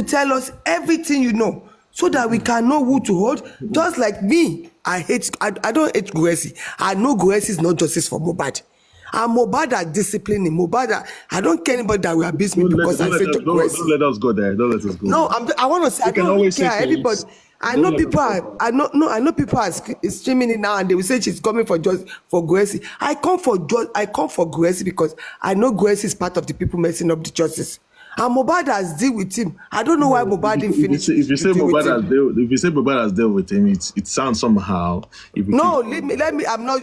to tell us everything you know so that we can know who to hold. Just like me, I don't hate Guesi. I know Guesi is not justice for Mohbad. And Mohbad are disciplining. Mohbad, I don't care anybody that will abuse me because I say don't let us go there. Don't let us go. No, I want to say I don't care. Everybody, I know people are streaming it now, and they will say she's coming for Guesi. I come for Guesi because I know Guesi is part of the people messing up the justice. And Mohbad has dealt with him. I don't know why Mohbad didn't finish. If you say Mohbad has dealt with him, it sounds somehow. No, let me. I'm not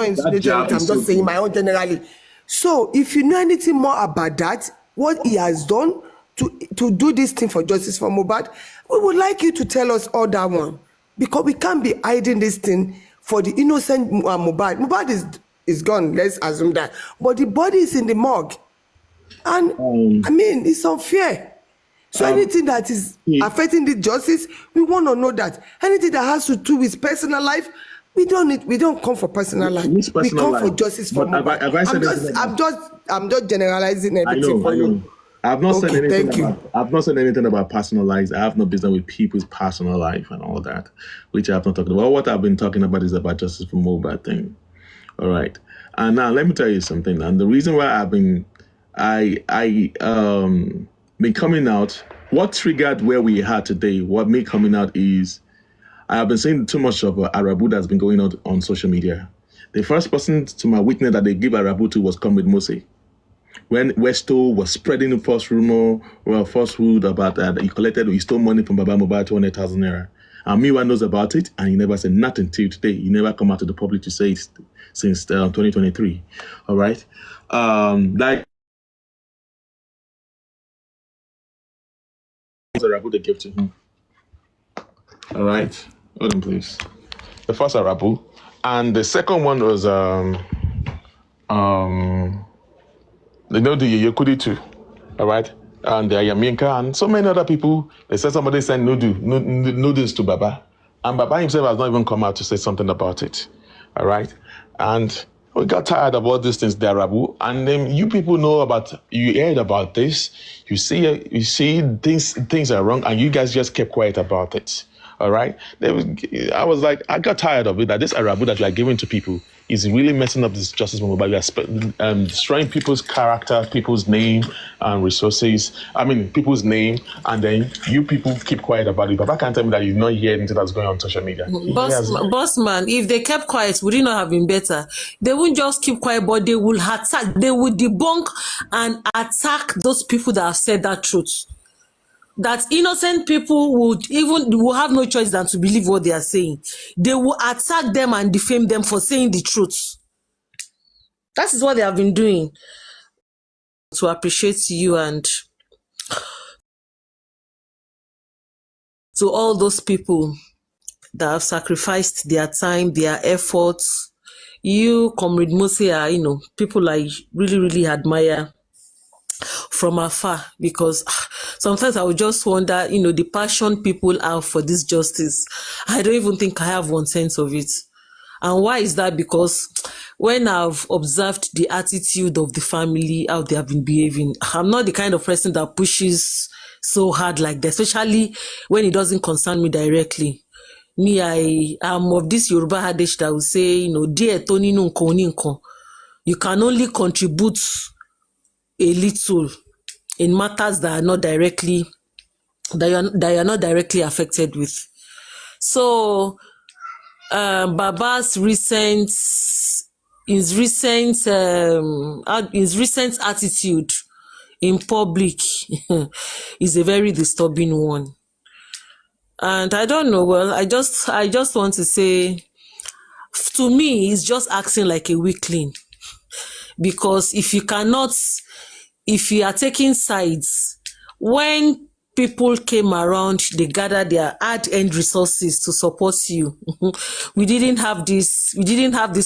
insinuating. I'm just saying my own generally. So, if you know anything more about that, what he has done to do this thing for justice for Mohbad, we would like you to tell us all that one, because we can't be hiding this thing for the innocent Mohbad. Mohbad is gone. Let's assume that, but the body is in the morgue. And I mean, it's unfair. So anything that is affecting the justice, we want to know that. Anything that has to do with personal life, we don't come for personal life. We come for justice for Mohbad. I'm just generalizing everything for you. I've not said anything about personal lives. I have no business with people's personal life and all that, which I have not talked about. What I've been talking about is about justice for Mohbad thing. All right. And now let me tell you something. And the reason why I've been coming out, what triggered where we are today, what me coming out is, I have been seeing too much of Arabu that's been going on social media. The first person to my witness that they give Arabu to was Comrade Mose. When Westo was spreading the false rumor or falsehood about that he stole money from Baba Mohbad, 200,000 naira. And Miwa knows about it, and he never said nothing till today. He never come out to the public to say it since 2023. All right? Arabu they gave to him. All right, hold on, please. The first Arabu, and the second one was the Yekudi too. All right, and the Yaminka and so many other people. They said somebody sent noodles to Baba, and Baba himself has not even come out to say something about it. All right, and we got tired of all these things, the Arabu, and then you people you heard about this, you see things are wrong, and you guys just kept quiet about it. All right, I was like, I got tired of it. That this Arabu that you are giving to people is really messing up this justice movement. You are destroying people's character, people's name and resources. I mean, people's name, and then you people keep quiet about it. But I can't tell me that you've not heard anything that's going on social media. Bossman, if they kept quiet, would it not have been better? They wouldn't just keep quiet, but they will attack. They will debunk and attack those people that have said that truth. That innocent people will have no choice than to believe what they are saying. They will attack them and defame them for saying the truth. That is what they have been doing. To appreciate you and to all those people that have sacrificed their time, their efforts. You, Comrade Mose, are, people I really, really admire from afar, because sometimes I would just wonder, the passion people have for this justice. I don't even think I have one sense of it. And why is that? Because when I've observed the attitude of the family, how they have been behaving, I'm not the kind of person that pushes so hard like that, especially when it doesn't concern me directly. Me, I am of this Yoruba adage that will say, dear Tony, you can only contribute a little in matters that you're not directly affected with. So Baba's recent attitude in public is a very disturbing one. And I don't know, well, I just want to say, to me, he's just acting like a weakling. Because if you are taking sides, when people came around, they gathered their hard-earned resources to support you. We didn't have this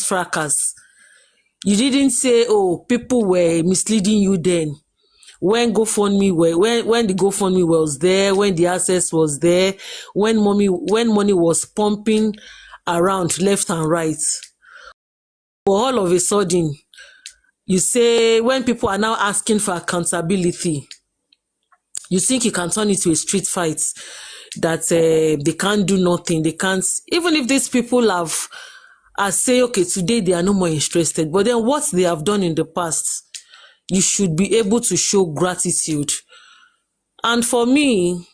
fracas. You didn't say, people were misleading you then. When the GoFundMe was there, when the access was there, when money was pumping around left and right. But all of a sudden, you say when people are now asking for accountability, You think you can turn it to a street fight, that they can't do nothing, they can't, even if these people are say, okay, today they are no more interested, but then what they have done in the past, you should be able to show gratitude. And for me,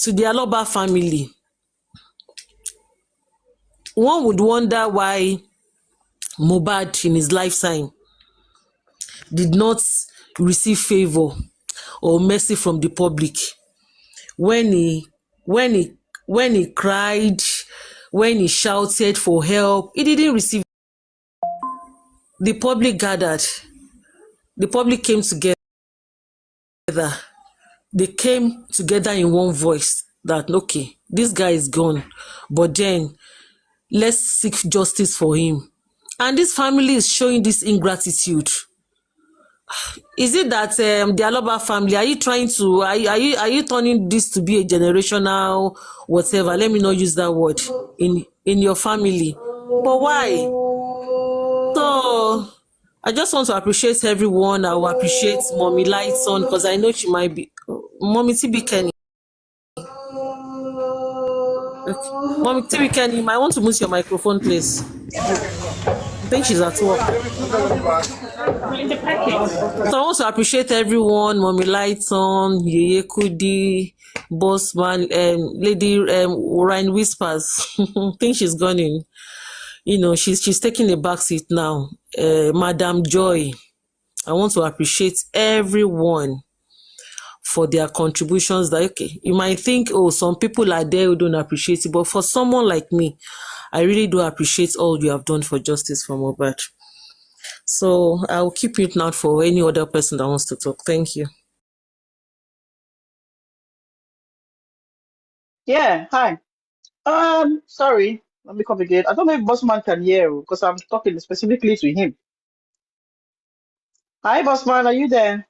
to the Aloba family, one would wonder why Mohbad in his lifetime did not receive favor or mercy from the public when he cried, when he shouted for help. He didn't receive. The public gathered, the public came together, they came together in one voice that, okay, this guy is gone, but then let's seek justice for him. And this family is showing this ingratitude. Is it that the Aloba family, are you trying to, are you turning this to be a generational whatever, let me not use that word, in your family? But why? So I just want to appreciate everyone. I will appreciate Mommy Lightson, because I know she might be Mommy TB Kenny. Okay. Mommy TB Kenny, you might want to mute your microphone, please. I think she's at work. So I want to appreciate everyone, Mommy Lighton, Yeye Kudi, Bossman, Lady Ryan Whispers. I think she's gone in. You know, she's taking a back seat now. Madam Joy. I want to appreciate everyone for their contributions. That, okay, you might think, oh, some people are there who don't appreciate it, but for someone like me, I really do appreciate all you have done for justice for Mohbad. So I'll keep it now for any other person that wants to talk. Thank you. Yeah, hi. Sorry, let me come again. I don't know if Bossman can hear because I'm talking specifically to him. Hi, Bossman, are you there?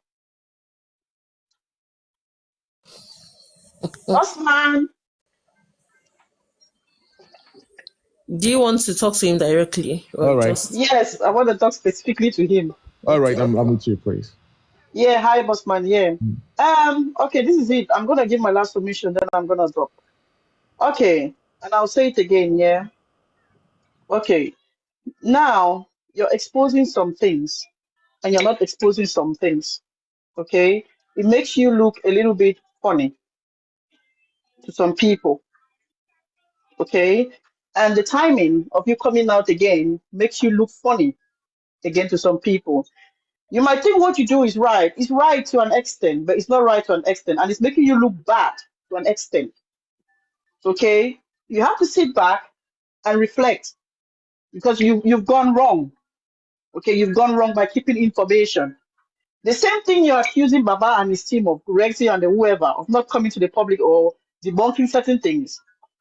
Bossman. Do you want to talk to him directly or All right. just? Yes, I want to talk specifically to him. All right. Okay. I'm with you, please. Yeah, hi, Bossman. Yeah. Okay, this is it. I'm gonna give my last submission, then I'm gonna drop. Okay, and I'll say it again. Yeah. Okay. Now you're exposing some things, and you're not exposing some things. Okay. It makes you look a little bit funny to some people. Okay. And the timing of you coming out again makes you look funny again to some people. You might think what you do is right. It's right to an extent, but it's not right to an extent. And it's making you look bad to an extent. Okay? You have to sit back and reflect because you've gone wrong. Okay, you've gone wrong by keeping information. The same thing you're accusing Baba and his team of, Rexy and the whoever, of not coming to the public or debunking certain things.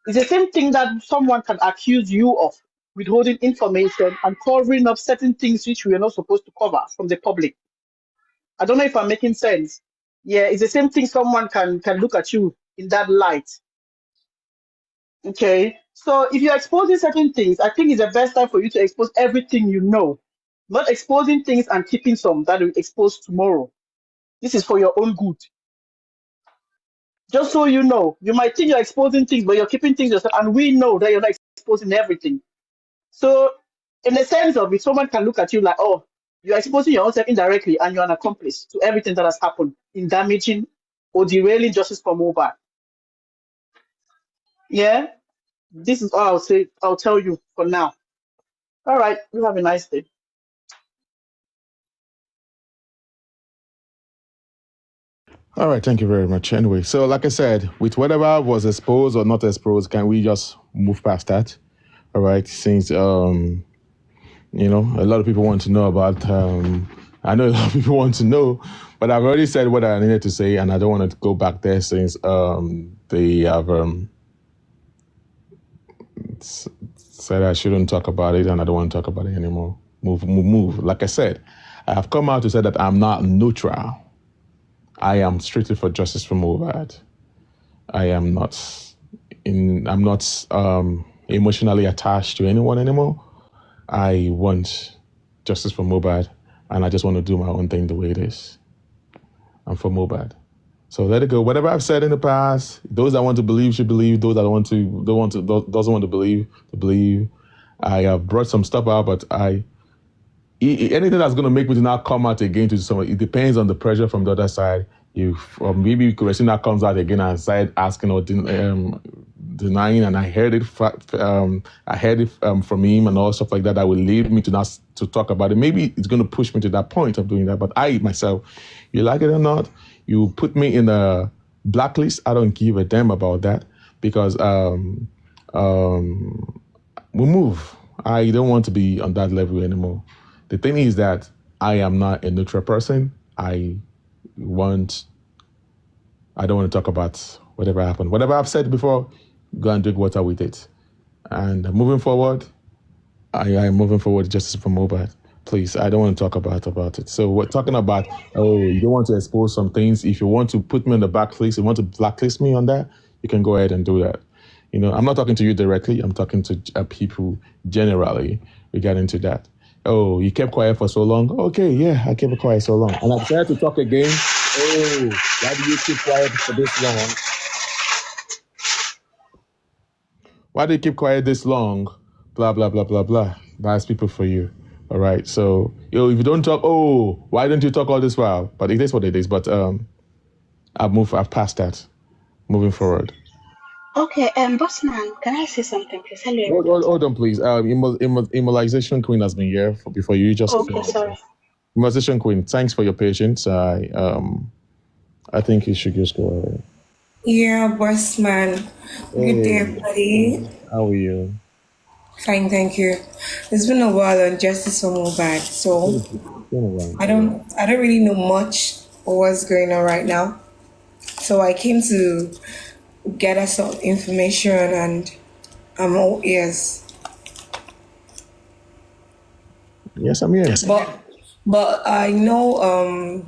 It's the same thing that someone can accuse you of withholding information and covering up certain things which we are not supposed to cover from the public. I don't know if I'm making sense. Yeah, it's the same thing someone can look at you in that light. Okay. So if you're exposing certain things, I think it's the best time for you to expose everything you know. Not exposing things and keeping some that will expose tomorrow. This is for your own good. Just so you know, you might think you're exposing things, but you're keeping things yourself, and we know that you're not exposing everything. So, in the sense of it, someone can look at you like, oh, you're exposing yourself indirectly, and you're an accomplice to everything that has happened in damaging or derailing justice for Mohbad. Yeah, this is all I'll say. I'll tell you for now. All right, you have a nice day. All right. Thank you very much. Anyway, so like I said, with whatever was exposed or not exposed, can we just move past that? All right. Since a lot of people want to know about. I know a lot of people want to know, but I've already said what I needed to say, and I don't want to go back there since they have said I shouldn't talk about it, and I don't want to talk about it anymore. Move. Like I said, I have come out to say that I'm not neutral. I am strictly for justice for Mohbad. I am not. I'm not emotionally attached to anyone anymore. I want justice for Mohbad, and I just want to do my own thing the way it is. I'm for Mohbad. So let it go. Whatever I've said in the past, those that want to believe should believe. Those that doesn't want to believe to believe. I have brought some stuff out, but anything that's going to make me to not come out again to someone, it depends on the pressure from the other side. If maybe Christina comes out again and side asking or denying, and I heard it from him and all stuff like that, that will lead me to not to talk about it. Maybe it's going to push me to that point of doing that. But I myself, you like it or not, you put me in a blacklist. I don't give a damn about that because we move. I don't want to be on that level anymore. The thing is that I am not a neutral person. I don't want to talk about whatever happened. Whatever I've said before, go and drink water with it. And moving forward, I am moving forward justice for Mohbad. Please, I don't want to talk about it. So we're talking about, you don't want to expose some things. If you want to put me on the blacklist, you want to blacklist me on that, you can go ahead and do that. I'm not talking to you directly. I'm talking to people generally regarding to that. Oh, you kept quiet for so long? Okay, yeah, I kept quiet so long. And I decided to talk again. Oh, why do you keep quiet for this long? Why do you keep quiet this long? Blah, blah, blah, blah, blah. That's people for you. All right. So, if you don't talk, why don't you talk all this while? But it is what it is. But I've passed that. Moving forward. Okay, Bossman, can I say something, please? Hello. Hold on, please. Immortalization Queen has been here before you. Just okay, sorry. Immortalization Queen, thanks for your patience. I think you should just go ahead. Yeah, Bossman. Good day, everybody. How are you? Fine, thank you. It's been a while on Justice for Mohbad, so I don't really know much of what's going on right now. So I came to gather some information, and I'm all ears. Yes, I'm here. But I know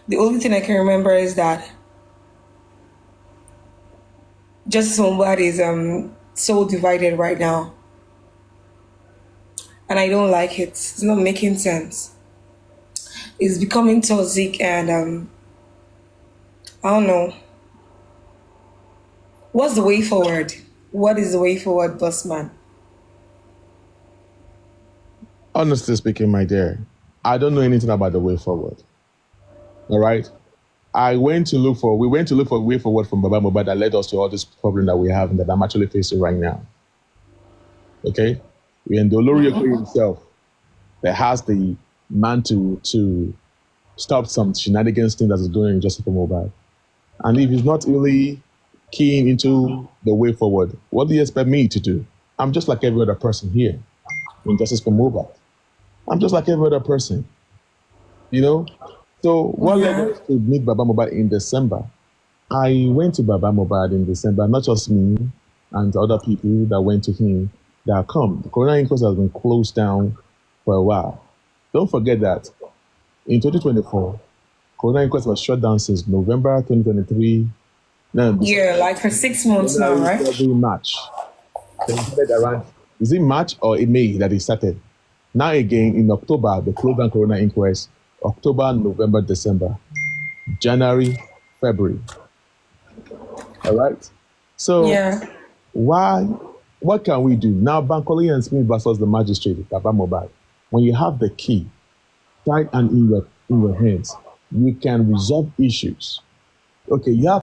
the only thing I can remember is that Justice for Mohbad is so divided right now. And I don't like it. It's not making sense. It's becoming toxic, and I don't know. What's the way forward? What is the way forward, Bossman? Honestly speaking, my dear, I don't know anything about the way forward. All right? We went to look for a way forward from Baba Mohbad that led us to all this problem that we have and that I'm actually facing right now. Okay? And the Olori himself that has the mantle to stop some shenanigans thing that is going on just for Mohbad. And if he's not really keen into the way forward, what do you expect me to do? I'm just like every other person here in Justice for Mohbad. I'm just like every other person. So what led us to meet Baba Mohbad in December? I went to Baba Mohbad in December, not just me and other people that went to him that come. The Corona inquest has been closed down for a while. Don't forget that in 2024, Corona inquest was shut down since November 2023. Yeah, like for 6 months now, right? Every March. Around, is it March or in May that it started? Now again, in October, the closed down Corona inquest. October, November, December, January, February. All right? So, what can we do? Now, Bankole and Smith versus the magistrate, Baba Mohbad. When you have the key, right and in your hands, you can resolve issues. Okay, you have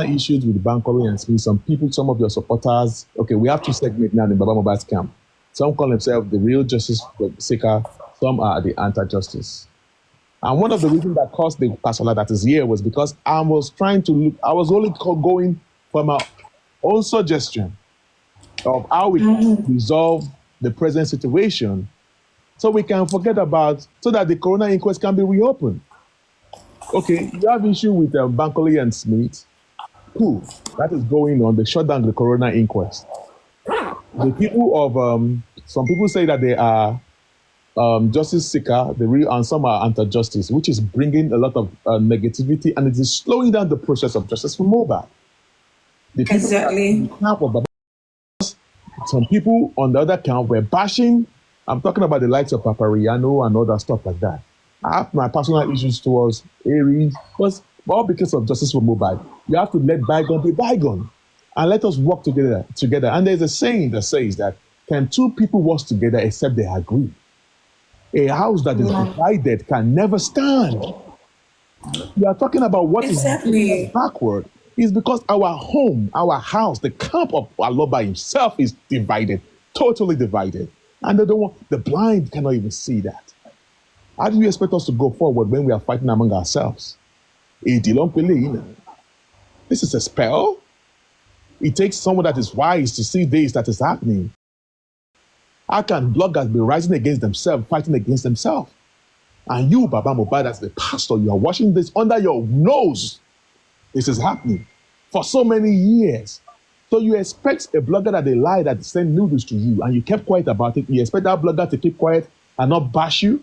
issues with Bankole and Smith. Some of your supporters, okay, we have two segments now in Baba Mohbad's camp. Some call themselves the real justice seeker. Some are the anti-justice. And one of the reasons that caused the pastor that is here was because I was only going for my own suggestion of how we can resolve the present situation so we can forget about, so that the Corona inquest can be reopened. Okay, you have issue with Bankole and Smith. Cool, that is going on. They shut down the Corona inquest. The people of, some people say that they are justice seeker, the real, and some are anti-justice, which is bringing a lot of negativity, and it is slowing down the process of justice for Mohbad. Exactly. Some people on the other camp were bashing. I'm talking about the likes of Papariano and all that stuff like that. I have my personal issues towards Aries, but all because of Justice for Mohbad. You have to let bygone be bygone, and let us work together. And there's a saying that says that can two people work together except they agree? A house that is Yeah. divided can never stand. We are talking about what is bringing us Exactly. backward. Is because our home, our house, the camp of Aloba himself is divided, totally divided. And they don't want, the blind cannot even see that. How do you expect us to go forward when we are fighting among ourselves? This is a spell. It takes someone that is wise to see this that is happening. How can bloggers be rising against themselves, fighting against themselves? And you, Baba Mohbad, as the pastor, you are watching this under your nose. This is happening for so many years. So you expect a blogger that they lie that send noodles to you and you kept quiet about it. You expect that blogger to keep quiet and not bash you?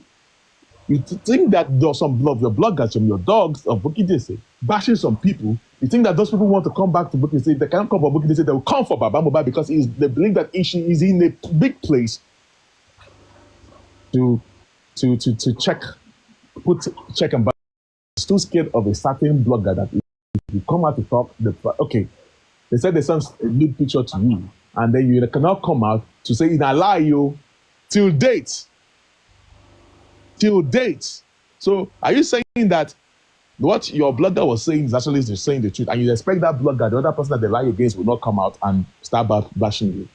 You think that there's some of your bloggers, from your dogs of Bukidese, bashing some people. You think that those people want to come back to Bukidese? They can't come for Bukidese, they will come for Baba Mohbad because they believe that she is in a big place to check, check and balance. It's too scared of a certain blogger that if you come out to talk, okay, they said they sent a nude picture to you, and then you cannot come out to say, in a lie, you, till date. Till date. So are you saying that what your blogger was saying is actually saying the truth, and you expect that blogger, the other person that they lie against, will not come out and start bashing you?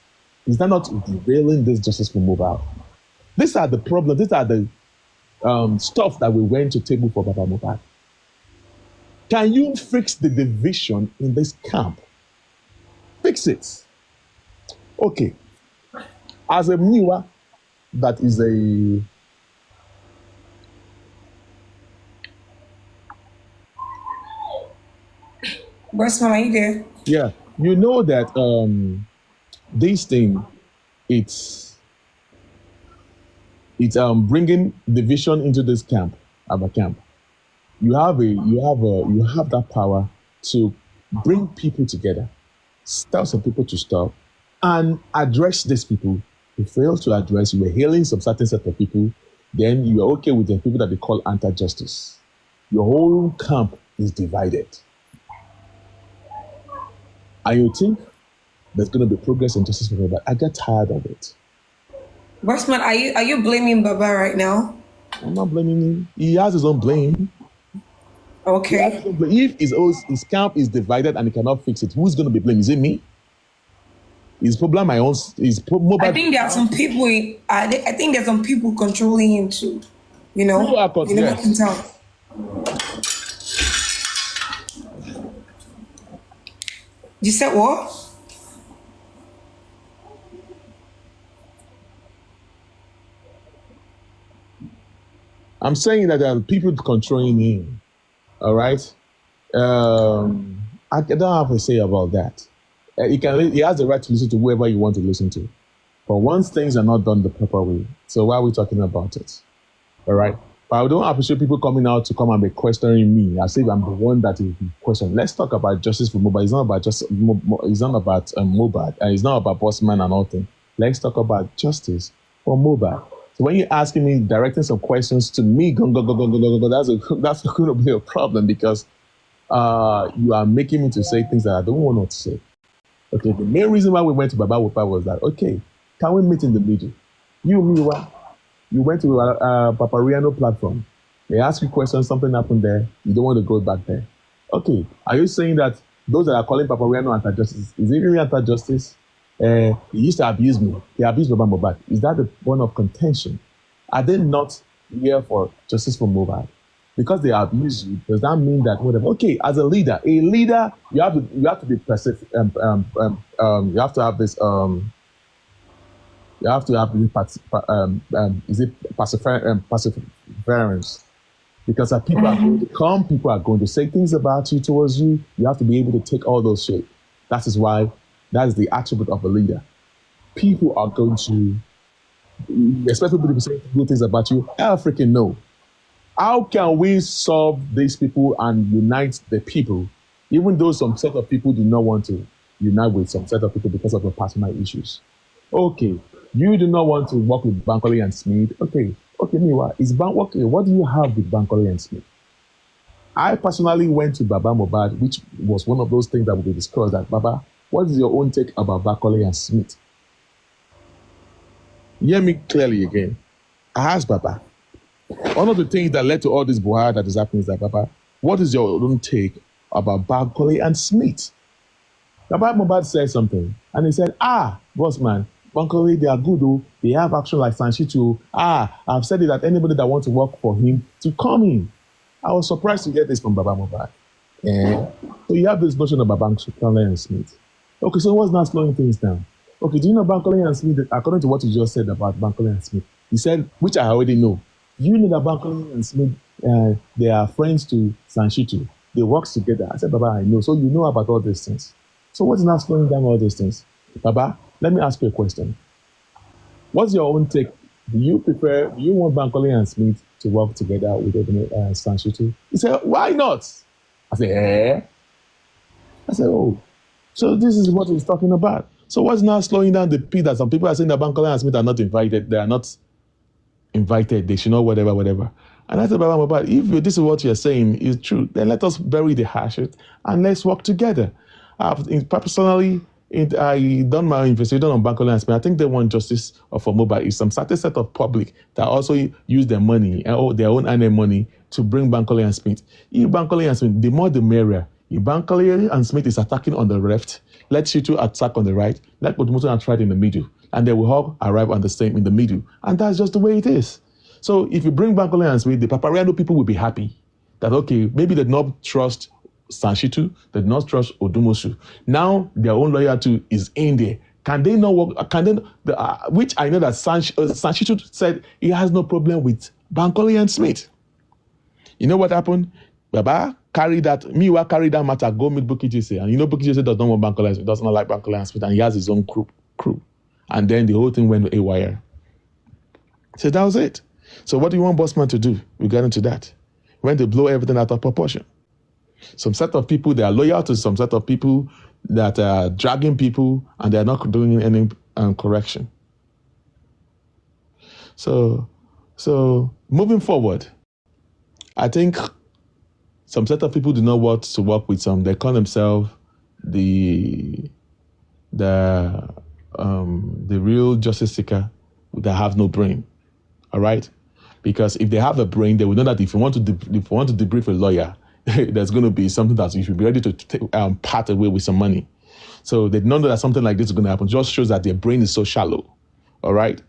Is that not derailing this justice for Mohbad? These are the problems. These are the stuff that we went to table for Baba Mohbad. Can you fix the division in this camp? Fix it. Okay. As a Miwa, that is a Bossman, are you there? yeah. You know that this thing, it's bringing division into this camp, our camp. You have that power to bring people together, tell some people to stop, and address these people. You fail to address, you were hailing some certain set of people, then you are okay with the people that they call anti-justice. Your whole camp is divided. And you think there's going to be progress and justice for me, but I get tired of it. Bossman, are you blaming Baba right now? I'm not blaming him. He has his own blame. Okay. If his camp is divided and he cannot fix it, who's going to be blamed? Is it me? Is problem my own? I think there are some people. I think there's some people controlling him too. You know, you never can tell. You said what? I'm saying that there are people controlling him. All right. I don't have to say about that. He has the right to listen to whoever you want to listen to. But once things are not done the proper way, so why are we talking about it? All right. But I don't appreciate people coming out to come and be questioning me as if I'm the one that is questioned. Let's talk about justice for Mohbad. It's not about it's not about Mohbad. It's not about Bossman and all things. Let's talk about justice for Mohbad. So when you're asking me, directing some questions to me, that's going to be a problem because you are making me to say things that I don't want to say. Okay, the main reason why we went to Baba Wopa was that, okay, can we meet in the middle? You went to Papariano platform. They ask you questions, something happened there. You don't want to go back there. Okay, are you saying that those that are calling Papariano anti-justice, is it really anti-justice? He used to abuse me. He abused Baba Mohbad. Is that the point of contention? Are they not here for justice for Mohbad? Because they abuse you, does that mean that whatever? Okay, as a leader, you have to be passive. You have to have this. You have to have perseverance, because people are going to come, people are going to say things about you towards you. You have to be able to take all those shit. That is the attribute of a leader. People are going to expect people to be saying good things about you. I freaking know. How can we solve these people and unite the people, even though some set of people do not want to unite with some set of people because of their personal issues? Okay, you do not want to work with Bankole and Smith. Okay, Okay, Miwa, is bank okay? What do you have with Bankole and Smith? I personally went to Baba Mohbad, which was one of those things that we discussed. That Baba, what is your own take about Bankole and Smith? Hear me clearly again. I asked Baba. One of the things that led to all this Buhari that is happening is that Baba, what is your own take about Bankole and Smith? Baba Mohbad said something, and he said, Bossman, Bankole, they are good, oh, they have action like Sanshitu. I've said it that anybody that wants to work for him to come in. I was surprised to get this from Baba Mohbad. So you have this notion about Bankole and Smith. Okay, so what's not slowing things down? Okay, do you know Bankole and Smith, according to what you just said about Bankole and Smith, he said, which I already know, you know that Bankole and Smith, they are friends to Sanshitu. They work together. I said, Baba, I know. So you know about all these things. So what's not slowing down all these things? Baba, let me ask you a question. What's your own take? Do you want Bankole and Smith to work together with Sanshitu? He said, why not? I said, I said, oh, so this is what he's talking about. So what's now slowing down the P that some people are saying that Bankole and Smith are not invited? They are not invited. They should not whatever. And I said, Baba Mohbad, if this is what you're saying is true, then let us bury the hatchet and let's work together. Personally, I done my investigation on Bankole and Smith. I think they want justice for Mohbad. Is some certain set of public that also use their money and their own earned money to bring Bankole and Smith. If Bankole and Smith, the more the merrier. If Bankole and Smith is attacking on the left, let you two attack on the right. Let Bossman attack in the middle, and they will all arrive on the same in the middle. And that's just the way it is. So if you bring Bankole and Smith, the Papariano people will be happy that okay, maybe they not trust Sanshitu, they do not trust Odumosu. Now their own loyalty is in there. Can they not work? Can they? Which I know that Sanshitu said he has no problem with Bankole and Smith. You know what happened? Baba carry that matter, go meet Bukky Jesse. And you know Bukky Jesse does not want Bankole and Smith, does not like Bankole and Smith, and he has his own crew. And then the whole thing went haywire. So that was it. So what do you want Bossman to do regarding to that? When they blow everything out of proportion. Some set of people, they are loyal to some set of people that are dragging people and they're not doing any correction. So moving forward, I think some set of people do not want to work with some. They call themselves the real justice seeker that have no brain. All right, because if they have a brain, they will know that if you want to debrief a lawyer, there's going to be something that you should be ready to part away with some money. So they don't know that something like this is going to happen. It just shows that their brain is so shallow. All right,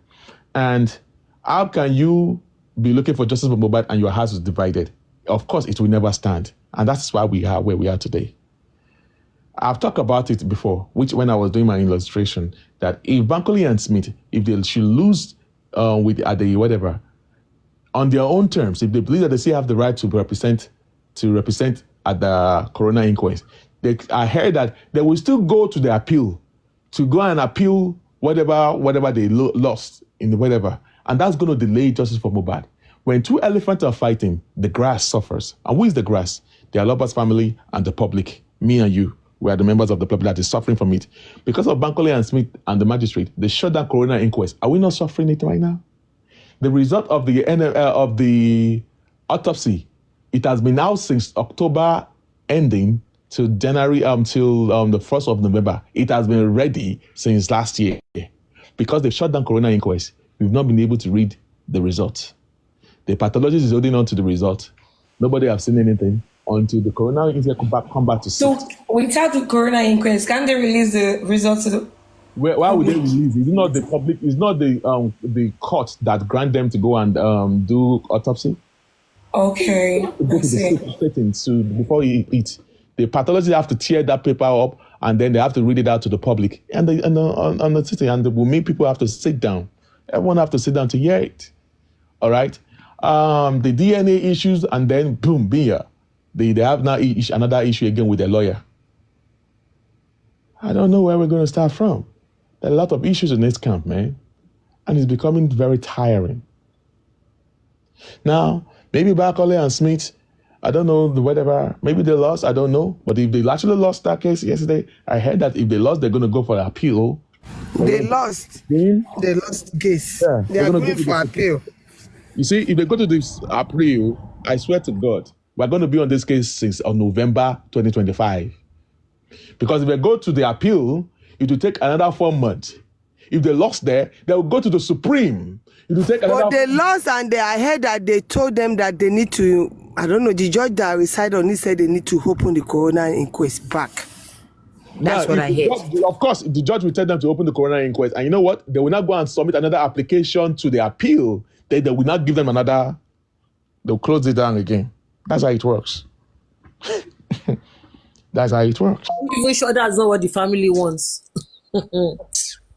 and how can you be looking for justice for Mohbad and your house is divided? Of course, it will never stand, and that's why we are where we are today. I've talked about it before, which when I was doing my illustration, that if Bankole and Smith, if they should lose at the whatever, on their own terms, if they believe that they still have the right to represent at the coroner inquest, I heard that they will still go to the appeal, to go and appeal whatever they lost in the whatever, and that's going to delay justice for Mohbad. When two elephants are fighting, the grass suffers. And who is the grass? The Aloba's family and the public, me and you. We are the members of the public that is suffering from it. Because of Bankole and Smith and the magistrate, they shut down coroner inquest. Are we not suffering it right now? The result of the autopsy, it has been out since October ending to January till the 1st of November. It has been ready since last year. Because they shut down coroner inquest, we've not been able to read the results. The pathologist is holding on to the result. Nobody has seen anything until the coroner inquest come back to sit. So without the coroner inquest, can they release the results to the why would they release it? It's not the public, it's not the court that grant them to go and do autopsy. Okay. Go to the settings before you eat. The pathologist have to tear that paper up and then they have to read it out to the public. And on the sitting, and will make people have to sit down. Everyone have to sit down to hear it. All right. The DNA issues, and then boom, beer. They have now another issue again with their lawyer. I don't know where we're going to start from. There are a lot of issues in this camp, man. And it's becoming very tiring. Now, maybe Bankole and Smith, I don't know, whatever, maybe they lost, I don't know. But if they actually lost that case yesterday, I heard that if they lost, they're going to go for appeal. They lost. They lost case. Yeah, they are going for appeal. You see, if they go to this April, I swear to God, we're going to be on this case since on November 2025. Because if they go to the appeal, it will take another 4 months. If they lost there, they will go to the Supreme. It will take another. But they lost, and I heard that they told them that they need to. I don't know. The judge that resided on it said they need to open the coroner inquest back. That's what I heard. Of course, the judge will tell them to open the coroner inquest, and you know what? They will not go and submit another application to the appeal. They will not give them another. They'll close it down again. That's how it works. That's how it works. I'm even sure that's not what the family wants.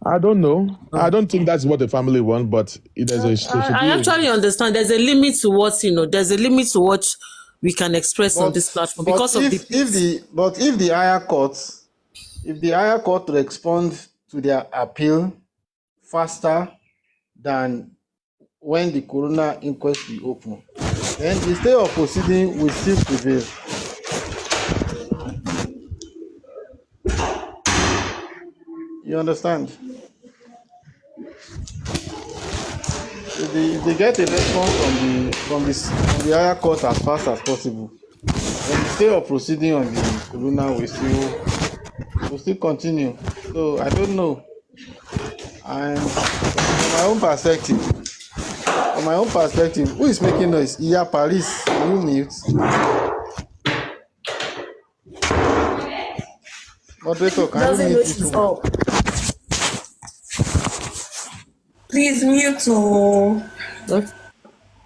I don't know. I don't think that's what the family want, but I actually understand. There's a limit to what, there's a limit to what we can express on this platform because of if the higher court respond to their appeal faster than when the coroner inquest be open, then the stay of proceeding will still prevail. You understand? If they get a response from the higher court as fast as possible, then the stay of proceeding on the coroner will still continue. So I don't know. And from my own perspective, who is making noise? Iya Paris, you mute. Moderator, can you mute this one? Please mute.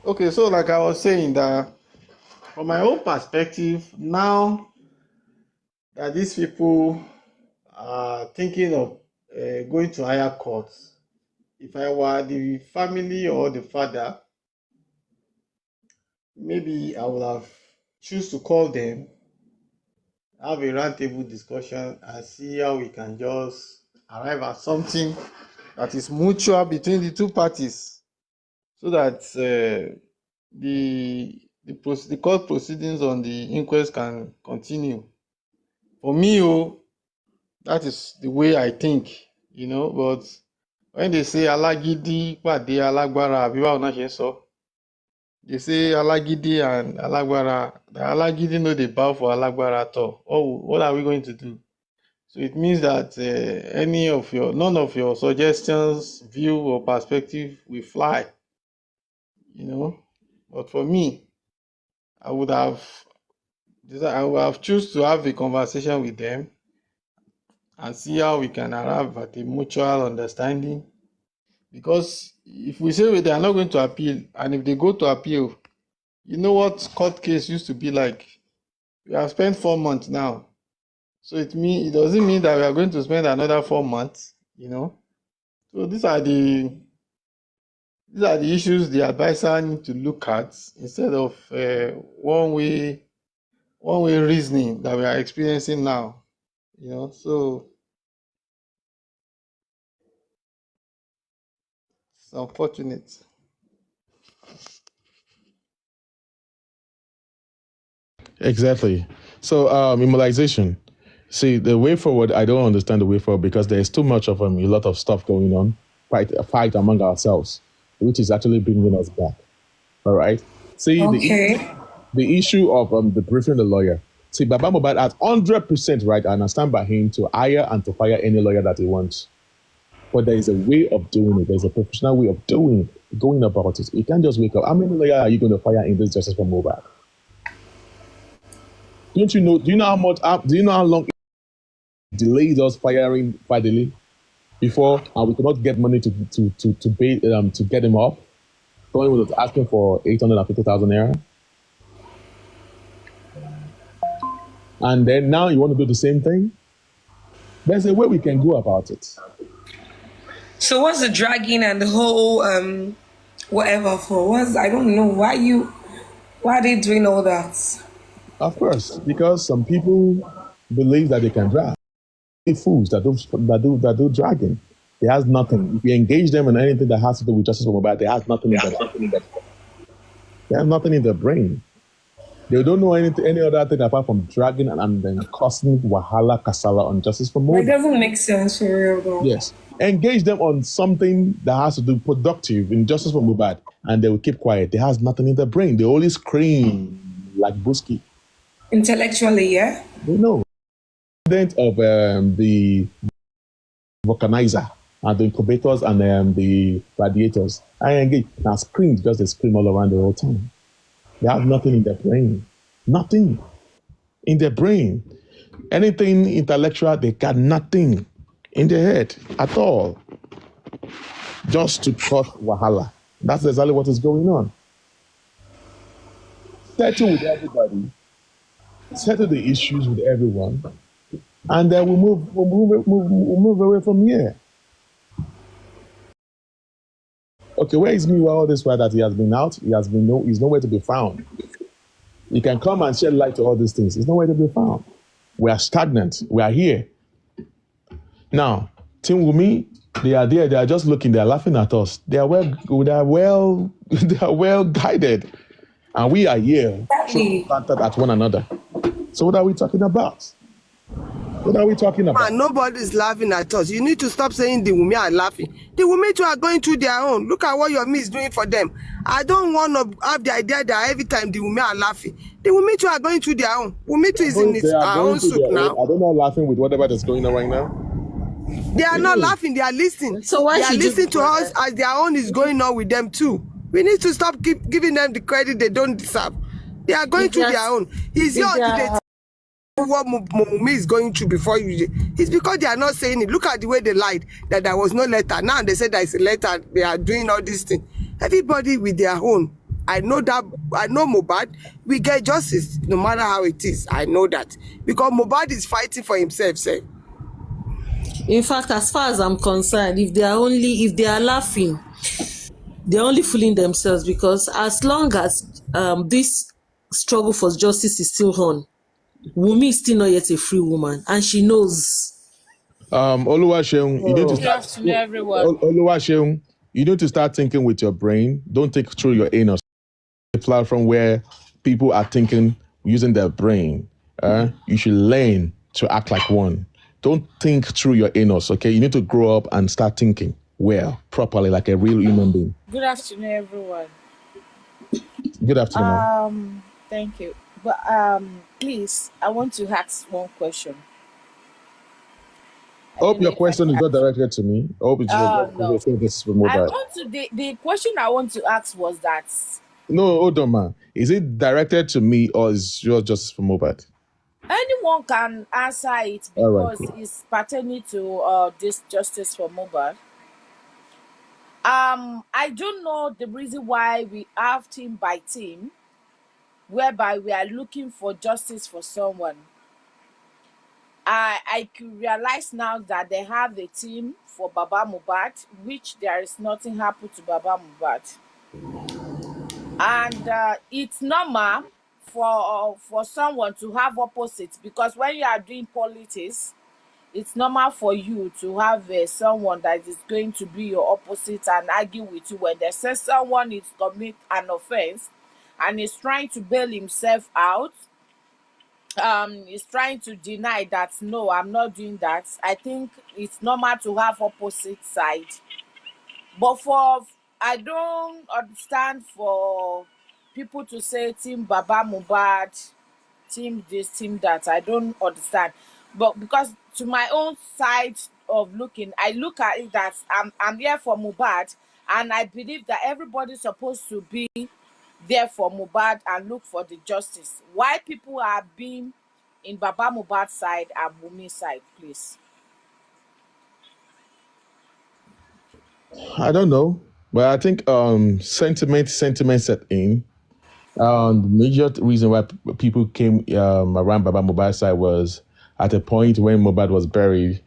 Okay, so like I was saying, that from my own perspective, now that these people are thinking of going to higher courts, if I were the family or the father, maybe I would have choose to call them, have a roundtable discussion, and see how we can just arrive at something that is mutual between the two parties, so that the court proceedings on the inquest can continue. For me, that is the way I think, but when they say alagidi pade alagbara, àbí báwo náà ṣe ń sọ, they say alagidi and alagbara, the alagidi no dey bow for alagbara at all. Oh, what are we going to do? So it means that none of your suggestions, view, or perspective will fly. But for me, I would have choose to have a conversation with them and see how we can arrive at a mutual understanding. Because if we say they are not going to appeal, and if they go to appeal, you know what court case used to be like? We have spent 4 months now. So it doesn't mean that we are going to spend another 4 months, So these are the issues the advisor need to look at, instead of one-way reasoning that we are experiencing now. So it's unfortunate. Exactly. So immunization. See, the way forward, I don't understand the way forward because there's too much of a lot of stuff going on, a fight among ourselves, which is actually bringing us back. All right. See, the issue of the briefing the lawyer. See, Baba Mohbad has 100% right, and I stand by him to hire and to fire any lawyer that he wants. But there is a way of doing it. There's a professional way of going about it. You can't just wake up. How many lawyers are you going to fire in this justice for Mohbad? Don't you know? Do you know how long it delayed us firing Fadili before, and we could not get money to get him off? Someone was asking for 850,000 naira, and then now you want to do the same thing? There's a way we can go about it. So what's the dragging and the whole whatever for? I don't know why are they doing all that? Of course, because some people believe that they can drag. Fools that do dragging. They has nothing. If you engage them in anything that has to do with justice for Mohbad, they have nothing in their brain. They don't know any other thing apart from dragging and then causing wahala kasala on justice for But it Mohbad. doesn't make sense for real though. Yes. Engage them on something that has to do productive in justice for Mohbad, and they will keep quiet. They has nothing in their brain. They only scream like Busky. Intellectually, yeah. They know. President of the vulcanizer and the incubators and the radiators. I engage. Now scream because they scream all around the whole time. They have nothing in their brain. Nothing in their brain. Anything intellectual, they got nothing in their head at all. Just to cause wahala. That's exactly what is going on. Settle with everybody. Settle the issues with everyone. And then we'll move away from here. Okay, where is me all this while that he has been out? He's nowhere to be found. You can come and shed light to all these things. He's nowhere to be found. We are stagnant. We are here. Now, Team Wumi, they are there. They are just looking. They are laughing at us. They are well guided, and we are here Exactly. planted at one another. So what are we talking about? What are we talking about? Man, nobody's laughing at us. You need to stop saying the women are laughing. The women too are going through their own. Look at what your me is doing for them. I don't want to have the idea that every time the women are laughing. The women too are going through their own. Women too is in They are our going own through soup their now. own. Are they not laughing with whatever that's going on right now? They are not laughing. They are listening. So why They are should you listening to bother? us as their own is going on with them too. We need to stop giving them the credit they don't deserve. They are going If through they are- their own. It's if your they are- today. What Mumi is going through before you, it's because they are not saying it. Look at the way they lied that there was no letter. Now they said there is a letter. They are doing all these things. Everybody with their own. I know that. I know Mohbad. We get justice no matter how it is. I know that because Mohbad is fighting for himself. Say, In fact, as far as I'm concerned, if they are laughing, they're only fooling themselves, because as long as this struggle for justice is still on, Wunmi is still not yet a free woman, and she knows. Oluwaseun, you need to Good start. afternoon, everyone. Oluwaseun, you need to start thinking with your brain. Don't think through your anus. A platform where people are thinking using their brain. You should learn to act like one. Don't think through your anus, okay? You need to grow up and start thinking well, properly, like a real human being. Good afternoon, everyone. Good afternoon. Thank you. But please, I want to ask one question. I Hope don't know your if I question can is not ask. directed to me. I hope it's No. this is I mobile. want to the question I want to ask was that No, hold on, man. Is it directed to me or is yours just for mobile? anyone can answer it All right, because cool. it's pertaining to this justice for Mohbad. I don't know the reason why we have team by team, whereby we are looking for justice for someone. I could realize now that they have a team for Baba Mohbad, which there is nothing happened to Baba Mohbad, and it's normal for someone to have opposites, because when you are doing politics, it's normal for you to have someone that is going to be your opposite and argue with you when they say someone is commit an offense and is trying to bail himself out. Is trying to deny that no, I'm not doing that. I think it's normal to have opposite side, but for I don't understand for people to say team Baba Mohbad, team this, team that. I don't understand, but because to my own side of looking, I look at it that I'm here for Mohbad, and I believe that everybody's supposed to be there for Mohbad and look for the justice. Why people are being in Baba Mohbad side and Wunmi side, please? I don't know. But I think sentiment set in. The major reason why people came around Baba Mohbad's side was at a point when Mohbad was buried,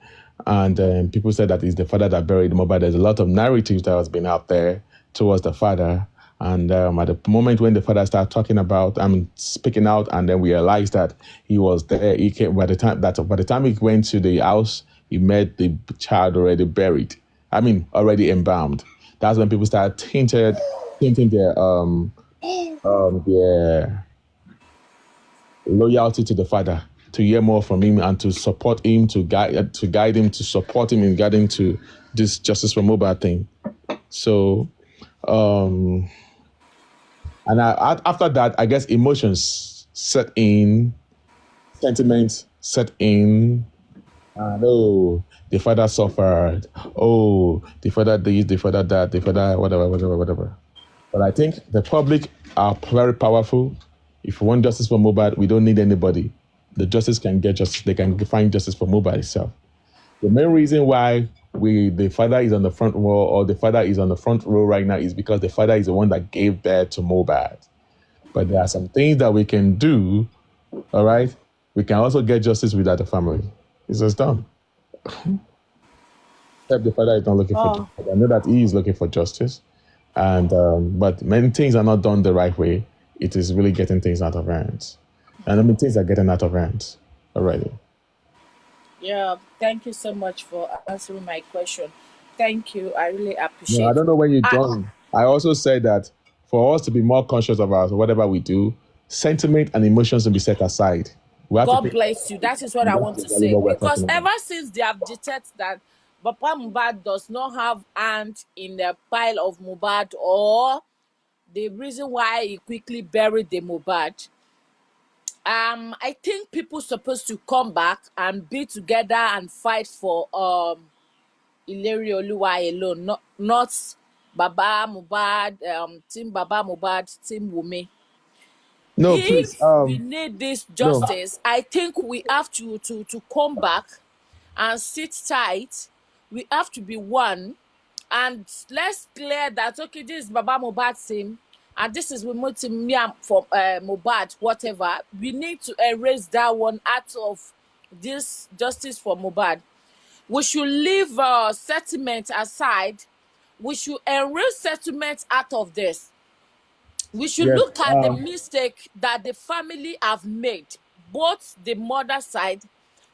and people said that it's the father that buried Mohbad. There's a lot of narratives that has been out there towards the father, and at the moment when the father started talking about, speaking out, and then we realized that he was there. He came by the time he went to the house, he met the child already buried. Already embalmed. That's when people started tinting their loyalty to the father, to hear more from him and to support him, to guide him, to support him in guiding to this justice for Mohbad thing. So, and after that, I guess emotions set in, sentiments set in. And oh, the father suffered. Oh, the father this, the father that, the father whatever. But I think the public are very powerful. If we want justice for Mohbad, we don't need anybody. The justice can get justice. They can find justice for Mohbad itself. The main reason why the father is on the front row or the father is on the front row right now is because the father is the one that gave birth to Mohbad. But there are some things that we can do. All right, we can also get justice without the family. It's just done. Except the father is not looking for justice. I know that he is looking for justice, and but many things are not done the right way. It is really getting things out of hands, and I mean things are getting out of hands already. Yeah, thank you so much for answering my question. Thank you. I really appreciate No, I it. don't know when you joined. I also said that for us to be more conscious of whatever we do, sentiment and emotions to be set aside. We have to God pick bless you. That is what I want to exactly say. what we're Because talking about. ever since they have detected that Papa Mohbad does not have hand in the pile of Mohbad, or the reason why he quickly buried the Mohbad, I think people supposed to come back and be together and fight for Ileri Oluwa alone, not Baba Mohbad, Team Baba Mohbad, Team Wumi. No, please. If we need this No. justice, I think we have to come back and sit tight. We have to be one, and let's clear that, okay, this is Baba Mohbad's team and this is Wimo team, me and for Mohbad, whatever. We need to erase that one out of this justice for Mohbad. We should leave settlement aside. We should erase settlement out of this. We should Yes. look at the mistake that the family have made, both the mother side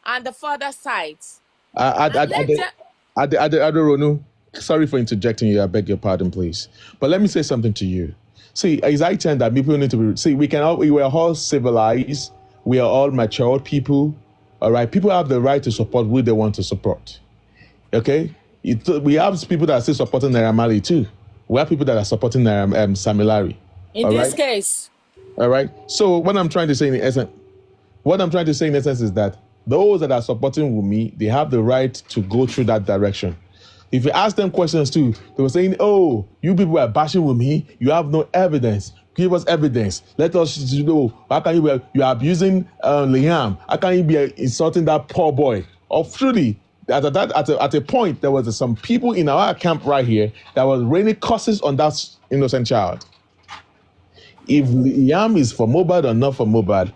and the father side. Adoronu, sorry for interjecting you. I beg your pardon, please. But let me say something to you. See, it's I tend that people need to be. See, we are all civilized. We are all matured people. All right. People have the right to support who they want to support. Okay. We have people that are still supporting Naira Marley too. We have people that are supporting Sam Larry. In this case. All right. So what I'm trying to say in essence is that those that are supporting Wumi, they have the right to go through that direction. If you ask them questions too, they were saying, "Oh, you people are bashing Wumi. You have no evidence. Give us evidence. Let us know. How can you are abusing Liam? How can you be insulting that poor boy?" Or truly, at a point, there was some people in our camp right here that was raining curses on that innocent child. If Liam is for Mohbad or not for Mohbad,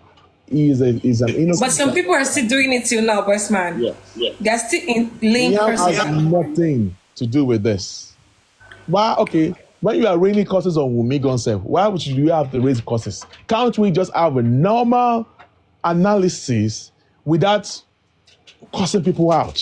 is an innocent. But some people are still doing it till now, Bossman. Yeah. They're still in link Liam curses. has nothing to do with this. Why? Okay, when you are raining curses on Wumi Gonself, why would you have to raise curses? Can't we just have a normal analysis without cursing people out?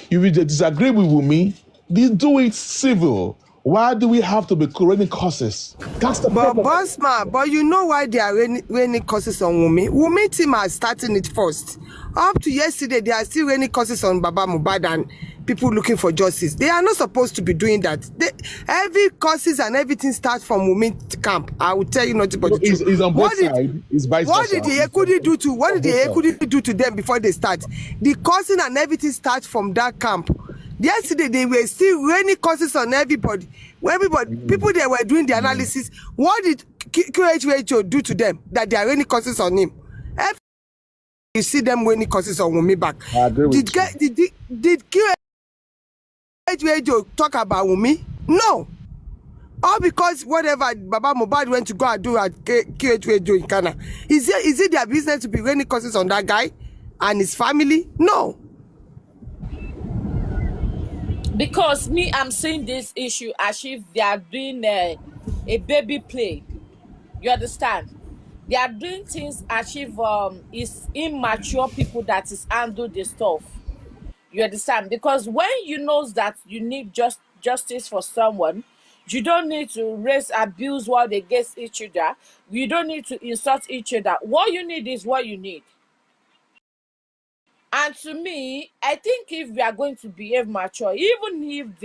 If you disagree with Wumi, do it civil. Why do we have to be raining curses? That's the problem. Bossman, but you know why they are raining curses on Wumi? Wumi team are starting it first. Up to yesterday, they are still raining curses on Baba Mohbad and people looking for justice. They are not supposed to be doing that. Every curses and everything starts from Wumi camp. I will tell you nothing but the truth. It's on both sides. It's vice versa. What did the Ekudi do to them before they start? The cursing and everything starts from that camp. Yesterday, they were still raining curses on everybody. People they were doing the analysis. What did QHWHO do to them that they are raining curses on him? You see them raining curses on Wumi back. I agree with you. Did QHWHO talk about Wumi? No. All because whatever Baba Mohbad went to go and do at QHWHO in Ghana. Is it their business to be raining curses on that guy and his family? No. Because me, I'm seeing this issue as if they are doing a baby play. You understand? They are doing things as if it's immature people that is handle the stuff. You understand? Because when you know that you need justice for someone, You don't need to raise abuse word against each other. You don't need to insult each other. What you need is what you need. And to me, I think if we are going to behave mature, even if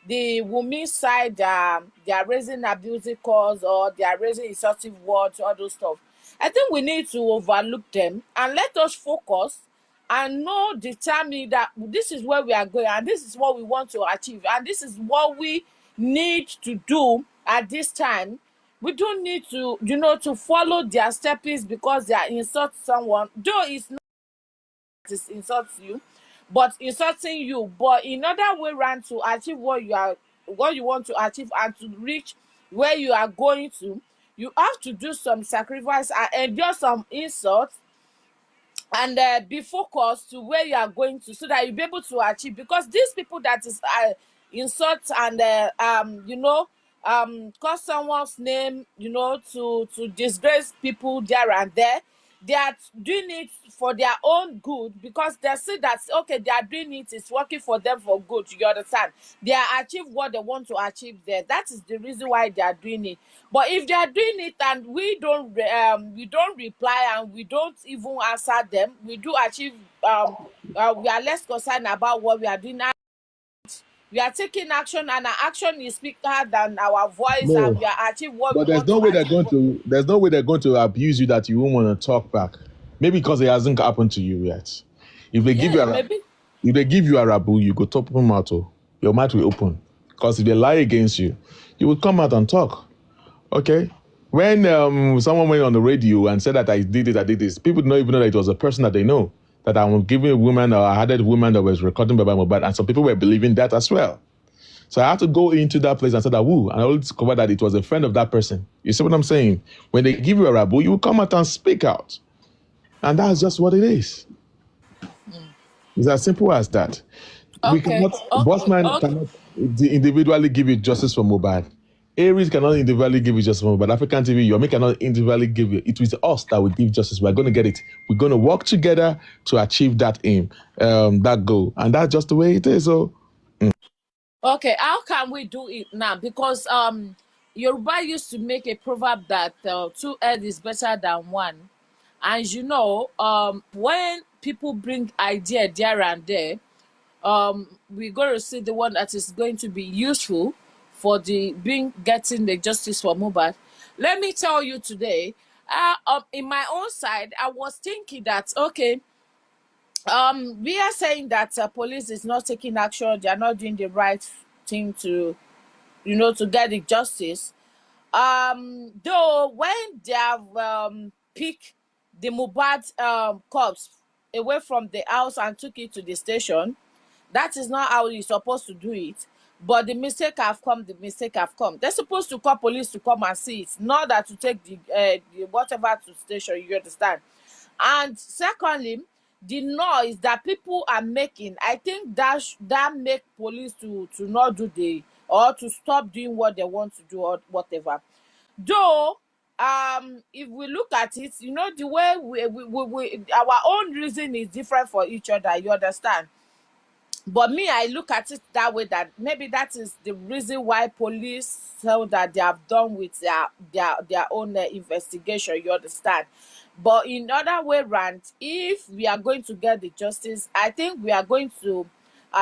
the women side they are raising abusive calls or they are raising insultive words, all those stuff, I think we need to overlook them and let us focus and know determine that this is where we are going and this is what we want to achieve and this is what we need to do at this time. We don't need to, to follow their steppings because they are insult someone, though it's is insults you, but insulting you, but in other way round to achieve what you want to achieve and to reach where you are going to, you have to do some sacrifice and endure some insults and be focused to where you are going to so that you'll be able to achieve, because these people that is insult and call someone's name, to disgrace people there and there, they are doing it for their own good because they see that okay, they are doing it, it's working for them for good. You understand? They are achieve what they want to achieve there. That is the reason why they are doing it. But if they are doing it and we don't reply and we don't even answer them, we do achieve we are less concerned about what we are doing. We are taking action and our action is bigger than our voice and No, we are achieving what we but there's want no to way they're achieve. going to. There's no way they're going to abuse you that you won't want to talk back. Maybe because it hasn't happened to you yet. If they give you Yeah, a, maybe. if they give you a rabu, you go top them out. Oh, your mouth will open. Because if they lie against you, you will come out and talk. Okay. When someone went on the radio and said that I did this, people don't even know that it was a person that they know. That I'm giving a woman or I had a woman that was recording by Mohbad, and some people were believing that as well. So I had to go into that place and say that woo, and I only discovered that it was a friend of that person. You see what I'm saying? When they give you a rabu, you will come out and speak out. And that's just what it is. It's as simple as that. We Okay. cannot, Okay. Bossman Okay. cannot individually give you justice for Mohbad. Aries cannot individually give you justice for Mohbad. African TV, Yomi cannot individually give you. It is us that will give justice. We're going to get it. We're going to work together to achieve that aim, that goal. And that's just the way it is. So, Okay, how can we do it now? Because Yoruba used to make a proverb that two heads is better than one. And when people bring idea there and there, we're going to see the one that is going to be useful for the getting the justice for Mohbad. Let me tell you today, in my own side, I was thinking that okay, we are saying that police is not taking action, they are not doing the right thing to to get the justice. Though when they have picked the Mohbad corpse away from the house and took it to the station, that is not how you're supposed to do it. But the mistake have come. They're supposed to call police to come and see it, not that to take the whatever to station, you understand? And secondly, the noise that people are making, I think that make police to not do the or to stop doing what they want to do or whatever. Though if we look at it, the way we our own reason is different for each other, you understand? But me, I look at it that way, that maybe that is the reason why police felt that they have done with their own investigation, you understand? But in other way round, if we are going to get the justice, I think we are going to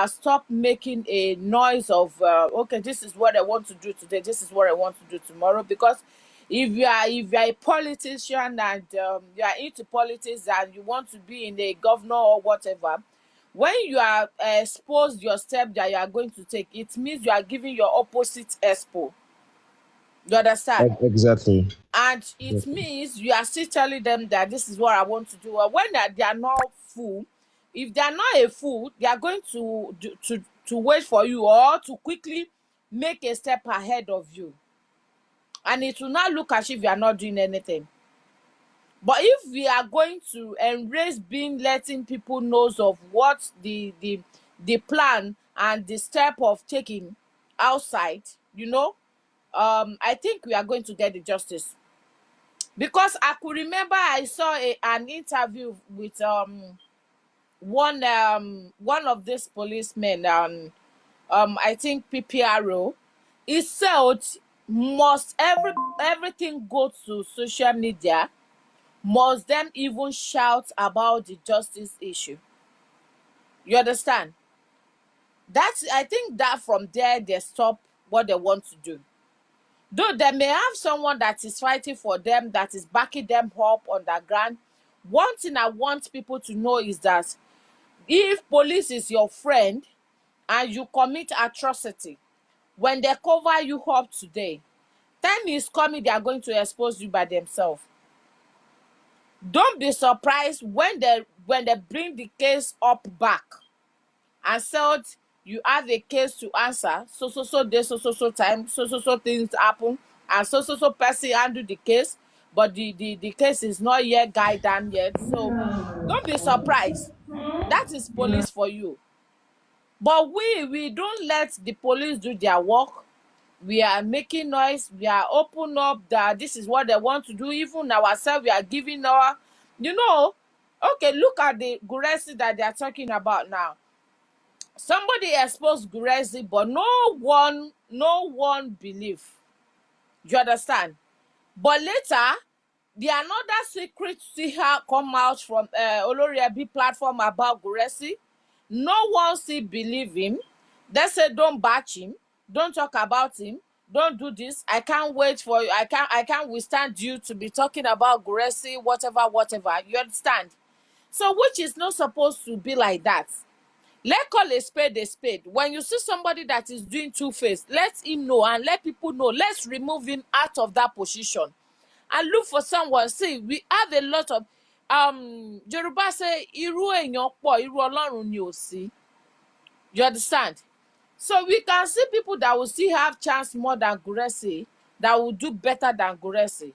stop making a noise of okay, this is what I want to do today, this is what I want to do tomorrow. Because if you are a politician and you are into politics and you want to be in a governor or whatever, when you are exposed your step that you are going to take, it means you are giving your opposite expo, you understand? exactly. And it means you are still telling them that this is what I want to do. And when they are not fool, if they are not a fool, they are going to wait for you or to quickly make a step ahead of you, and it will not look as if you are not doing anything. But if we are going to embrace being letting people knows of what the plan and the step of taking outside, I think we are going to get the justice. Because I could remember I saw an interview with one of these policemen, I think PPRO. It said must everything go to social media? Must them even shout about the justice issue? You understand? That's I think that from there they stop what they want to do. Though they may have someone that is fighting for them, that is backing them up on the ground. One thing I want people to know is that if police is your friend and you commit atrocity, when they cover you up today, time is coming they are going to expose you by themselves. Don't be surprised when they bring the case up back and said you have a case to answer, so day, so time, so things happen, and so person handle the case, but the case is not yet guided down yet. So don't be surprised. That is police for you. But we don't let the police do their work. We are making noise. We are open up that this is what they want to do. Even ourselves, we are giving our, okay, look at the Guresi that they are talking about now. Somebody exposed Guresi, but no one believe. You understand? But later, the another secret see her come out from Oloriabi platform about Guresi. No one still believe him. They say don't batch him, don't talk about him, don't do this. I can't wait for you. I can't withstand you to be talking about Guresi, whatever. You understand? So which is not supposed to be like that. Let's call a spade a spade. When you see somebody that is doing two-faced, let him know and let people know. Let's remove him out of that position and look for someone. See, we have a lot of Yoruba say irú èèyàn pọ̀, irú Ọlọ́run ni ò sí. You understand? So we can see people that will still have chance more than Guresi, that will do better than Guresi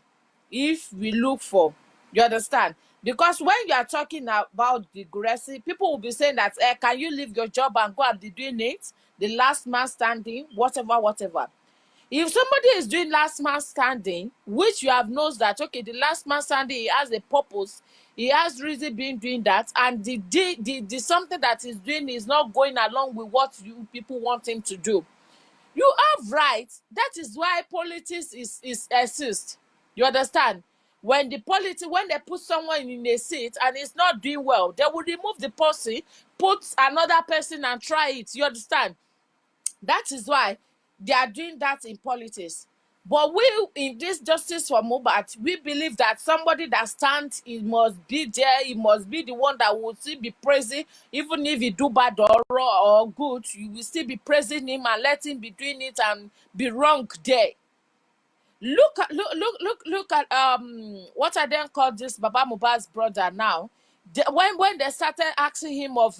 if we look for. You understand? Because when you are talking about the Guresi, people will be saying that, can you leave your job and go and be doing it? The last man standing, whatever. If somebody is doing last man standing, which you have knows that, okay, the last man standing, he has a purpose, he has reason being doing that, and the something that he's doing is not going along with what you people want him to do. You have rights. That is why politics is exist. You understand? When they put someone in a seat and it's not doing well, they will remove the person, put another person and try it. You understand? That is why they are doing that in politics. But we, in this justice for Mohbad, we believe that somebody that stands, he must be there, he must be the one that will still be praising, even if he do bad or good, you will still be praising him and let him be doing it and be wrong there. Look at what I then call this Baba Mohbad's brother now. When they started asking him of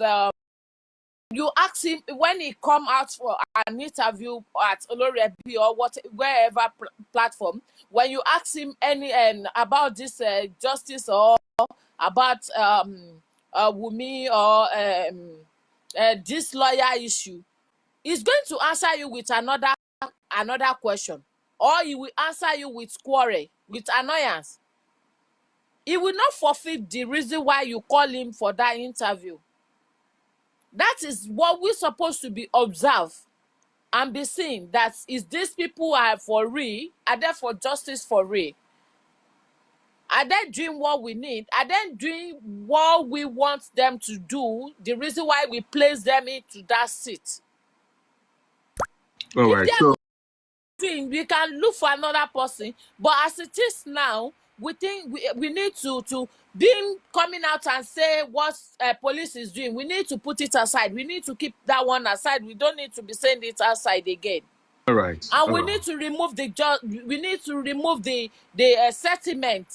you ask him when he come out for an interview at Oloriabi or wherever platform, when you ask him any about this justice or about Wumi or this lawyer issue, he's going to answer you with another question, or he will answer you with quarrel, with annoyance. He will not forfeit the reason why you call him for that interview. That is what we're supposed to be observed and be seen. That is, these people are for real? Are they for justice for real? Are they doing what we need? Are they doing what we want them to do? The reason why we place them into that seat. All If right. they are So not doing, we can look for another person. But as it is now, we think we need to being coming out and say what police is doing. We need to put it aside. We need to keep that one aside. We don't need to be saying it outside again. all right. And All we right. need to remove the settlement,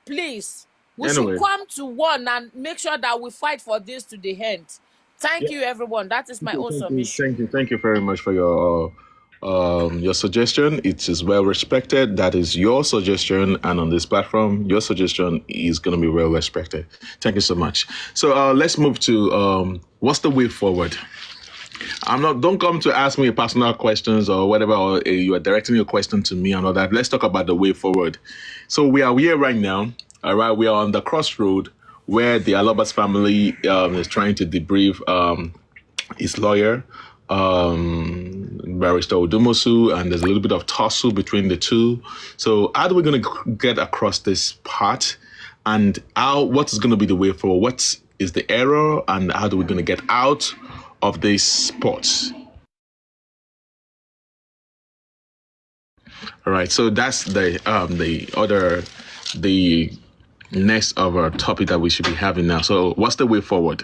please. We should Anyway. come to one and make sure that we fight for this to the end. Thank you, everyone. That is my own submission. Thank you very much for your suggestion. It is well respected. That is your suggestion, and on this platform, your suggestion is going to be well respected. Thank you so much. So let's move to what's the way forward. Don't come to ask me personal questions or whatever, or you are directing your question to me and all that. Let's talk about the way forward. So we are here right now. All right, we are on the crossroad where the Alobas family is trying to debrief his lawyer, Barrister Odumosu, and there's a little bit of tussle between the two. So how are we going to get across this part, and what is going to be the way forward? What is the error, and how are we going to get out of this spot? All right, so that's the next of our topic that we should be having now. So what's the way forward?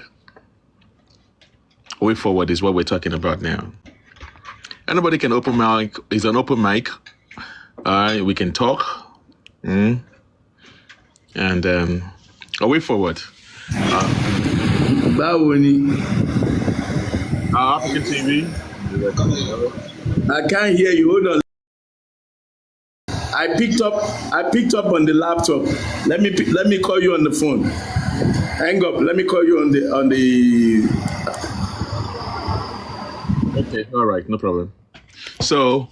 Way forward is what we're talking about now. Anybody can open mic. It's an open mic. We can talk. And a way forward. African TV. I can't hear you. Hold on. I picked up on the laptop. Let me call you on the phone. Hang up. Let me call you on the. Okay. All right. No problem. So,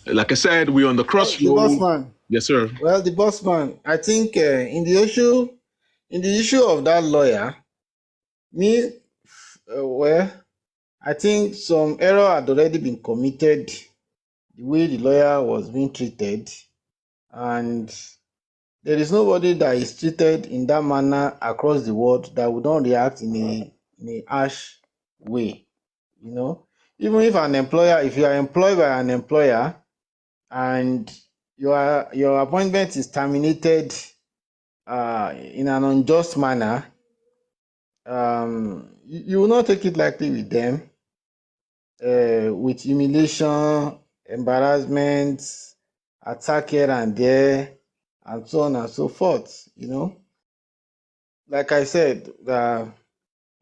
like I said, we're on the crossroad. The Bossman. Yes, sir. Well, the Bossman, I think in the issue of that lawyer, I think some error had already been committed, the way the lawyer was being treated, and there is nobody that is treated in that manner across the world that would not react in a harsh way. You know, even if if you are employed by an employer and your appointment is terminated in an unjust manner, you will not take it lightly with them, with humiliation, embarrassment, attack here and there, and so on and so forth. You know, like I said, the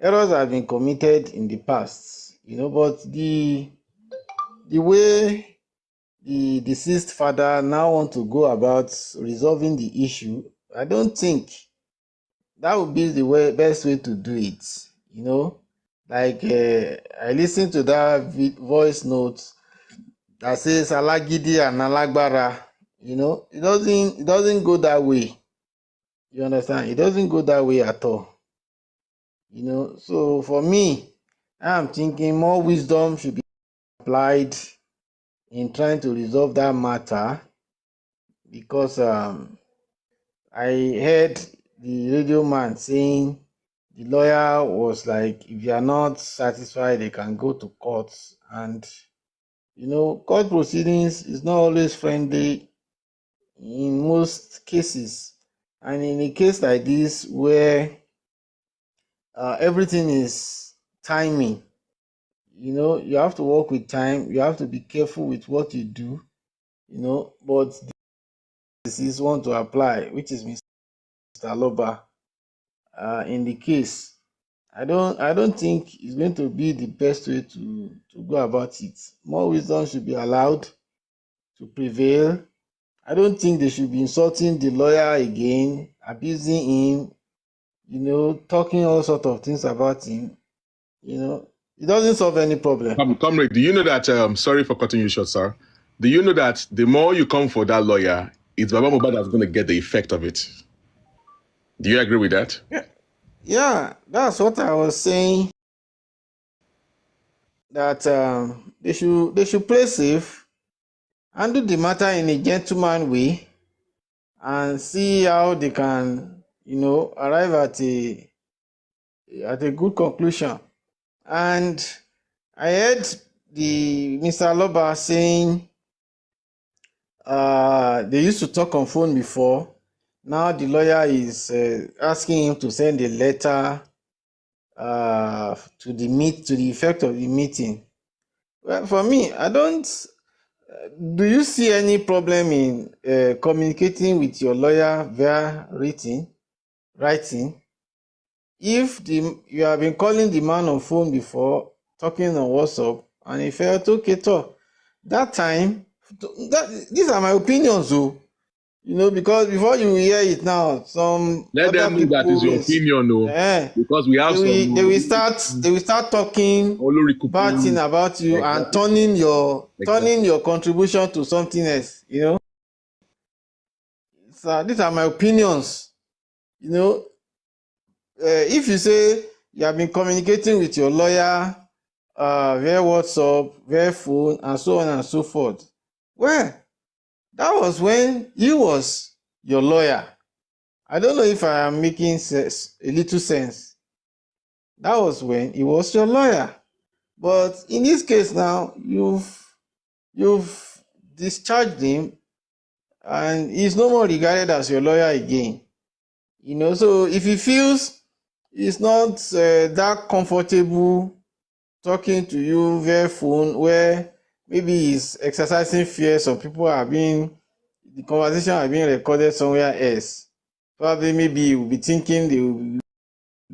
errors have been committed in the past. You know, but the way the deceased father now want to go about resolving the issue, I don't think that would be the best way to do it. You know, like I listened to that voice note that says Alagidi and Alagbara. You know, it doesn't go that way. You understand? It doesn't go that way at all. You know, so for me, I'm thinking more wisdom should be applied in trying to resolve that matter, because I heard the radio man saying the lawyer was like, if you are not satisfied, they can go to court. And, you know, court proceedings is not always friendly in most cases. And in a case like this, where everything is timing, you know, you have to work with time, you have to be careful with what you do, you know, but this is one to apply, which is Mr. Loba. In the case, I don't think it's going to be the best way to go about it. More wisdom should be allowed to prevail. I don't think they should be insulting the lawyer again, abusing him, you know, talking all sorts of things about him. You know, it doesn't solve any problem. Comrade, do you know that, sorry for cutting you short, sir. Do you know that the more you come for that lawyer, it's Baba Mohbad that's going to get the effect of it? Do you agree with that? Yeah, that's what I was saying. That they should play safe, handle the matter in a gentleman way, and see how they can, you know, arrive at a good conclusion. And I heard the Mr. Loba saying they used to talk on phone before. Now the lawyer is asking him to send a letter to the effect of the meeting. Well, for me, I don't. Do you see any problem in communicating with your lawyer via writing? If you have been calling the man on phone before, talking on WhatsApp, and he felt okay, talk that time. These are my opinions, though. You know, because before you hear it now, some let other them know that is your opinion, though. Because we have they will start talking bad thing about you, exactly. And turning your contribution to something else. You know, so these are my opinions. You know, if you say you have been communicating with your lawyer via WhatsApp, via phone, and so on and so forth. Well, that was when he was your lawyer. I don't know if I am making sense, a little sense. That was when he was your lawyer. But in this case now, you've discharged him, and he's no more regarded as your lawyer again. You know, so if he feels he's not that comfortable talking to you via phone, where maybe he's exercising fear, some people are being, the conversation are being recorded somewhere else. Probably maybe he will be thinking they will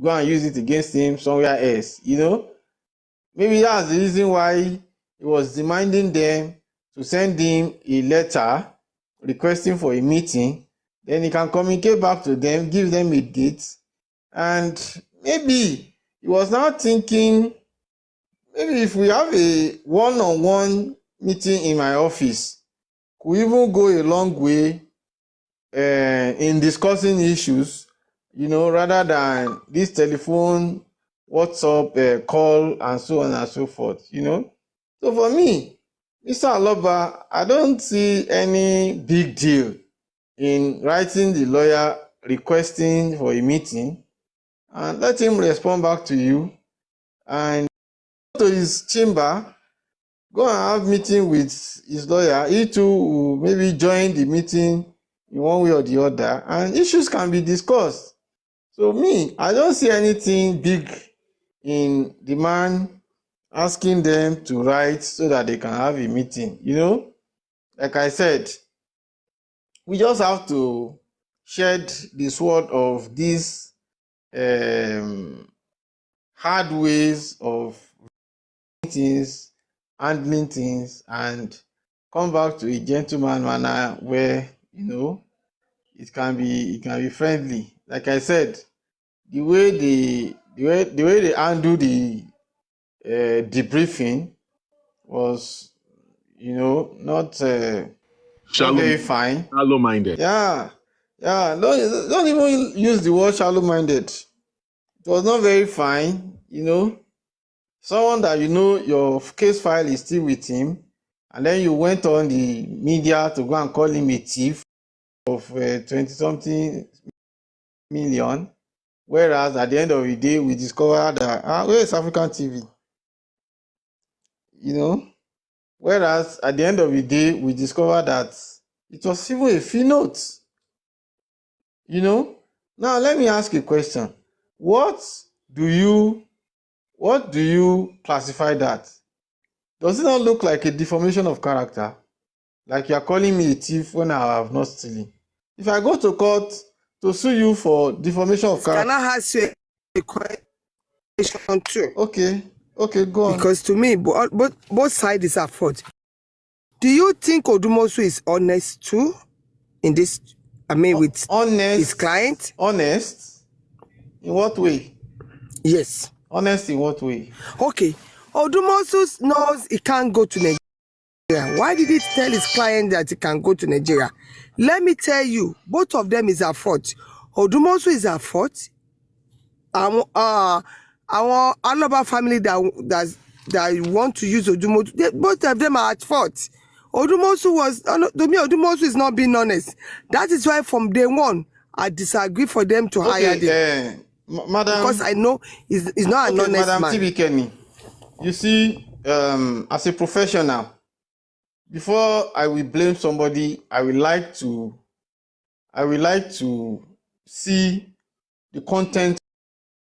go and use it against him somewhere else, you know. Maybe that's the reason why he was demanding them to send him a letter requesting for a meeting. Then he can communicate back to them, give them a date. And maybe he was now thinking, maybe if we have a one-on-one meeting in my office, could even go a long way in discussing issues, you know, rather than this telephone, WhatsApp call, and so on and so forth, you know. So for me, Mr. Aloba, I don't see any big deal in writing the lawyer requesting for a meeting and let him respond back to you and go to his chamber, go and have meeting with his lawyer. He too will maybe join the meeting in one way or the other, and issues can be discussed. So me, I don't see anything big in the man asking them to write so that they can have a meeting. You know, like I said, we just have to shed the sword of these hard ways of things, handling things, and come back to a gentleman manner where, you know, it can be friendly. Like I said, the way they handle the debriefing was, you know, not very fine. Shallow-minded. Yeah, don't even use the word shallow-minded. It was not very fine, you know. Someone that you know your case file is still with him, and then you went on the media to go and call him a thief of 20-something million, whereas at the end of the day we discovered that where is African TV, you know, whereas at the end of the day we discovered that it was even a fee note, you know. Now let me ask you a question. What do you classify that? Does it not look like a deformation of character? Like you are calling me a thief when I have not stolen. If I go to court to sue you for deformation of character. Can I ask you a question too? Okay, go on. Because to me, both sides is at fault. Do you think Odumosu is honest too in this? I mean, with his client? Honest? In what way? Yes. Honest in what way? Okay. Odumosu knows he can't go to Nigeria. Why did he tell his client that he can go to Nigeria? Let me tell you, both of them is at fault. Odumosu is at fault. Our Aloba family that want to use Odumosu, both of them are at fault. Odumosu is not being honest. That is why from day one, I disagree for them to hire them. Madam, because I know he's not an honest Madam man. TB Kenny, you see, as a professional, before I will blame somebody, I would like to see the content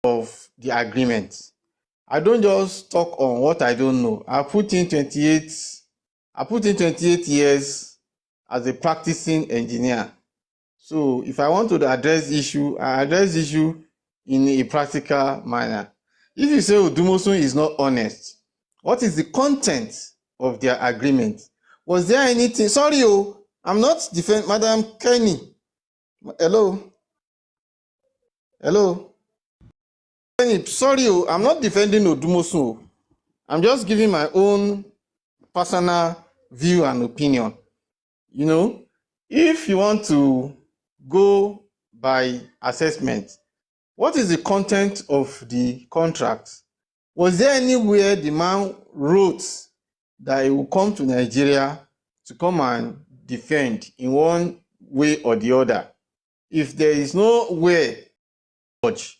of the agreement. I don't just talk on what I don't know. I put in 28 years as a practicing engineer. So if I want to address issue, I address issue in a practical manner. If you say Odumosu is not honest, what is the content of their agreement? Was there anything? Sorry, I'm not defending Madam Kenny. Hello. Kenny, sorry, I'm not defending Odumosu. I'm just giving my own personal view and opinion. You know, if you want to go by assessment, what is the content of the contract? Was there anywhere the man wrote that he will come to Nigeria to come and defend in one way or the other? If there is no way, but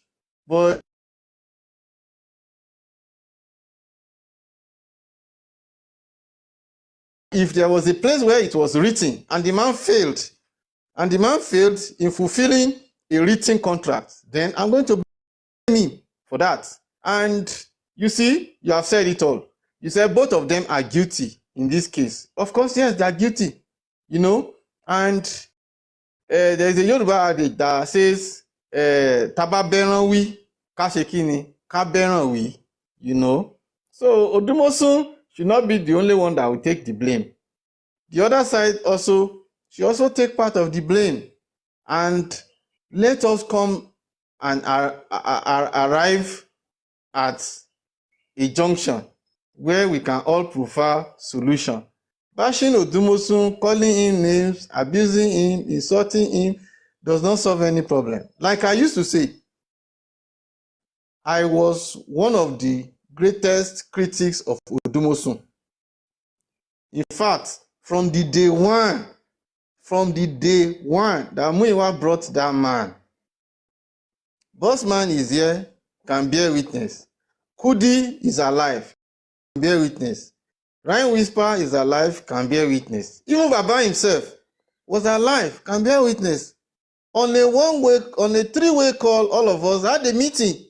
if there was a place where it was written and the man failed in fulfilling a written contract, then I'm going to blame him for that. And you see, you have said it all. You said both of them are guilty in this case. Of course, yes, they are guilty, you know. And there's a Yoruba adage that says, "Taba beran wi, ka se kini, ka beran wi," you know. So Odumosun should not be the only one that will take the blame. The other side also should also take part of the blame. And let us come and arrive at a junction where we can all prefer solution. Bashing Odumosun, calling him names, abusing him, insulting him does not solve any problem. Like I used to say, I was one of the greatest critics of Odumosun. In fact, from the day one that Muyiwa brought that man, Bossman is here, can bear witness. Kudi is alive, can bear witness. Ryan Whisper is alive, can bear witness. Even Baba himself was alive, can bear witness. On a three-way call, all of us had a meeting.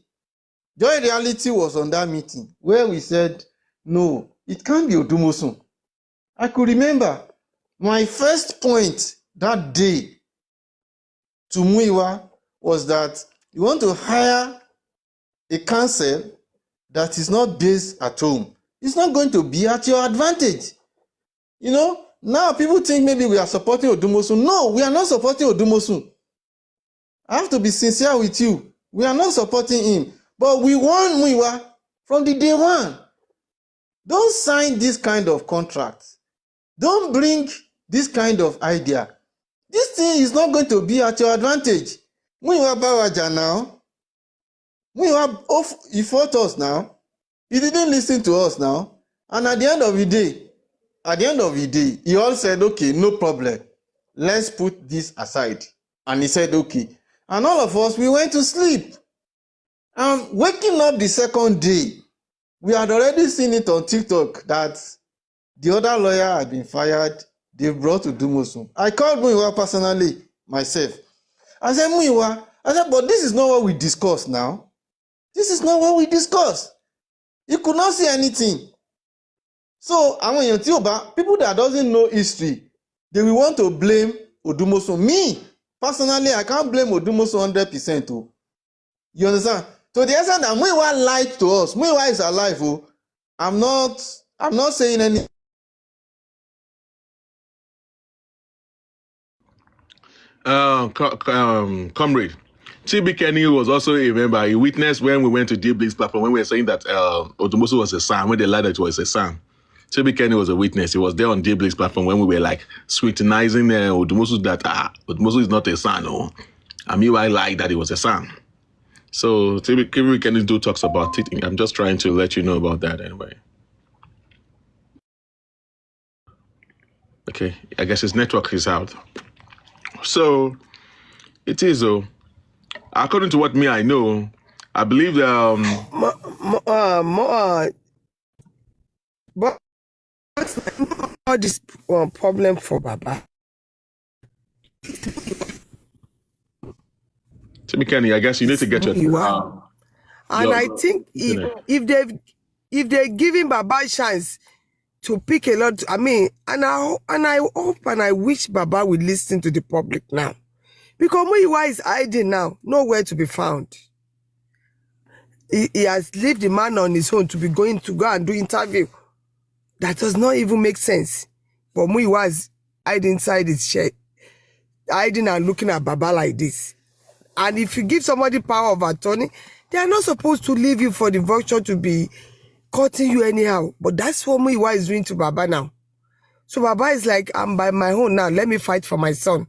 Joy Reality was on that meeting where we said, no, it can't be Odumosun. I could remember my first point that day to Muyiwa was that you want to hire a council that is not based at home. It's not going to be at your advantage. You know, now people think maybe we are supporting Odumosun. No, we are not supporting Odumosun. I have to be sincere with you. We are not supporting him. But we want Muyiwa from the day one. Don't sign this kind of contract. Don't bring this kind of idea. This thing is not going to be at your advantage. Muyiwa Bawaja now. Muyiwa, he fought us now. He didn't listen to us now. And at the end of the day, he all said, okay, no problem. Let's put this aside. And he said, okay. And all of us, we went to sleep. And waking up the second day, we had already seen it on TikTok that the other lawyer had been fired. They brought Odumosun. I called Muyiwa personally myself. I said, Muyiwa, but this is not what we discussed now. This is not what we discussed. You could not see anything. So, people that doesn't know history, they will want to blame Odumosun. Me, personally, I can't blame Odumosun 100%. Oh. You understand? To the extent that Muyiwa lied to us. Muyiwa is alive. Oh. I'm not saying anything. Comrade, TB Kenny was also a member. He witnessed when we went to Deep Blaze platform when we were saying that Odumosun was a son, when they lied that it was a son. TB Kenny was a witness. He was there on Deep Blaze platform when we were like scrutinizing Odumosun that Odumosun is not a son. Oh. I mean, I lied that he was a son. So TB Kenny do talks about it. I'm just trying to let you know about that anyway. Okay, I guess his network is out. So it is, according to what I know, I believe but all this problem for Baba. Timmy Kenny, I guess you need to get your. And I think if they give him Baba a chance to pick a lot, I mean, and I hope and I wish Baba will listen to the public now. Because Muyiwa is hiding now, nowhere to be found. He has left the man on his own to go and do interview. That does not even make sense. But Muyiwa is hiding inside his shed, hiding and looking at Baba like this. And if you give somebody power of attorney, they are not supposed to leave you for the vulture to be cutting you anyhow. But that's what Muyiwa is doing to Baba now. So Baba is like, I'm by my own now. Let me fight for my son.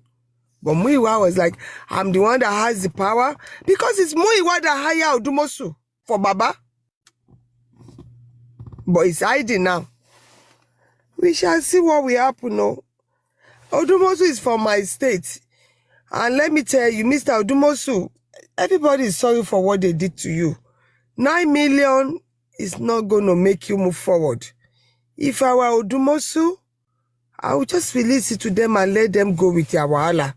But Muyiwa was like, I'm the one that has the power. Because it's Muyiwa that hired Odumosun for Baba. but it's hiding now. We shall see what will happen. No, Odumosu is from my state, and let me tell you, Mr. Odumosu, everybody is sorry for what they did to you. 9 million is not going to make you move forward. If I were Odumosu, I would just release it to them and let them go with their wahala.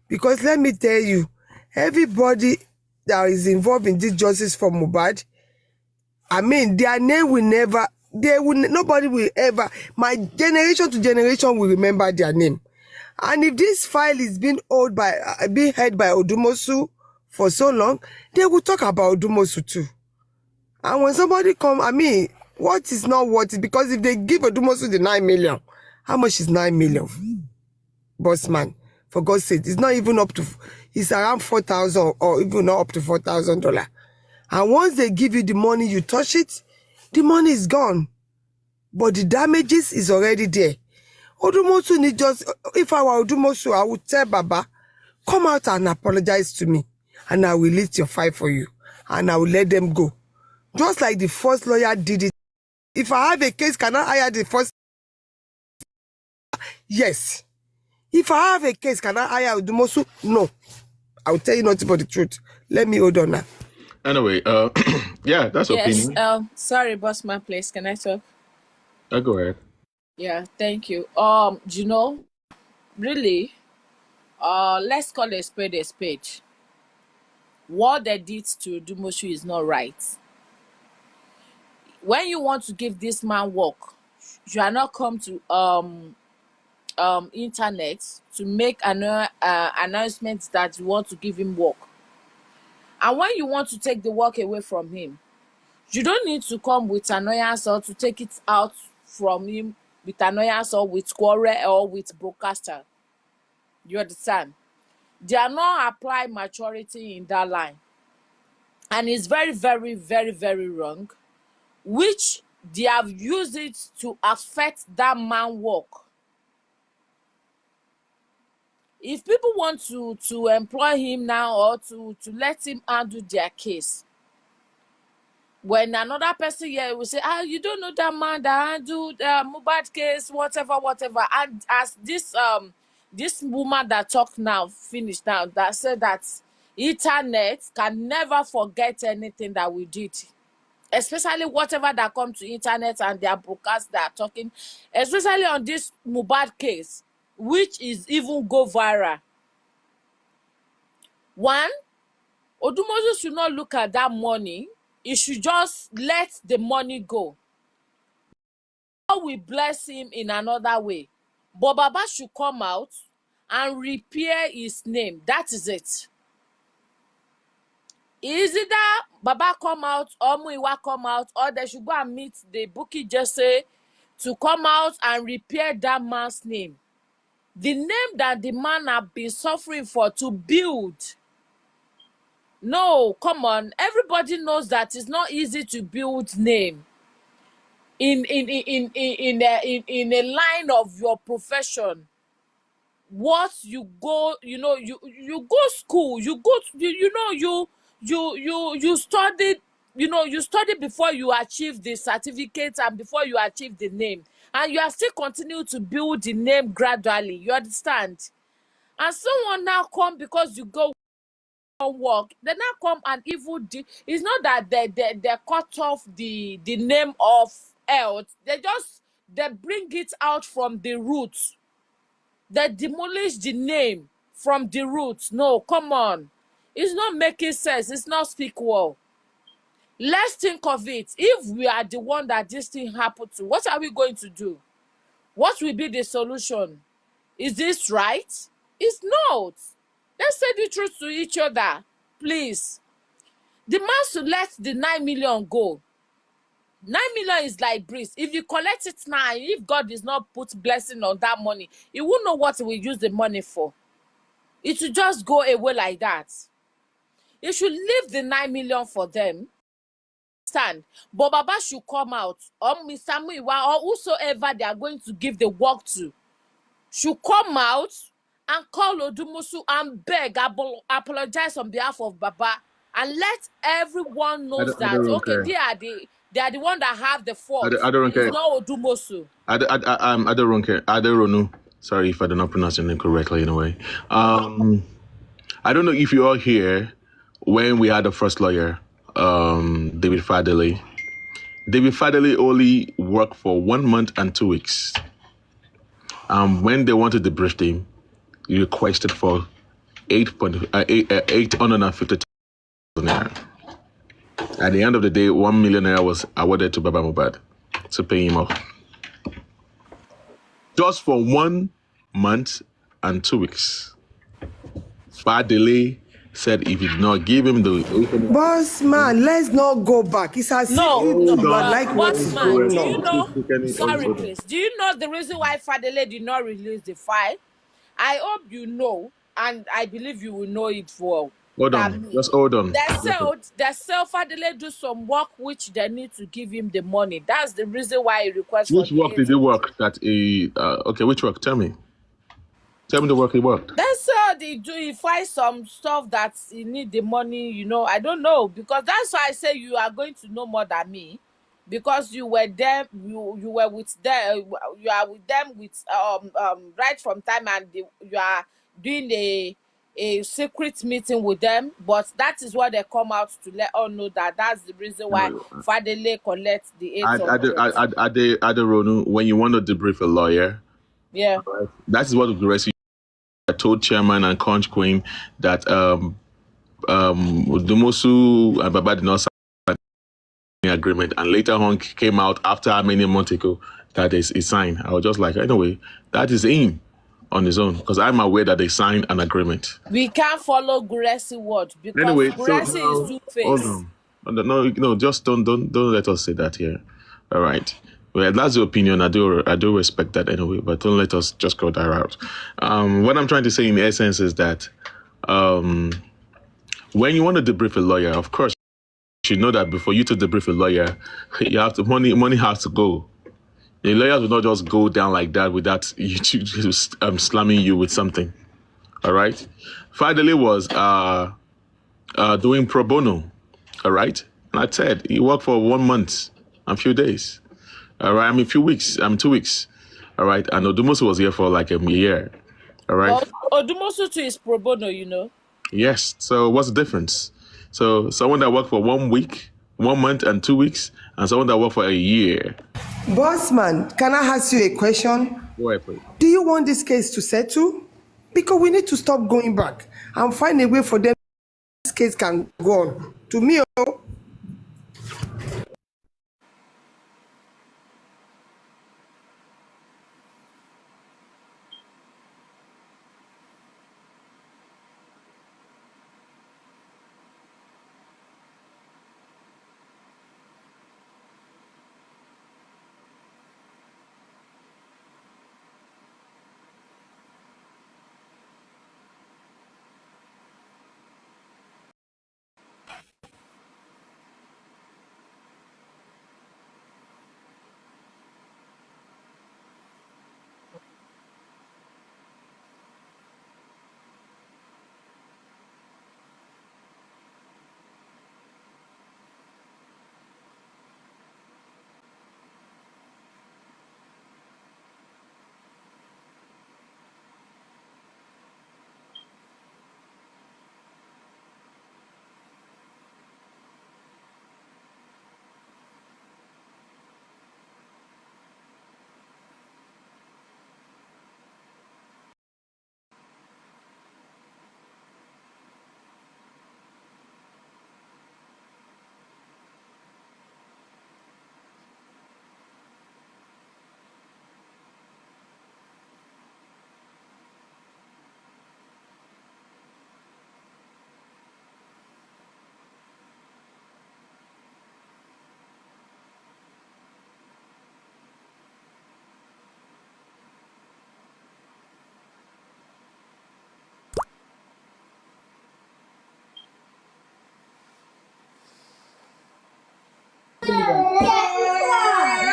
Because let me tell you, everybody that is involved in this justice for Mohbad, I mean, their name will never, nobody will ever, my generation to generation will remember their name. And if this file is being held by Odumosu for so long, they will talk about Odumosu too. And when somebody come, I mean, what is not worth it? Because if they give Odumosu the 9 million, how much is 9 million? Bossman, for God's sake, it's not even up to, it's around 4,000 or even not up to $4,000. And once they give you the money, you touch it, the money is gone. But the damages is already there. Odumosu need just, if I were Odumosu, I would tell Baba, come out and apologize to me. And I will lift your file for you. And I will let them go. Just like the first lawyer did it. If I have a case, can I hire the first? Yes. If I have a case, can I hire Odumosu? No. I will tell you nothing but the truth. Let me hold on now. Anyway, yeah, that's Yes. opinion. Sorry, Bossman, please. Can I talk? Go ahead. Yeah, thank you. You know, really, let's call a spade a spade. What they did to Dumosu is not right. When you want to give this man work, you are not come to internet to make an announcement that you want to give him work. And when you want to take the work away from him, you don't need to come with annoyance or to take it out from him with annoyance or with quarrel or with broadcaster. You understand? They are not apply maturity in that line. And it's very, very, very, very wrong, which they have used it to affect that man work. If people want to employ him now or to let him handle their case, when another person here will say, you don't know that man that handled Mohbad case, whatever. And as this woman that talked now, finished now, that said that internet can never forget anything that we did. Especially whatever that come to internet and their broadcasts that are talking, especially on this Mohbad case, which is even go viral. One, Odumosu should not look at that money. He should just let the money go. God will bless him in another way. But Baba should come out and repair his name. That is it. Is it that Baba come out or Muiwa come out, or they should go and meet the Bukky Jesse to come out and repair that man's name? The name that the man have been suffering for to build. No, come on. Everybody knows that it's not easy to build name in a line of your profession. What you go, you go school, you go, you studied, you study before you achieve the certificate and before you achieve the name, and you are still continue to build the name gradually. You understand? And someone now come because you go work, they now come and even it's not that they cut off the name of health. They bring it out from the roots. They demolish the name from the roots. No, come on. It's not making sense. It's not speak well. Let's think of it. If we are the one that this thing happened to, what are we going to do? What will be the solution? Is this right? It's not. Let's say the truth to each other, please. The man should let the 9 million go. 9 million is like breeze. If you collect it now, if God does not put blessing on that money, he won't know what he will use the money for. It will just go away like that. You should leave the 9 million for them. Stand. But Baba should come out, or Mr. Muiwa, or whosoever they are going to give the work to, should come out and call Odumosu and beg, apologize on behalf of Baba, and let everyone knows I that don't okay, care. they are the They are the one that have the fault. It's Adoronke, not Odumosu. Adoronu. Sorry if I did not pronounce your name correctly in a way. I don't know if you all here when we had the first lawyer, David Fadele. David Fadele only worked for 1 month and 2 weeks. When they wanted to debrief him, he requested for 850,000 naira. At the end of the day, 1 million naira was awarded to Baba Mohbad to pay him off. Just for 1 month and 2 weeks. Fadele said if he did not give him the Bossman, let's not go back. It's as if No, you no, two are like what is Bossman, going do you on. know? hold Sorry, on. please. Do you know the reason why Fadele did not release the file? I hope you know, and I believe you will know it well. Hold That on. me. Just hold on. They sell Fadele do some work which they need to give him the money. That's the reason why he requests for Which the work did he 850. work that he okay, which work? Tell me. Tell me the work he worked. That's how they do. He find some stuff that he need the money. I don't know, because that's why I say you are going to know more than me, because you were there. You were with them. You are with them with right from time, and you are doing a secret meeting with them. But that is what they come out to let all know that that's the reason why Fadele collects the 800. Aderonu, when you want to debrief a lawyer, Yeah. that is what Guresi told chairman and conch queen that Dumosu and Baba did not sign the agreement, and later on came out after how many months ago that is signed. I was just like, anyway, that is him on his own, because I'm aware that they signed an agreement. We can't follow Guresi word because Anyway, so Guresi is now hold two-faced. on. No, just don't let us say that here. All right. Well, that's your opinion. I do respect that anyway, but don't let us just go that route. What I'm trying to say in essence is that when you want to debrief a lawyer, of course, you should know that before you to debrief a lawyer, you have to money has to go. The lawyers will not just go down like that without you slamming you with something. All right. Finally was doing pro bono. All right. And I said he worked for 1 month and a few days. All right. Few weeks. 2 weeks. All right. And Odumosu was here for like a year. All right. But Odumosu too is pro bono. Yes. So what's the difference? So someone that worked for 1 week, 1 month and 2 weeks, and someone that worked for a year. Bossman, can I ask you a question? Go ahead, please. Do you want this case to settle? Because we need to stop going back and find a way for them this case can go on. To me,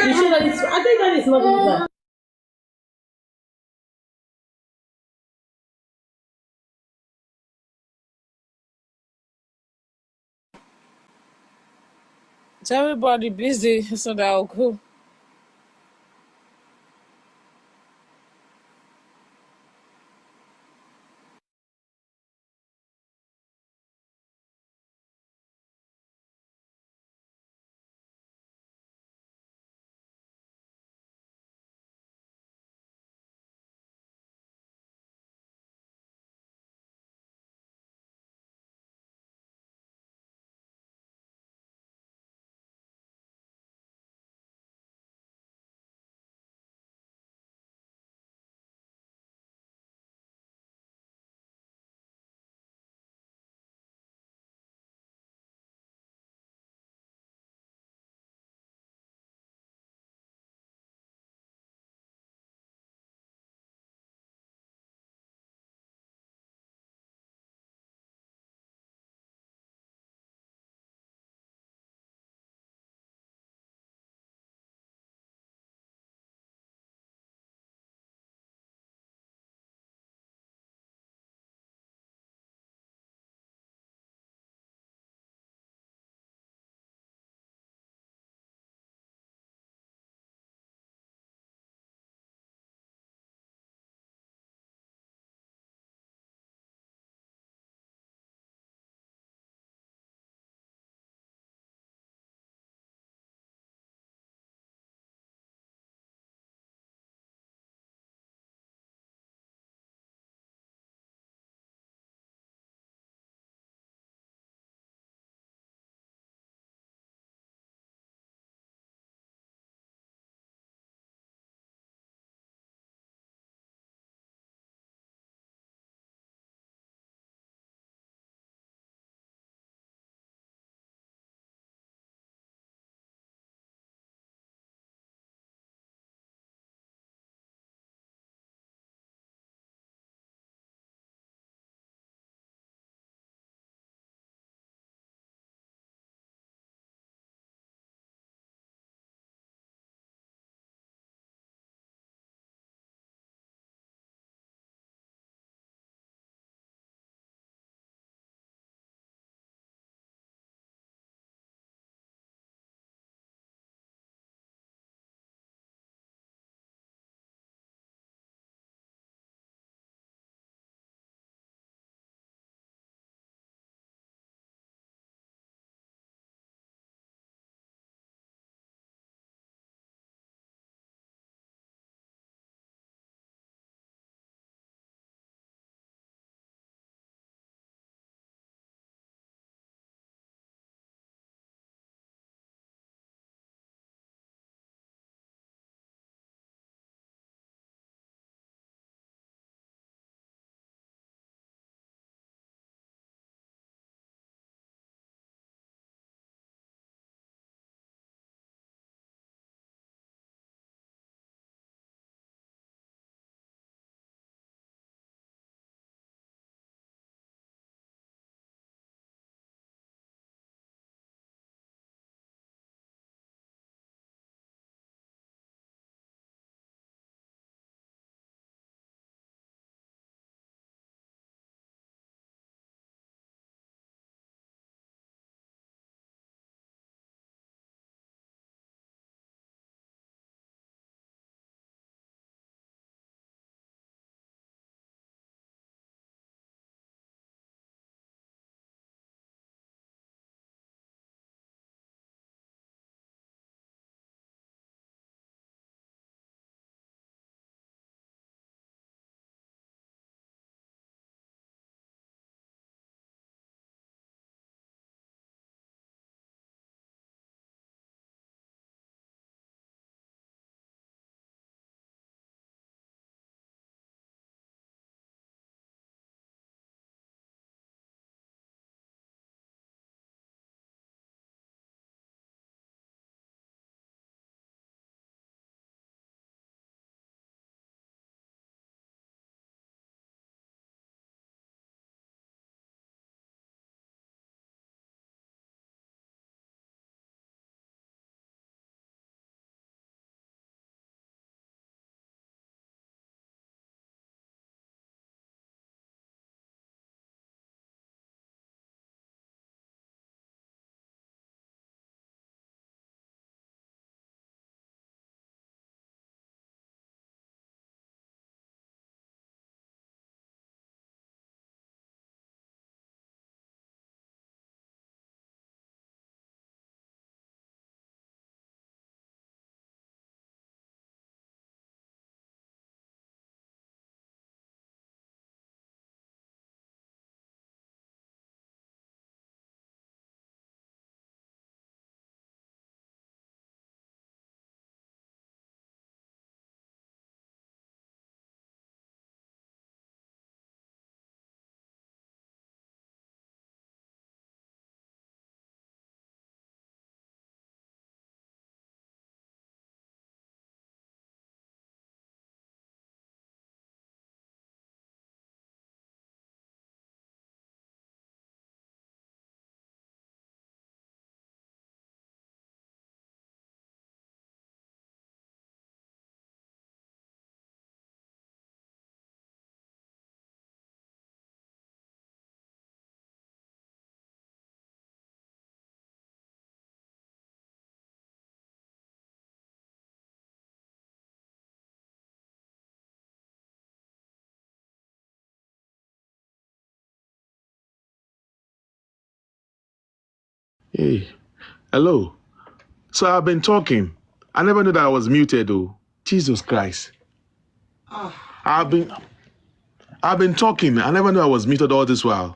You sure that I think that is not illegal. Is everybody busy so that I'll go? Hey, hello. So I've been talking. I never knew that I was muted, though. Jesus Christ. I've been talking. I never knew I was muted all this while.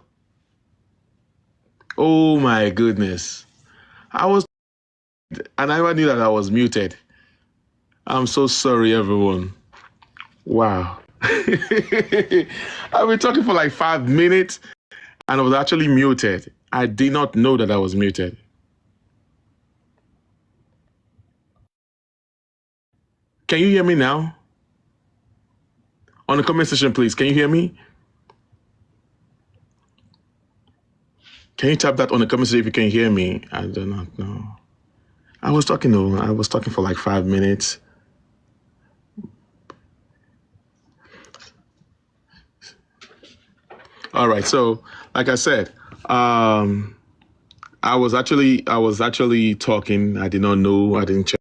Oh my goodness. I never knew that I was muted. I'm so sorry, everyone. Wow. I've been talking for like 5 minutes and I was actually muted. I did not know that I was muted. Can you hear me now? On the comment section, please. Can you hear me? Can you tap that on the comment section if you can hear me? I do not know. I was talking for like 5 minutes. All right. So, like I said, I was actually talking. I did not know. I didn't check.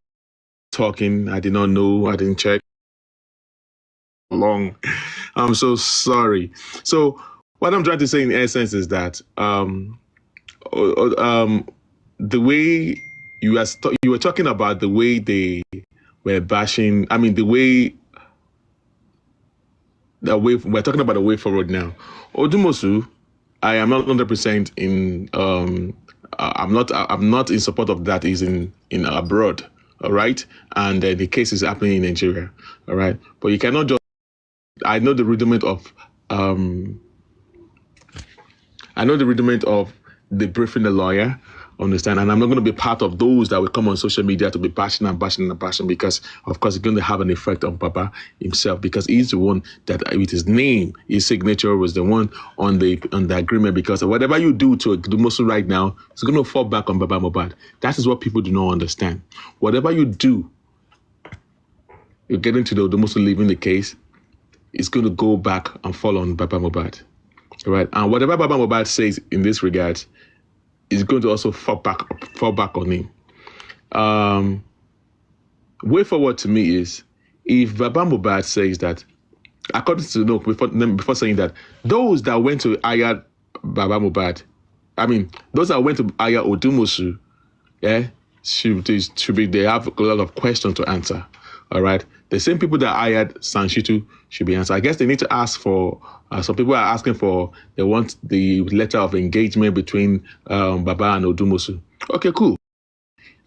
Talking. I did not know. I didn't check. Long. I'm so sorry. So, what I'm trying to say in essence is that the way you were talking about the way they were bashing. I mean, we're talking about the way forward now. Odumosu, I am not 100% in. I'm not in support of that. Is in abroad, all right, and the case is happening in Nigeria, all right. But you cannot just. I know the rudiment of. The briefing the lawyer, understand? And I'm not going to be part of those that will come on social media to be bashing because, of course, it's going to have an effect on Baba himself because he's the one that with his name, his signature was the one on the agreement because whatever you do to Odumosu right now, it's going to fall back on Baba Mohbad. That is what people do not understand. Whatever you do, you're getting to the Odumosu leaving the case, it's going to go back and fall on Baba Mohbad. Right, and whatever Baba Mohbad says in this regard is going to also fall back on him. Way forward to me is if Baba Mohbad says that, according to before saying that, those that went to hire Baba Mohbad, I mean those that went to hire Odumosu, should be they have a lot of questions to answer. All right, the same people that hired Sanshitu should be answered. I guess they need to ask for. Some people are asking for. They want the letter of engagement between Baba and Odumosu. Okay, cool.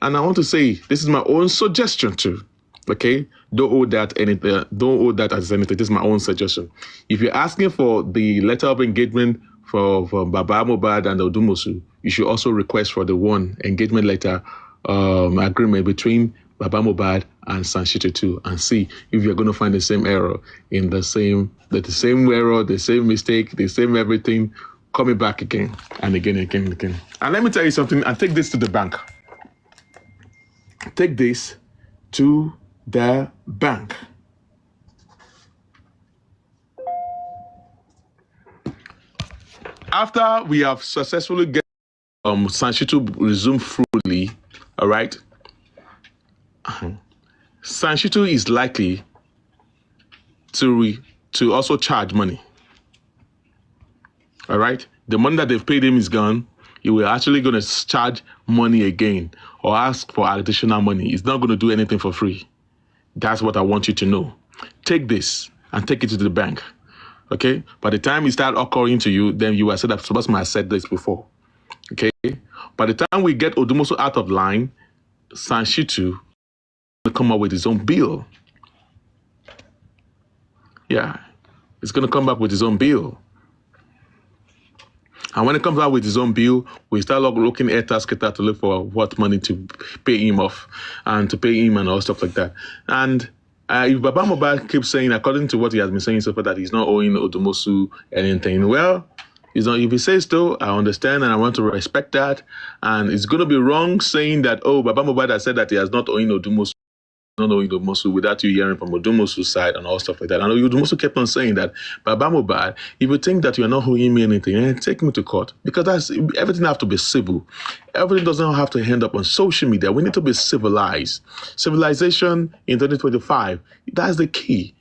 And I want to say this is my own suggestion too. Okay, don't owe that anything. Don't owe that as anything. This is my own suggestion. If you're asking for the letter of engagement for Baba Mohbad and Odumosu, you should also request for the one engagement letter agreement between Baba Mohbad and Sanshitu too, and see if you're going to find the same error in the same error, the same mistake, the same everything coming back again and again and again and again. And let me tell you something, and take this to the bank. Take this to the bank. After we have successfully get Sanshitu resumed fully, all right, Sanshitu is likely to also charge money. All right, the money that they've paid him is gone. He will actually going to charge money again or ask for additional money. He's not going to do anything for free. That's what I want you to know. Take this and take it to the bank. Okay. By the time it start occurring to you, then you will say that Bossman has said this before. Okay. By the time we get Odumosu out of line, Sanshitu will come up with his own bill. Yeah, he's going to come back with his own bill. And when it comes out with his own bill, we start looking at Tasketa to look for what money to pay him off and to pay him and all stuff like that. And if Baba Mohbad keeps saying, according to what he has been saying so far, that he's not owing Odumosu anything, well, he's not, if he says so, I understand and I want to respect that. And it's going to be wrong saying that, oh, Baba Mohbad has said that he has not owing Odumosu. Not knowing Odumosu without you hearing from Odumosu's side and all stuff like that. And Odumosu kept on saying that, Baba Mohbad, if you think that you're not owing me anything, take me to court. Because everything has to be civil. Everything doesn't have to end up on social media. We need to be civilized. Civilization in 2025, that's the key.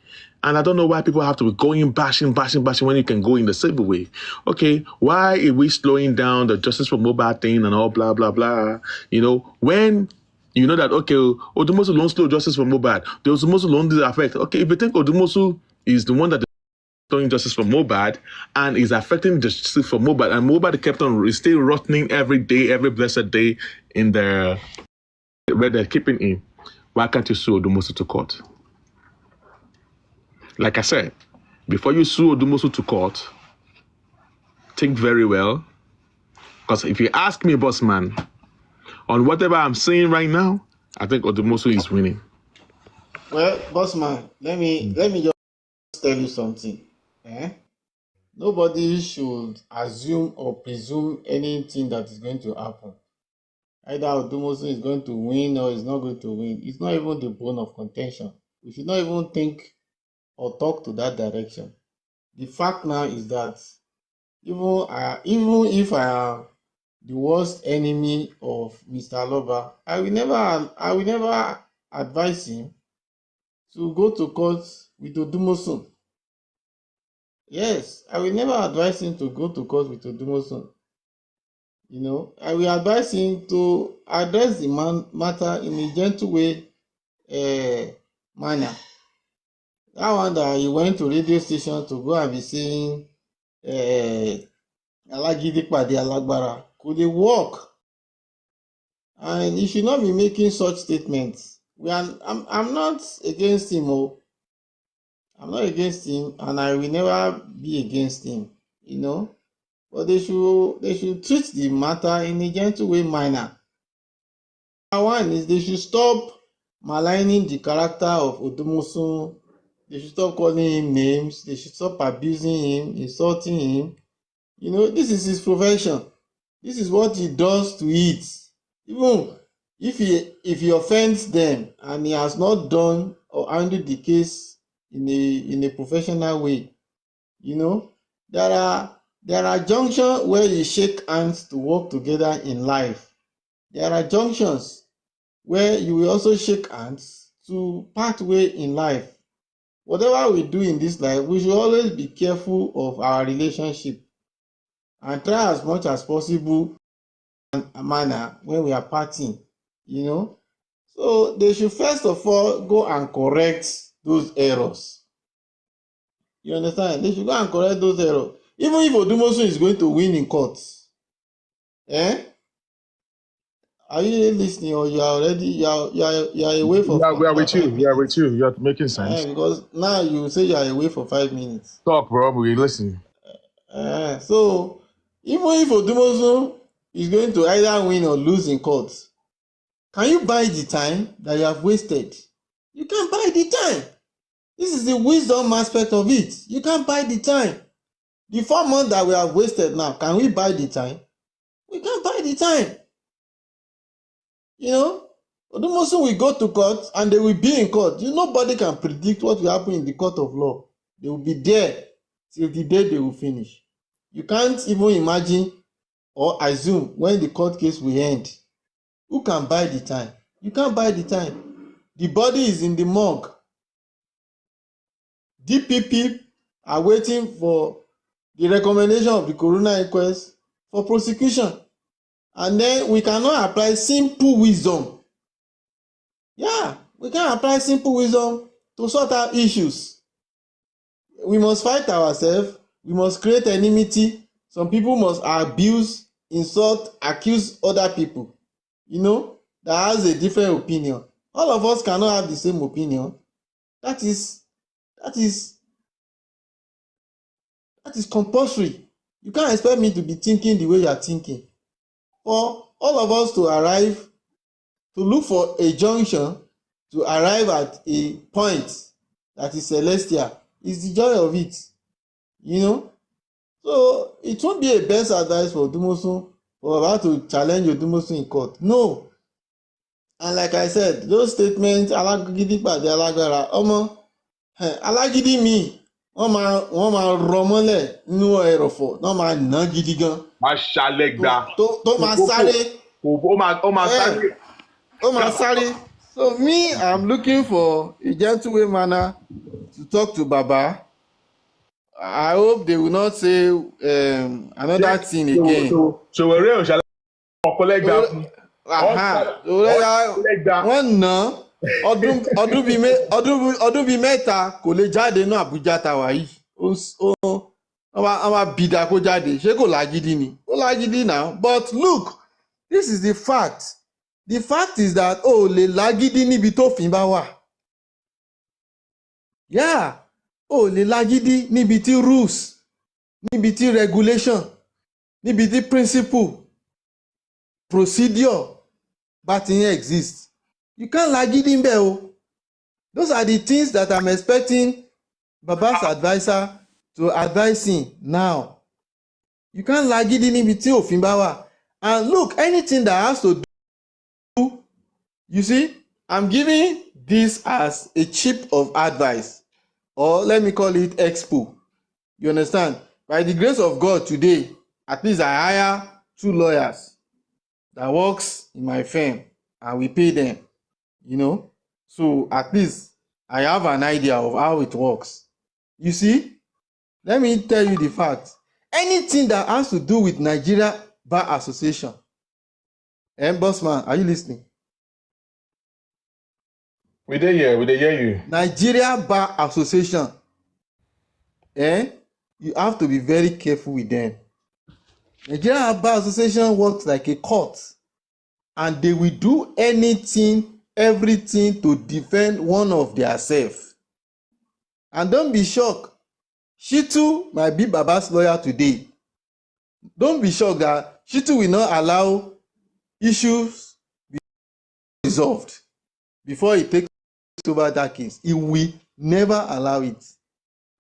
And I don't know why people have to be going bashing when you can go in the civil way. Okay, why are we slowing down the justice for Mohbad thing and all blah, blah, blah? When you know that, okay, Odumosu don't slow justice for Mohbad. The Odumosu don't do the effect. Okay, if you think Odumosu is the one that doing justice for Mohbad and is affecting justice for Mohbad, and Mohbad kept on still rotting every day, every blessed day in the where they're keeping him, why can't you sue Odumosu to court? Like I said, before you sue Odumosu to court, think very well. Because if you ask me, Bossman, on whatever I'm saying right now, I think Odumosu is winning. Well, Bossman, let me just tell you something. Nobody should assume or presume anything that is going to happen. Either Odumosu is going to win or is not going to win. It's not even the bone of contention. We should not even think or talk to that direction. The fact now is that even if I am the worst enemy of Mr. Loba, I will never advise him to go to court with Odumosu. Yes, I will never advise him to go to court with Odumosu. I will advise him to address the matter in a gentle way manner. That one that he went to radio station to go and be saying Alagidi Pade Alagbara could work, and he should not be making such statements. I'm not against him. I'm not against him, and I will never be against him. But they should treat the matter in a gentle way manner. One is they should stop maligning the character of Odumosu. They should stop calling him names. They should stop abusing him, insulting him. This is his profession. This is what he does to it. Even if he offends them and he has not done or handled the case in a professional way, there are junctions where you shake hands to work together in life. There are junctions where you will also shake hands to part way in life. Whatever we do in this life, we should always be careful of our relationship and try as much as possible in a manner when we are parting, So they should first of all go and correct those errors. You understand? They should go and correct those errors. Even if Odumosu is going to win in court, Are you listening, or you are already you are away for? We are with you. We are with you. You're making sense. Because now you say you are away for 5 minutes. Talk, bro. We listen. So even if Odumosu is going to either win or lose in court, can you buy the time that you have wasted? You can't buy the time. This is the wisdom aspect of it. You can't buy the time. The 4 months that we have wasted now, can we buy the time? We can't buy the time. Odumosu will go to court and they will be in court. Nobody can predict what will happen in the court of law. They will be there till the day they will finish. You can't even imagine or assume when the court case will end. Who can buy the time? You can't buy the time. The body is in the morgue. DPP are waiting for the recommendation of the coroner inquest for prosecution. And then we cannot apply simple wisdom. Yeah, we can apply simple wisdom to sort out issues. We must fight ourselves. We must create enmity. Some people must abuse, insult, accuse other people, that has a different opinion. All of us cannot have the same opinion. That is compulsory. You can't expect me to be thinking the way you are thinking. For all of us to arrive, to look for a junction, to arrive at a point that is celestial, is the joy of it. So it won't be a best advice for Odumosu for about to challenge Odumosu in court. No. And like I said, those statements, Alagidi Pade Alagbara, Alagidi mi, wọ́n máa rọ mọ́lẹ̀ nínú ẹrọ̀fọ̀, wọ́n máa nà gidi gan. Máa ṣàlẹ́gbà. Tó máa sáré. Ó máa sáré. Ó máa sáré. So me, I'm looking for a gentle way manner to talk to Baba. I hope they will not say another thing again. So we're shall collect that. Wọ́n ná ọdún bíi mẹ́ta kò lè jáde ní Àbújá tàwa yìí. Wọ́n máa bìdà kó jáde. Ṣé kò lágídí ni? Ó lágídí now. But look, this is the fact. The fact is that o lè lágídí níbi tófin bá wà. Yeah, o lè lágídí níbi tí rules, níbi tí regulation, níbi tí principle, procedure bá ti yẹn exist. You can't lágídí ń bẹ̀ o. Those are the things that I'm expecting Baba's adviser to advise him now. You can't lágídí níbi tí òfin bá wà. And look, anything that has to do, you see, I'm giving this as a chip of advice, or let me call it expo. You understand? By the grace of God today, at least I hire 2 lawyers that works in my firm and we pay them, you know. So at least I have an idea of how it works. You see, let me tell you the fact. Anything that has to do with Nigeria Bar Association, Bossman, are you listening? We dey hear you. Nigeria Bar Association, you have to be very careful with them. Nigeria Bar Association works like a court, and they will do anything, everything to defend one of their self. And don't be shocked. Shitu might be Baba's lawyer today. Don't be shocked that Shitu will not allow issues be resolved before he takes over that case. He will never allow it.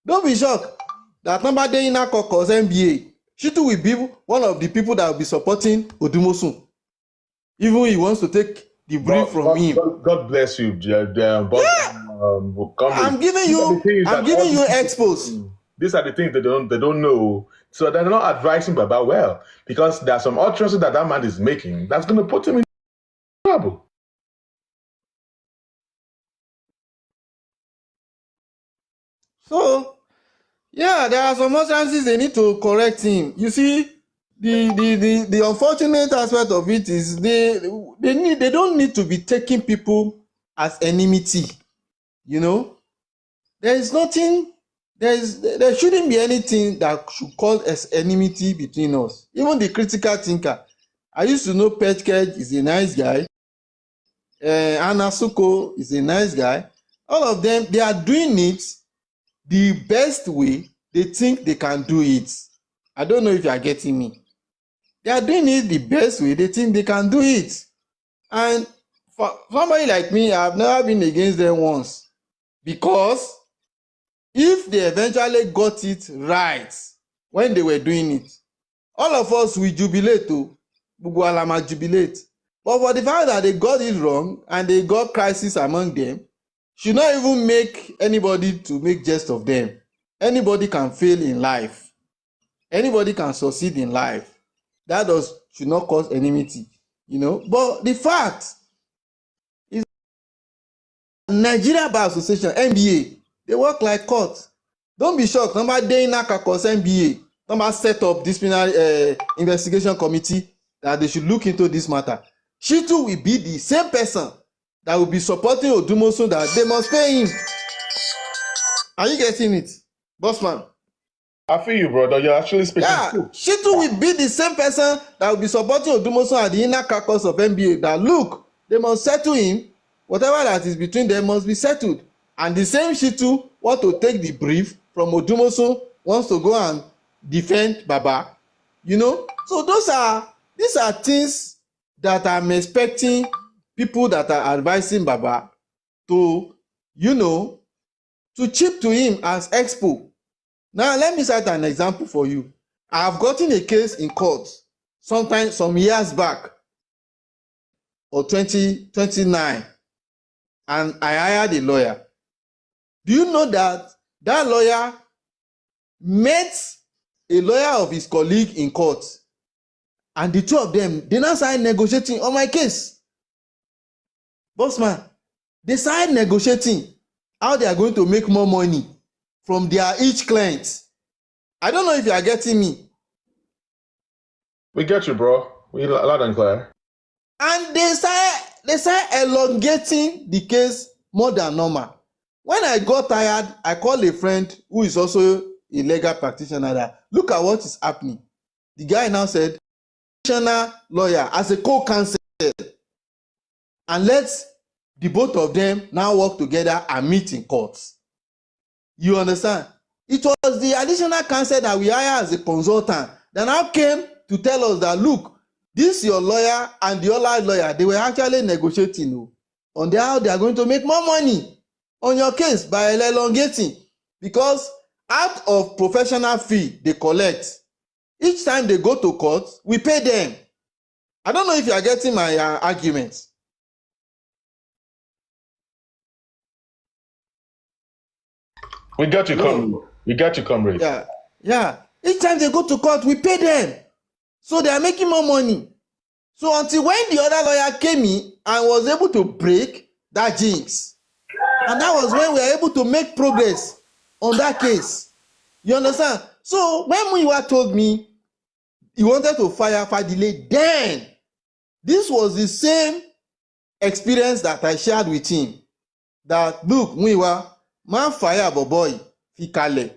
Don't be shocked that number day in our caucus NBA, Shitu will be one of the people that will be supporting Odumosun. Even he wants to take the brief from him. God bless you, I'm giving you expos. These are the things they don't know. So they're not advising Baba well, because there are some utterances that man is making that's going to put him in trouble. So, yeah, there are some utterances they need to correct him. You see, the unfortunate aspect of it is they don't need to be taking people as enmity. You know, there shouldn't be anything that should cause us enmity between us. Even the critical thinker. I used to know Petke is a nice guy. Anasuko is a nice guy. All of them, they are doing it the best way they think they can do it. I don't know if you are getting me. They are doing it the best way they think they can do it. And for somebody like me, I've never been against them once. Because if they eventually got it right when they were doing it, all of us will jubilate too. Bugwalama jubilate. But for the fact that they got it wrong and they got crisis among them, should not even make anybody to make jest of them. Anybody can fail in life. Anybody can succeed in life. That should not cause enmity, you know. But the fact is, Nigeria Bar Association, NBA, they work like court. Don't be shocked. Number day in Akakos NBA, number set up disciplinary investigation committee that they should look into this matter. She too will be the same person that will be supporting Odumosun that they must pay him. Are you getting it, Bossman? I feel you, brother. You're actually speaking. Yeah, she too will be the same person that will be supporting Odumosun at the inner caucus of NBA. That look, they must settle him. Whatever that is between them must be settled. And the same she too want to take the brief from Odumosun, wants to go and defend Baba. You know, so these are things that I'm expecting people that are advising Baba to, you know, to chip to him as expo. Now, let me cite an example for you. I have gotten a case in court some years back, or 2029, and I hired a lawyer. Do you know that lawyer met a lawyer of his colleague in court, and the two of them, they now started negotiating on my case? Bossman, they started negotiating how they are going to make more money from their each client. I don't know if you are getting me. We get you, bro. We loud and clear. And they started elongating the case more than normal. When I got tired, I called a friend who is also a legal practitioner that look at what is happening. The guy now said, lawyer as a co-counsel, and let the both of them now work together and meet in court. You understand? It was the additional counsel that we hire as a consultant that now came to tell us that, look, this your lawyer and the other lawyer, they were actually negotiating on how they are going to make more money on your case by elongating, because out of professional fee they collect, each time they go to court, we pay them. I don't know if you are getting my argument. We got you, comrade. We got you, comrade. Yeah. Each time they go to court, we pay them. So they are making more money. So until when the other lawyer came in and was able to break that jinx. And that was when we were able to make progress on that case. You understand? So when Muyiwa told me he wanted to fire Fadile, then this was the same experience that I shared with him. That look, Muyiwa, man fire boy, fikale.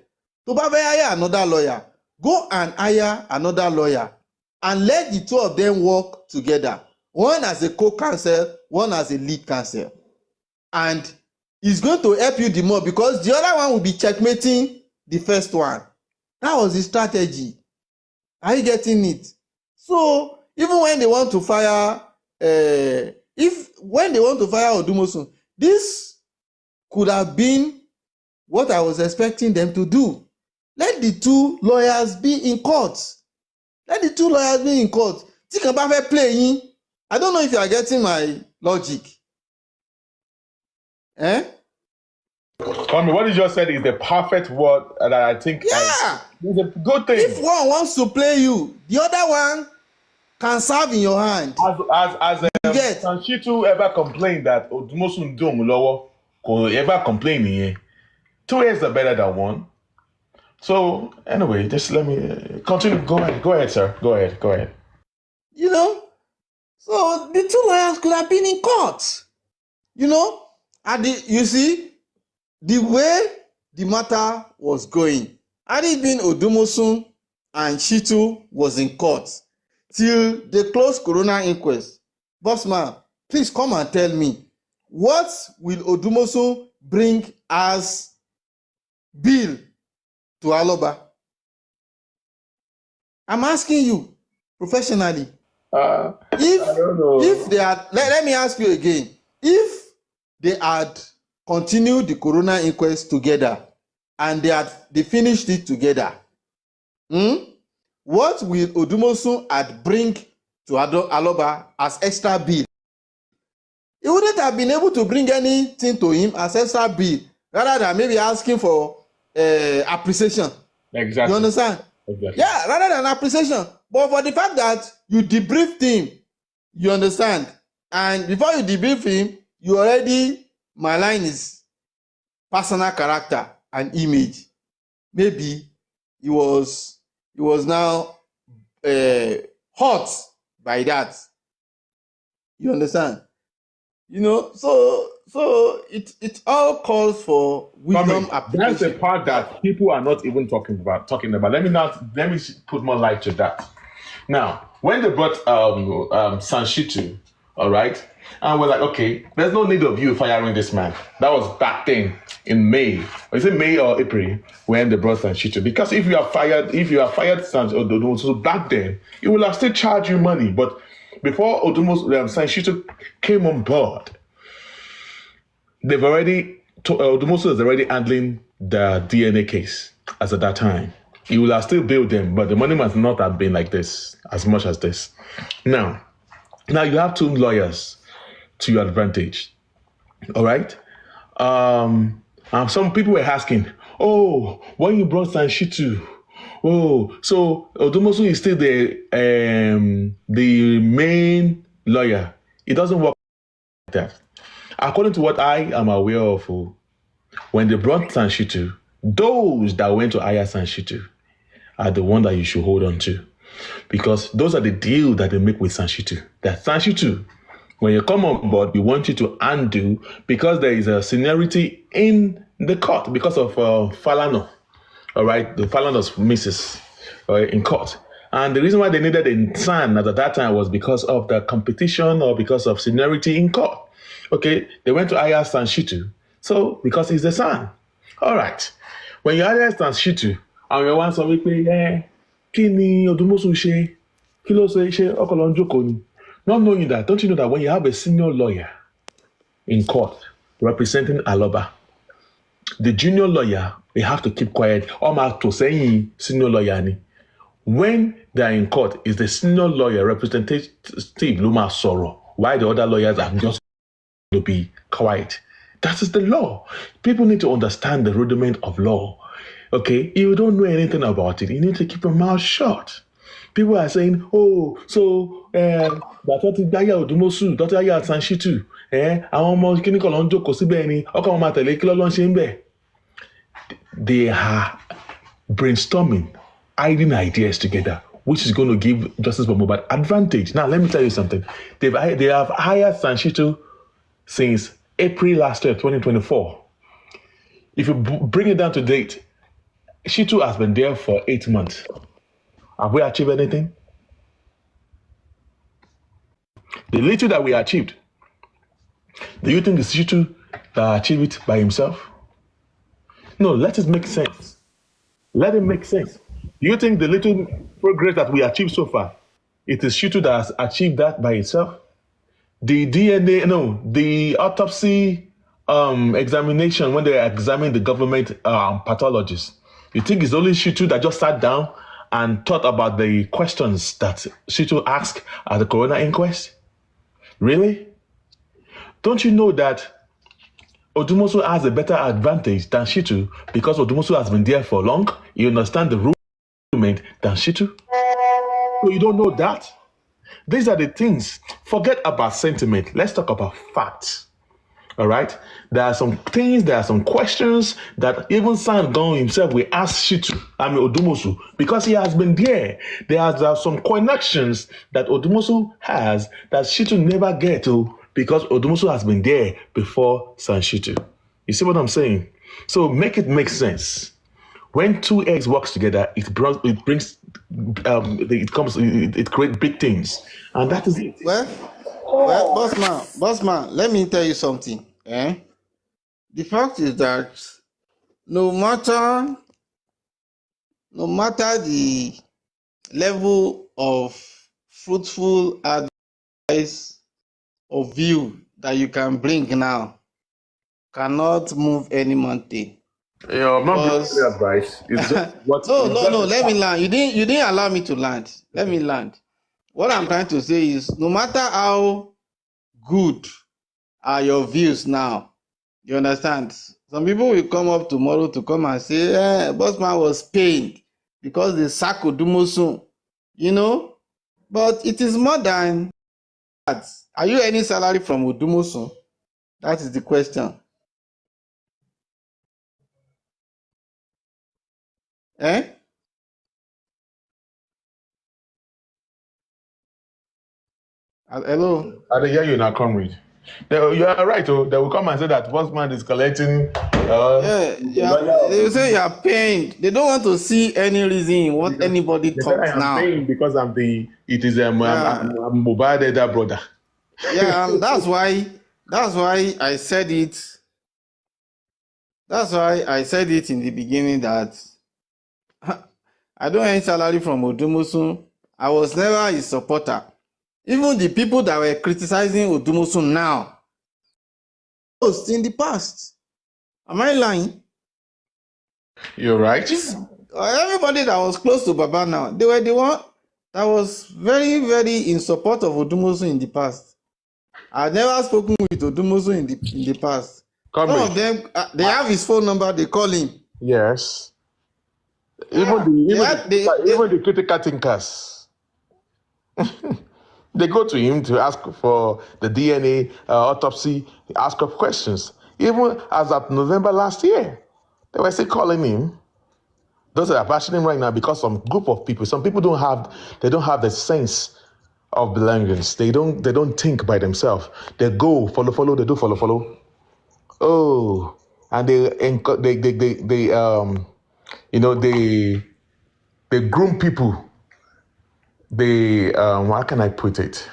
To ba hire another lawyer, go and hire another lawyer and let the two of them work together. One as a co-counsel, one as a lead counsel. And it's going to help you the more because the other one will be checkmating the first one. That was the strategy. Are you getting it? So even when they want to fire, when they want to fire Odumosun, this could have been what I was expecting them to do. Let the two lawyers be in court. Let the two lawyers be in court. Tí kan bá fẹ́ play, I don't know if you are getting my logic. Comrade, what you just said is the perfect word that I think is a good thing. If one wants to play you, the other one can serve in your hand. As Sanshitu ever complained that Odumosun Dom Lowo could ever complain here. 2 years are better than one. So anyway, just let me continue. Go ahead, sir. Go ahead. You know, so the two lawyers could have been in court. You know, and you see the way the matter was going. Had it been Odumosun and Shitu was in court till the closed corona inquest. Bossman, please come and tell me, what will Odumosun bring as bill to Aloba? I'm asking you professionally. I don't know. If they had, let me ask you again. If they had continued the corona inquest together and they finished it together, what will Odumosun had bring to Aloba as extra bill? He wouldn't have been able to bring anything to him as extra bill, rather than maybe asking for appreciation. Exactly. You understand? Exactly. Yeah, rather than appreciation. But for the fact that you debriefed him, you understand? And before you debrief him, you already malign his personal character and image. Maybe he was now hurt by that. You understand? You know, so it all calls for wisdom application. That's the part that people are not even talking about. Let me put more light to that. Now, when they brought Sanshitu, all right, and we're like, okay, there's no need of you firing this man. That was back then in May. Is it May or April when they brought Sanshitu? Because if you are fired Sanshitu back then, it will have still charged you money. But before Sanshitu came on board, Odumosu is already handling the DNA case as at that time. He will have still billed them, but the money must not have been like this, as much as this. Now you have two lawyers to your advantage. All right? Some people were asking, when you brought Sanshitu, so Odumosu is still the main lawyer. It doesn't work like that. According to what I am aware of, when they brought Sanshitu, those that went to hire Sanshitu are the one that you should hold on to, because those are the deal that they make with Sanshitu. That Sanshitu, when you come on board, we want you to undo, because there is a seniority in the court because of Falano. All right, the Falano's misses in court. And the reason why they needed a son at that time was because of the competition or because of seniority in court. Okay, they went to hire Sanshitu. So, because he's the son. All right. When you hire Sanshitu, and you want somebody pay, kini odumosu she, kilo she, okolonjo koni. Not knowing that, don't you know that when you have a senior lawyer in court representing Aloba, the junior lawyer, they have to keep quiet. To say senior lawyer ni. When they are in court, is the senior lawyer representative Luma Soro, why the other lawyers are just to be quiet. That is the law. People need to understand the rudiment of law. Okay, you don't know anything about it. You need to keep your mouth shut. People are saying, "Oh, so Dr. Daya Odumosu, Dr. Daya Sanshitu, àwọn ọmọ kíní kan ló ń jókòó síbẹ̀ ni, ọkọ wọn máa tẹ̀lé kí ló ń ṣe ń bẹ̀." They are brainstorming, hiding ideas together, which is going to give Justice for Mohbad advantage. Now, let me tell you something. They have hired Sanshitu since April last year, 2024. If you bring it down to date, Shitu has been there for 8 months. Have we achieved anything? The little that we achieved, do you think it's Shitu that achieved it by himself? No, let it make sense. Let it make sense. Do you think the little progress that we achieved so far, it is Shitu that has achieved that by itself? The DNA, no, the autopsy examination, when they examined the government pathologists, you think it's only Shitu that just sat down and thought about the questions that Shitu asked at the coroner inquest? Really? Don't you know that Odumosu has a better advantage than Shitu because Odumosu has been there for long? You understand the rudiment than Shitu? So you don't know that? These are the things. Forget about sentiment. Let's talk about facts. All right? There are some things, there are some questions that even Sangon himself will ask Odumosu, because he has been there. There are some connections that Odumosu has that Shitu never get to, because Odumosu has been there before Sanshitu. You see what I'm saying? So make it make sense. When two eggs works together, it creates big things, and that is it. Well, Bossman, let me tell you something. The fact is that no matter the level of fruitful advice or view that you can bring now, cannot move any mountain. I'm not giving you advice. It's just what. No. Let me land. You didn't allow me to land. Let me land. What I'm trying to say is, no matter how good are your views now, you understand? Some people will come up tomorrow to come and say, Bossman was pained because they sacked Odumosu, But it is more than that. Are you earning salary from Odumosu? That is the question. Hello? I don't hear you now, comrade. You are right. They will come and say that Bossman is collecting. They will say you are pained. They don't want to see any reason in what anybody talks now. I'm pained because I'm Mohbad elder brother. Yeah, that's why I said it. That's why I said it in the beginning that I don't earn salary from Odumosu. I was never his supporter. Even the people that were criticizing Odumosu now, was in the past. Am I lying? You're right. Everybody that was close to Baba now, they were the one that was very, very in support of Odumosu in the past. I've never spoken with Odumosu in the past. Some of them, they have his phone number, they call him. Yes. Even the critical thinkers. They go to him to ask for the DNA autopsy, ask of questions. Even as of November last year. They were still calling him. Those that are bashing him right now because some group of people, some people don't have the sense of belongings. They don't think by themselves. They go follow. They do follow. Oh, and they groom people. They how can I put it?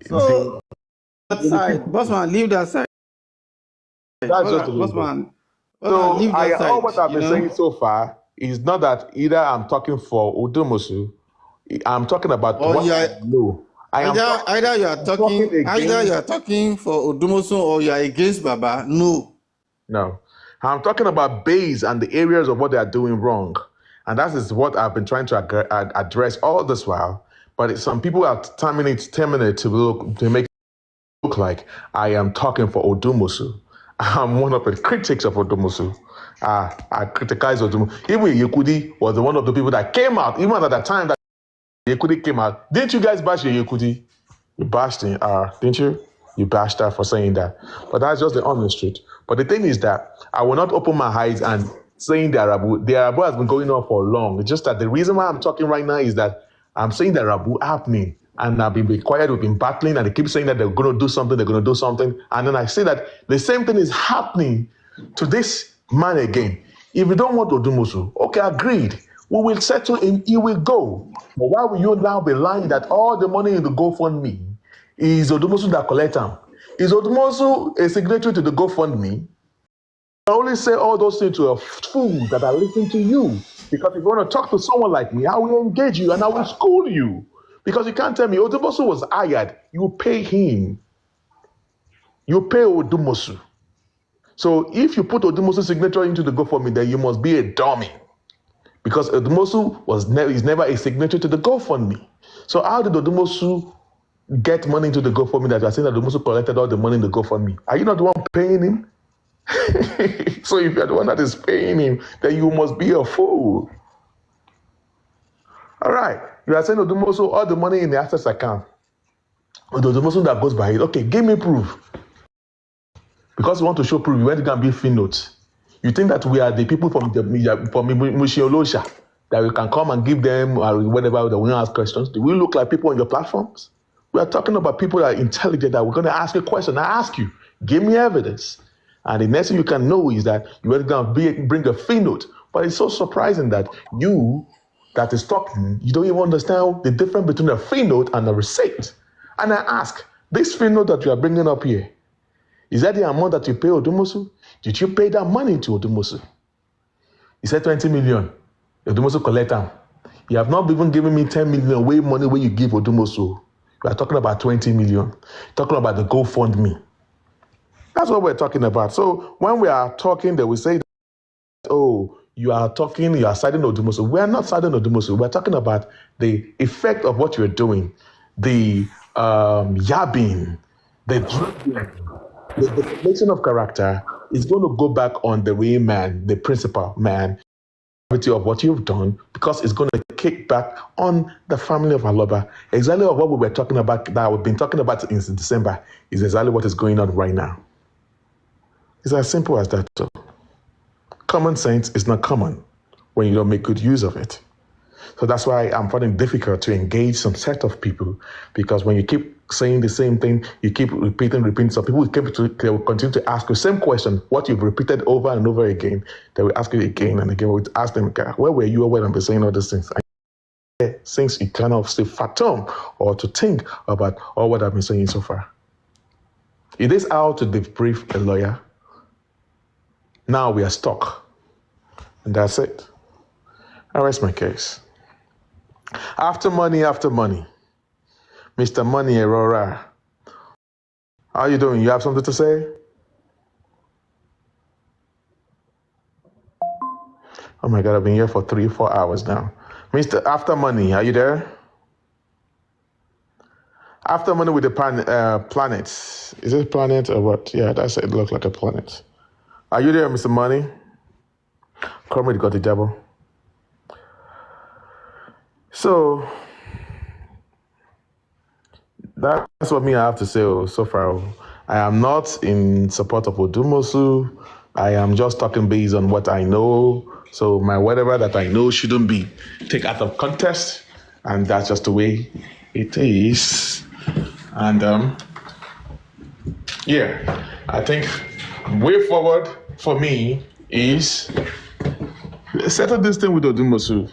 So that side, Bossman, leave that side. That's just a little bit. Bossman, So leave that all side. what I've been saying so far is not that either I'm talking for Udomosu, I'm talking about Or what you I are know. either you are talking for Odumosun or you are against Baba. No. No. I'm talking about base and the areas of what they are doing wrong. And that is what I've been trying to address all this while. But some people are terminate to make it look like I am talking for Odumusu. I'm one of the critics of Odumusu. I criticize Odumusu. Even Yekudi was one of the people that came out, even at the time that Yekudi came out. Didn't you guys bash Yekudi? You bashed him, didn't you? You bashed her for saying that. But that's just the honest truth. But the thing is that I will not open my eyes and saying the Arabu. The Arabu has been going on for long. It's just that the reason why I'm talking right now is that I'm saying the Arabu happening. And I've been quiet, we've been battling, and they keep saying that they're going to do something. And then I say that the same thing is happening to this man again. If you don't want to do Musu, okay, agreed. We will settle him, he will go. But why will you now be lying that all the money in the GoFundMe is Odumosu that collect them? Is Odumosu a signatory to the GoFundMe? I only say all those things to a fool that are listening to you. Because if you want to talk to someone like me, I will engage you and I will school you. Because you can't tell me Odumosu was hired. You pay him. You pay Odumosu. So if you put Odumosu's signature into the GoFundMe, then you must be a dummy. Because Odumosu is never a signatory to the GoFundMe. So how did Odumosu get money into the GoFundMe that you are saying that Odumosu collected all the money in the GoFundMe? Are you not the one paying him? So if you're the one that is paying him, then you must be a fool. All right. You are saying Odumosu, all the money in the access account. Or the Odumosu that goes by it. Okay, give me proof. Because you want to show proof, you went to go and be fin notes. You think that we are the people from Mushiolosha, that we can come and give them or whatever that we ask questions? Do we look like people on your platforms? We are talking about people that are intelligent, that we're going to ask a question. I ask you, give me evidence. And the next thing you can know is that you're going to bring a fin note. But it's so surprising that you that is talking, you don't even understand the difference between a fin note and a receipt. And I ask, this fin note that you are bringing up here, is that the amount that you pay Odumosu? Did you pay that money to Odumosu? He said 20 million. Odumosu collect them. You have not even given me 10 million way money when you give Odumosu. You are talking about 20 million. Talking about the GoFundMe. That's what we're talking about. So when we are talking, they will say, oh, you are citing Odumosu. We are not citing Odumosu. We're talking about the effect of what you're doing. The yabbing, the drinking, the deflation of character is going to go back on the real man, the principal man, of what you've done, because it's going to kick back on the family of Aloba. Exactly what we were talking about, that we've been talking about since December, is exactly what is going on right now. It's as simple as that. Common sense is not common when you don't make good use of it. So that's why I'm finding it difficult to engage some set of people, because when you keep saying the same thing, you keep repeating, so people they will continue to ask you the same question, what you've repeated over and over again. They will ask you again and again. We'll ask them, where were you when I've been saying all these things? Since you cannot still fathom or to think about all what I've been saying so far. It is how to debrief a lawyer. Now we are stuck. And that's it. I rest my case. After money, Mr. Money Aurora. How you doing? You have something to say? Oh my God, I've been here for 3-4 hours now. Mr. After Money, are you there? After Money with the planets. Is it planet or what? Yeah, it looks like a planet. Are you there, Mr. Money? Comrade got the devil. So, that's what I have to say so far. I am not in support of Odumosu. I am just talking based on what I know. So my whatever that I know shouldn't be taken out of context, and that's just the way it is. And yeah, I think way forward for me is settle this thing with Odumosu.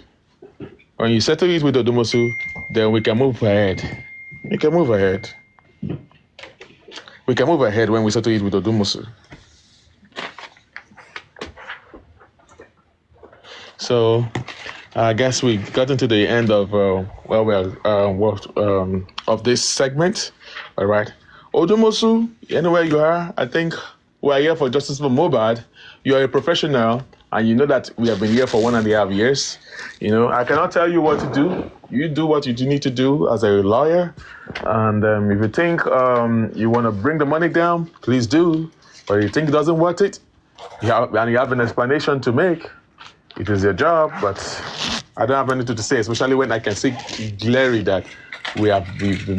When you settle it with Odumosu, then we can move ahead. We can move ahead. We can move ahead when we settle it with Odumosu. So I guess we got into the end of of this segment. All right, Odumosu, anywhere you are, I think we are here for justice for Mohbad. You are a professional, and you know that we have been here for 1.5 years. You know, I cannot tell you what to do. You do what you need to do as a lawyer, and if you think you want to bring the money down, please do. But if you think it doesn't worth it, you have an explanation to make. It is your job, but I don't have anything to say, especially when I can see clearly that we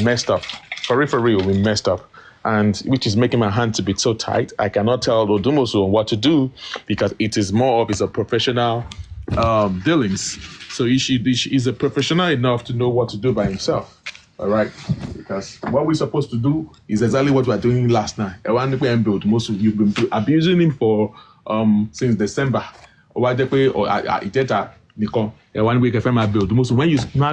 messed up. For real, we messed up. And which is making my hand to be so tight. I cannot tell Odumosu what to do because it is more of his professional dealings. So he's a professional enough to know what to do by himself. All right? Because what we're supposed to do is exactly what we were doing last night. Odumosu, you've been abusing him for since December. When you now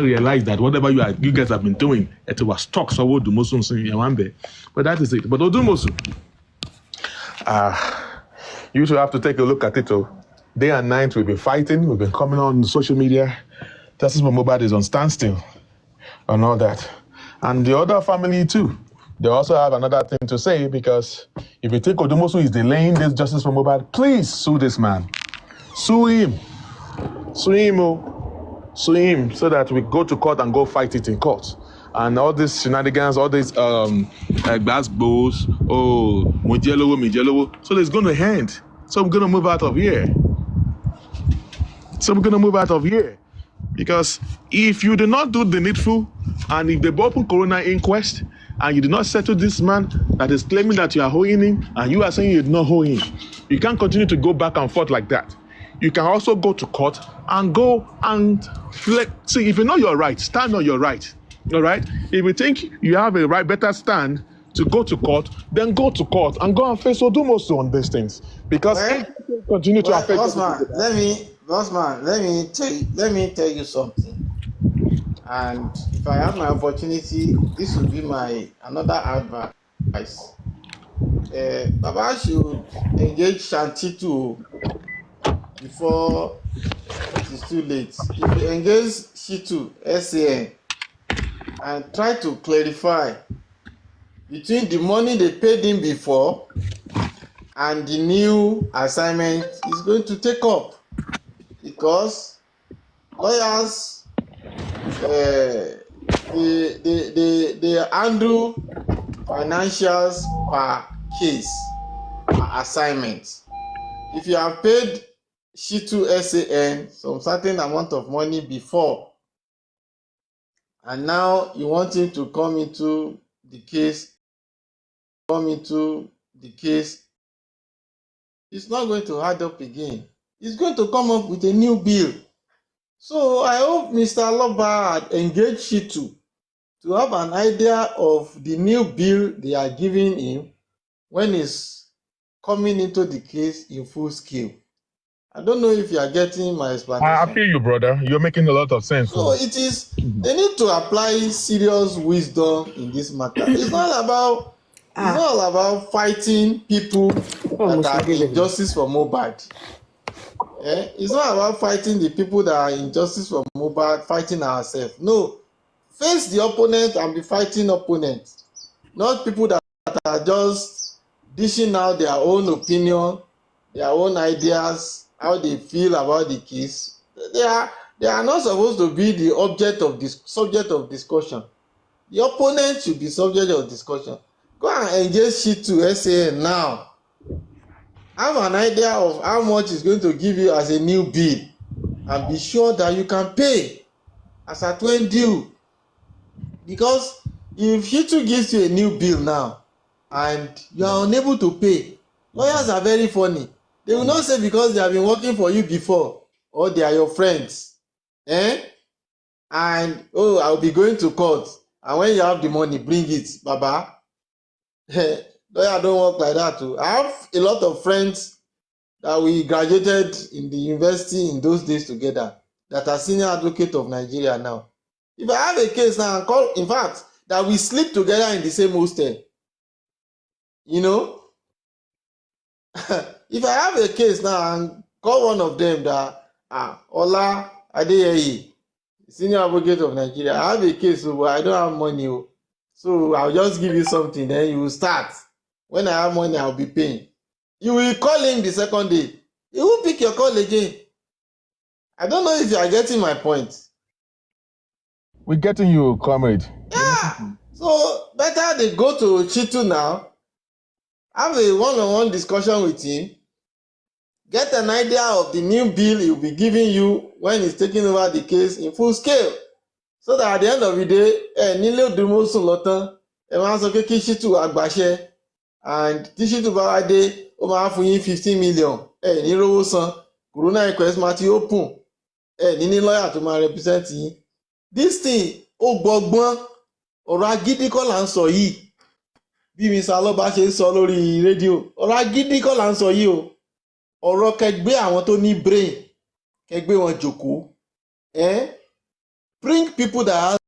realize that whatever you guys have been doing, it was stuck. So but that is it. But Odumosu, you should have to take a look at it. Day and night we've been fighting. We've been coming on social media. Justice for Mohbad is on standstill and all that. And the other family too. They also have another thing to say because if you think Odumosu is delaying this justice for Mohbad, please sue this man. Sue him. Sue him so that we go to court and go fight it in court. And all these shenanigans, all these basketballs, Mujelowo. So it's going to end. So I'm going to move out of here. Because if you do not do the needful, and if they open Corona inquest, and you do not settle this man that is claiming that you are owing him, and you are saying you did not owe him, you can't continue to go back and forth like that. You can also go to court and see if you know you're right, stand on your right. All right? If you think you have a better stand to go to court, then go to court and go and face Odumosu on these things. Because continue to affect Bossman, let me tell you something. And if I have my opportunity, this will be my another advice. Baba should engage Shanti too before it is too late. If you engage Shitu, SAN, and try to clarify between the money they paid him before and the new assignment he's going to take up, because lawyers they handle financials per case, per assignment. If you have paid Shitu SAN some certain amount of money before, and now you want him to come into the case, it's not going to add up again. It's going to come up with a new bill. So I hope Mr. Aloba had engaged Shitu to have an idea of the new bill they are giving him when he's coming into the case in full scale. I don't know if you are getting my explanation. I feel you, brother. You're making a lot of sense. So it is, they need to apply serious wisdom in this matter. It's not about fighting people that are in justice for Mohbad. It's not about fighting the people that are in justice for Mohbad, fighting ourselves. No. Face the opponent and be fighting opponents. Not people that are just dishing out their own opinion, their own ideas, how they feel about the case. They are not supposed to be the subject of discussion. The opponent should be subject of discussion. Go and engage Shitu SAN now. Have an idea of how much it's going to give you as a new bill, and be sure that you can pay as at when due. Because if Shitu gives you a new bill now and you are unable to pay, lawyers are very funny. They will not say because they have been working for you before or they are your friends. And I'll be going to court. And when you have the money, bring it, Baba. Lawyer don't work like that too. I have a lot of friends that we graduated in the university in those days together that are senior advocate of Nigeria now. If I have a case now, in fact, that we sleep together in the same hostel, if I have a case now and call one of them that, Ola Adeyeye, senior advocate of Nigeria, I have a case, but I don't have money. So I'll just give you something, then you will start. When I have money, I'll be paying. You will call him the second day. He will pick your call again. I don't know if you are getting my point. We're getting you, comrade. Yeah. So better they go to Chitu now, have a one-on-one discussion with him, get an idea of the new bill he'll be giving you when he's taking over the case in full scale. So that at the end of the day, nílé òdùmọ̀sùn lọ́tán, máa sọ pé kí Chitu àgbàṣẹ, and tí Chitu bá wá dé, ó máa fún yín 15 million, ní rówó san, corona inquest máa ti open, ní lawyer tó máa represent yín. This thing, ó gbọgbọ́n, ọ̀rọ̀ agídí kọ́ là ń sọ yìí. Bí Mr. Aloba ṣe ń sọ lórí rédíò, ọ̀rọ̀ agídí kọ́ là ń sọ yìí o. Ọ̀rọ̀ kẹgbẹ́ àwọn tó ní brain, kẹgbẹ́ wọn jókòó. Bring people that have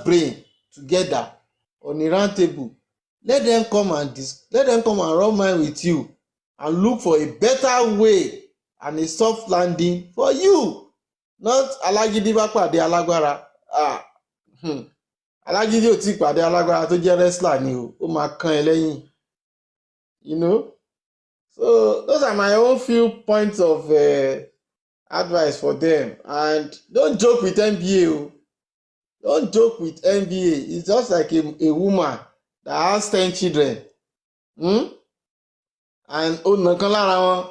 brain together on a round table. Let them come and rub mind with you and look for a better way and a soft landing for you. Not alágídí bá pàdé alágbára. Alágídí ò tí pàdé alágbára tó jẹ́ wrestler ni o, ó máa kán ẹ lẹ́yìn. So those are my own few points of advice for them. And don't joke with NBA o. Don't joke with NBA. It's just like a woman that has 10 children. And ó nàkan lára wọn,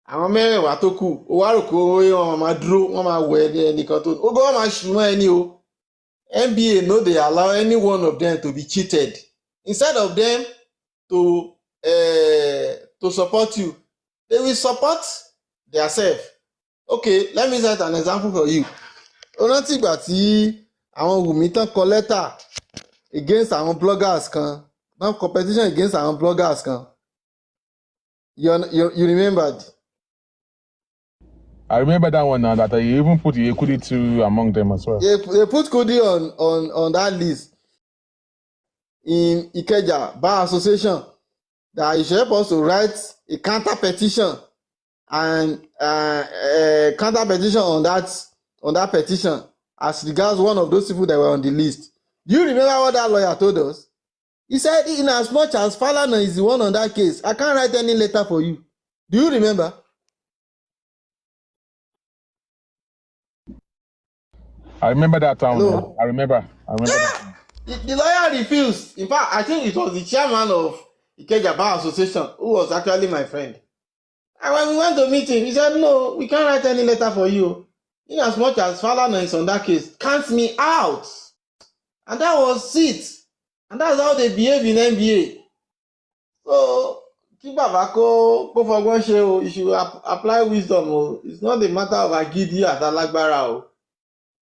àwọn mẹ́rẹ̀ẹ̀wá tó kù, ó wá rò pé wọ́n máa dúró, wọ́n máa wọ ẹnìkan tó. Ó gbọ́ wọ́n máa ṣùgbọ́n ẹni o. NBA no dey allow any one of them to be cheated. Instead of them to support you, they will support themselves. Okay, let me set an example for you. Ó rántí ìgbà tí àwọn Wùmí tán kọ lẹ́tà against àwọn bloggers kan, not competition against àwọn bloggers kan. You remembered? I remember that one now, that you even put Yekudi too among them as well. They put Kudi on that list in Ikeja Bar Association that he should help us to write a counter petition and counter petition on that petition as regards one of those people that were on the list. Do you remember what that lawyer told us? He said, in as much as Falana is the one on that case, I can't write any letter for you. Do you remember? I remember that time. Hello? I remember that. The lawyer refused. In fact, I think it was the chairman of Ikeja Bar Association who was actually my friend. And when we went to meet him, he said, no, we can't write any letter for you. In as much as Falana is on that case, count me out. And that was it. And that's how they behave in NBA. So, kí bàbá kó fọgbọ́n ṣe o, you should apply wisdom o. It's not a matter of agídí àtàlágbára o.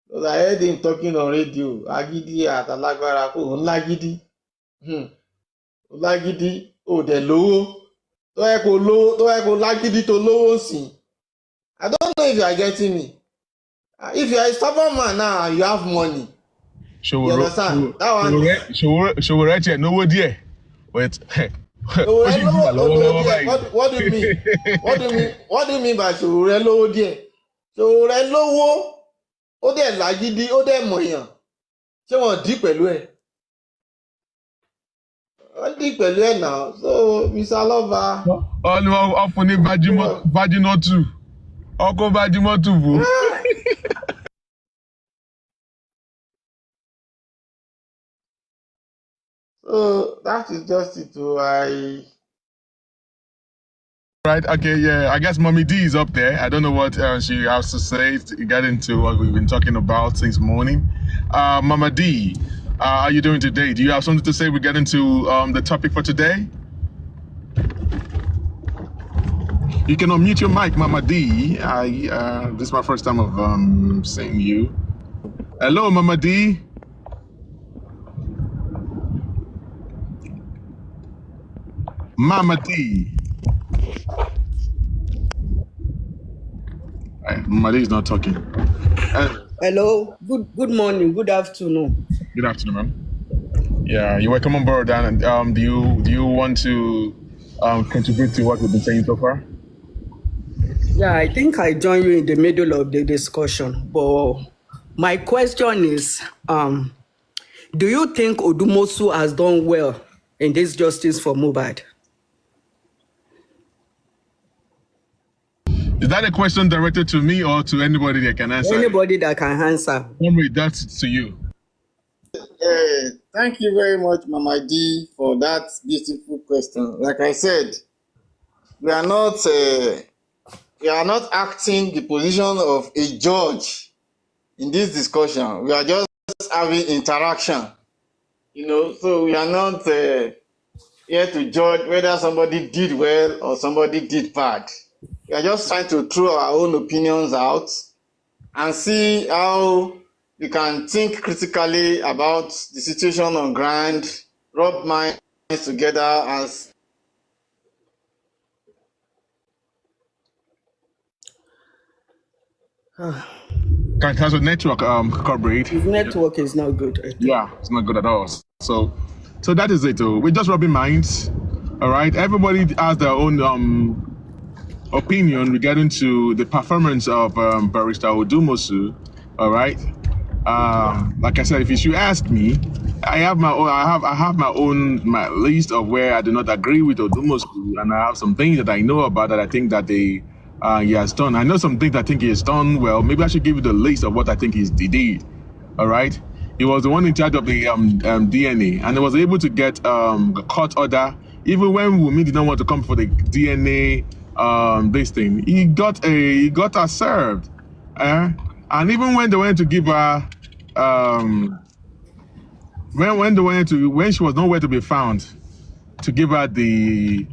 Because I heard him talking on radio, agídí àtàlágbára kò ń lágídí. Lágídí ò dẹ̀ lówó. Tó yẹ kó lágídí tó lówó sìn. I don't know if you are getting me. If you are a stubborn man now, you have money. You understand? That one. Ṣòwò rẹ̀ tiẹ̀ náwó díẹ̀. Wait. What do you mean? What do you mean by ṣòwò rẹ̀ lówó díẹ̀? Ṣòwò rẹ̀ lówó, ó dẹ̀ lágídí, ó dẹ̀ mọ̀yàn. Ṣé wọ́n dí pẹ̀lú ẹ̀? Wọ́n dí pẹ̀lú ẹ̀ náà. So, Mr. Aloba. Ọkùnrin Bájínọ́ tù. Ọkọ̀ Bájínọ́ tù bò. So that is just it. Right, okay, yeah. I guess Mommy D is up there. I don't know what she has to say regarding to what we've been talking about since morning. Mama D, how are you doing today? Do you have something to say regarding to the topic for today? You can unmute your mic, Mama D. This is my first time of seeing you. Hello, Mama D. Mama D. Mama D is not talking. Hello. Good morning. Good afternoon. Good afternoon, ma'am. Yeah, you're welcome on board. And do you want to contribute to what we've been saying so far? Yeah, I think I join you in the middle of the discussion, but my question is, do you think Odumosu has done well in this justice for Mohbad? Is that a question directed to me or to anybody that can answer? Anybody that can answer. That's to you. Thank you very much, Mama D, for that beautiful question. Like I said, we are not acting the position of a judge in this discussion. We are just having interaction, so we are not here to judge whether somebody did well or somebody did bad. We are just trying to throw our own opinions out and see how we can think critically about the situation on ground, rub minds together as Has a network coverage. His network is not good. Yeah, it's not good at all. So that is it. We're just rubbing minds. All right. Everybody has their own opinion regarding to the performance of Barrister Odumosu. All right. Like I said, if you should ask me, I have my own. I have my list of where I do not agree with Odumosu, and I have some things that I know about that I think that he has done. I know some things I think he has done well. Maybe I should give you the list of what I think he did. All right. He was the one in charge of the DNA, and he was able to get a court order even when Wumi did not want to come for the DNA. This thing, he got her served, and even when they went to give her, when she was nowhere to be found, to give her the,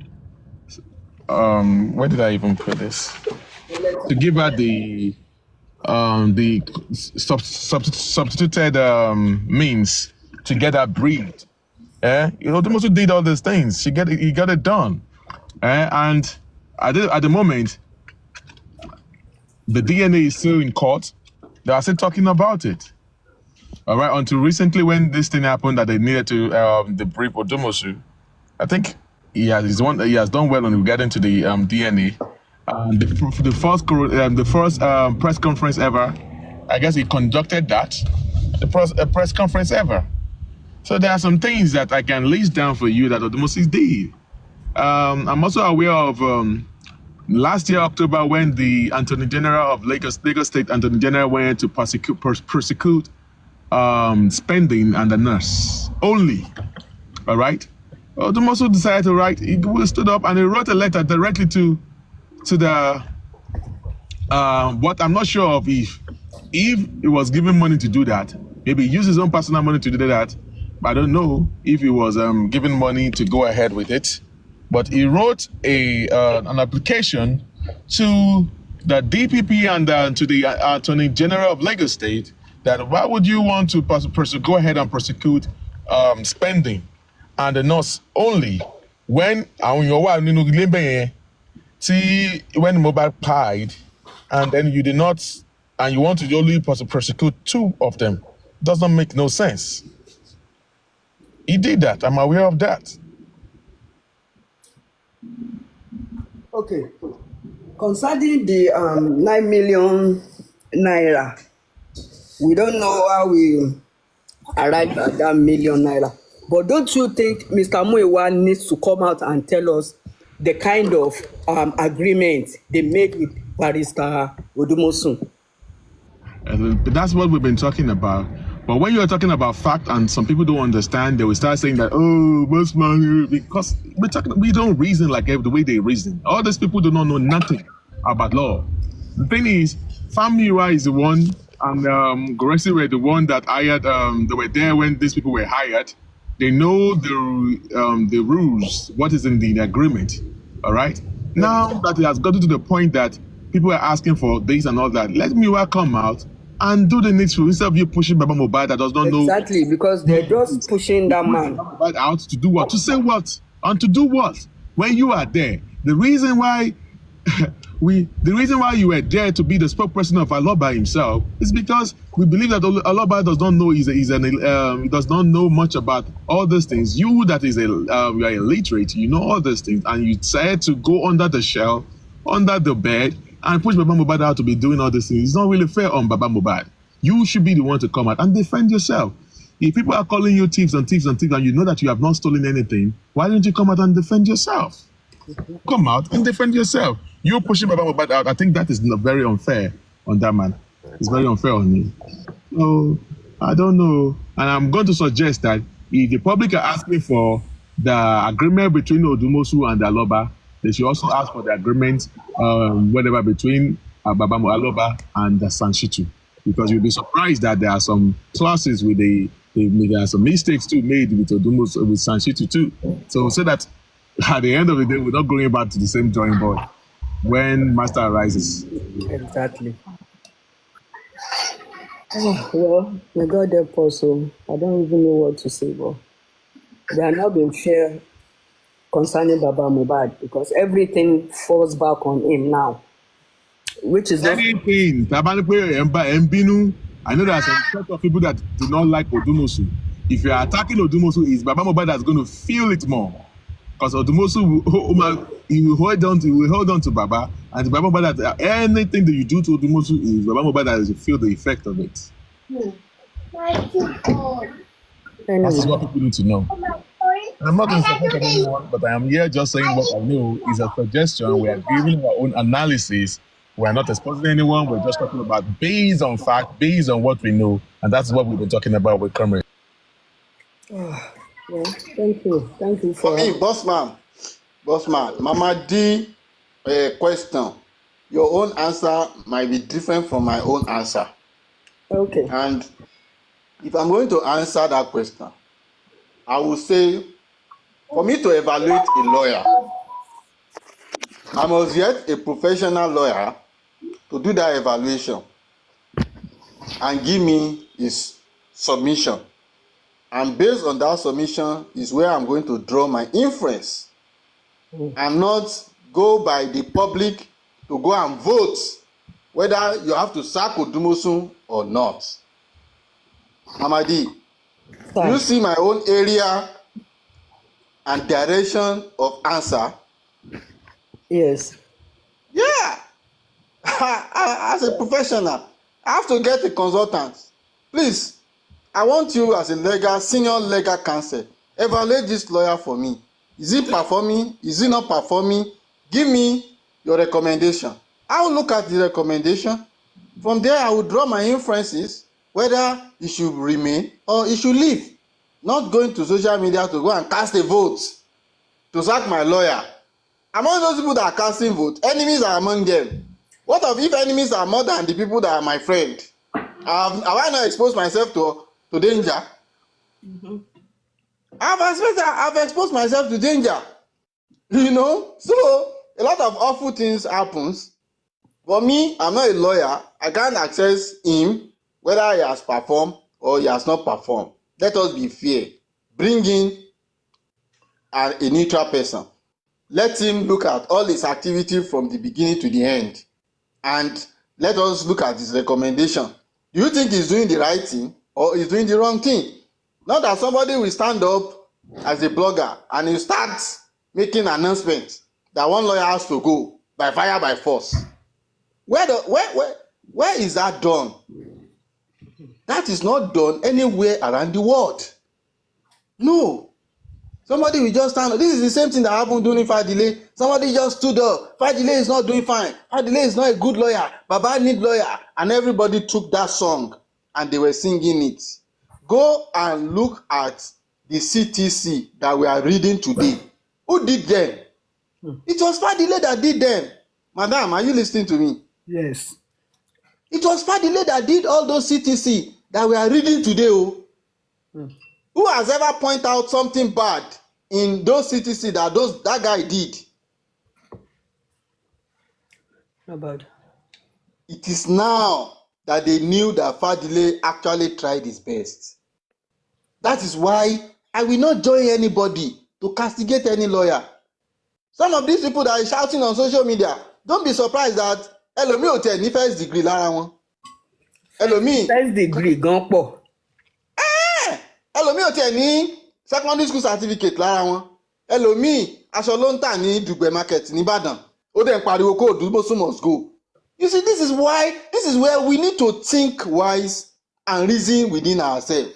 where did I even put this? To give her the substituted means to get her breed. Odumosu did all these things. He got it done, and at the moment, the DNA is still in court. They are still talking about it. All right, until recently when this thing happened that they needed to debrief Odumosu, I think he has done well on regarding to the DNA. The first press conference ever, I guess he conducted that, the press conference ever. So there are some things that I can list down for you that Odumosu did. I'm also aware of last year, October, when the Attorney General of Lagos State Attorney General went to prosecute spending and the nurse only. All right. Odumosu decided to write. He stood up and he wrote a letter directly to the what I'm not sure of if he was given money to do that. Maybe he used his own personal money to do that. But I don't know if he was given money to go ahead with it. But he wrote an application to the DPP and to the Attorney General of Lagos State that why would you want to go ahead and prosecute spending and the nurse only when Mohbad died and then you did not, and you want to only prosecute two of them? Does not make no sense. He did that. I'm aware of that. Okay. Concerning the 9 million naira, we don't know how we arrived at that million naira. But don't you think Mr. Muiwa needs to come out and tell us the kind of agreement they made with Barrister Odumosu? That's what we've been talking about. But when you're talking about fact and some people don't understand, they will start saying that, oh, Bossman, because we don't reason like the way they reason. All these people do not know nothing about law. The thing is, Famira is the one, and Goresi were the one that hired, they were there when these people were hired. They know the rules, what is in the agreement, all right? Now that it has gotten to the point that people are asking for this and all that, let me come out and do the needful instead of you pushing Baba Mohbad that does not know. Exactly, because they're just pushing You that push man. Baba Mohbad out to do what? To say what? And to do what? When you are there. The reason why the reason why you were there to be the spokesperson of Aloba himself is because we believe that Aloba does not know he does not know much about all these things. You that is you are illiterate, you know all these things, and you decided to go under the shell, under the bed, and push Baba Mohbad out to be doing all these things. It's not really fair on Baba Mohbad. You should be the one to come out and defend yourself. If people are calling you thieves and thieves and thieves, and you know that you have not stolen anything, why don't you come out and defend yourself? Come out and defend yourself. You pushing Baba Mohbad out, I think that is very unfair on that man. It's very unfair on me. So, I don't know. And I'm going to suggest that if the public are asking for the agreement between Odumosu and Aloba, they should also ask for the agreement, whatever, between Baba Aloba and the Sanshitu. Because you'll be surprised that there are some clauses with there are some mistakes too made with Odumosu, with Sanshitu too. So that at the end of the day, we're not going back to the same drawing board when master arises. Exactly. Oh, well, may God help us. So I don't even know what to say, but they are not being fair concerning Baba Mohbad because everything falls back on him now, which is not. Anything. I know there are some set of people that do not like Odumosu. If you are attacking Odumosu, it's Baba Mohbad that's going to feel it more. Because Odumosu will hold on to Baba, and Baba Mohbad that anything that you do to Odumosu is Baba Mohbad that will feel the effect of it. That is what people need to know. And I'm not going to support anyone, but I am here just saying what I know is a suggestion. We are giving our own analysis. We are not exposing anyone. We're just talking about based on fact, based on what we know, and that's what we've been talking about with Cameron. Yeah, thank you For me, Bossman, Mama D question. Your own answer might be different from my own answer. Okay. And if I'm going to answer that question, I will say, for me to evaluate a lawyer, I must get a professional lawyer to do that evaluation and give me his submission. And based on that submission is where I'm going to draw my inference and not go by the public to go and vote whether you have to sack Odumosu or not. Amadi, do you see my own area and direction of answer? Yes. Yeah. As a professional, I have to get a consultant. Please, I want you as a senior legal counsel, evaluate this lawyer for me. Is he performing? Is he not performing? Give me your recommendation. I will look at the recommendation. From there, I will draw my inferences whether he should remain or he should leave. Not going to social media to go and cast a vote to sack my lawyer. Among those people that are casting votes, enemies are among them. What if enemies are more than the people that are my friend? Have I not exposed myself to danger? Mm-hmm. I've exposed myself to danger. You know? So, a lot of awful things happens. For me, I'm not a lawyer. I can't access him, whether he has performed or he has not performed. Let us be fair. Bring in a neutral person. Let him look at all his activity from the beginning to the end. And let us look at his recommendation. Do you think he's doing the right thing or he's doing the wrong thing? Not that somebody will stand up as a blogger and he starts making announcements that one lawyer has to go by fire by force. Where is that done? That is not done anywhere around the world. No. Somebody will just stand up. This is the same thing that happened during Fadile. Somebody just stood up. Fadile is not doing fine. Fadile is not a good lawyer. Baba need lawyer. And everybody took that song and they were singing it. Go and look at the CTC that we are reading today. Who did them? It was Fadile that did them. Madam, are you listening to me? Yes. It was Fadile that did all those CTC that we are reading today. Who has ever pointed out something bad in those CTC that guy did? About. It is now that they knew that Fadile actually tried his best. That is why I will not join anybody to castigate any lawyer. Some of these people that are shouting on social media, don't be surprised that ẹlòmíì ò tẹ̀ ní first degree lára wọn. First degree gan pọ̀. Ẹlòmíì ò tẹ̀ ní secondary school certificate lára wọn. Ẹlòmíì aṣọ ló ń tà ní Dùgbẹ̀ market nìbàdàn. Ó dẹ̀ ń pariwo kó Odùmọ̀ṣù must go. You see, this is where we need to think wise and reason within ourselves.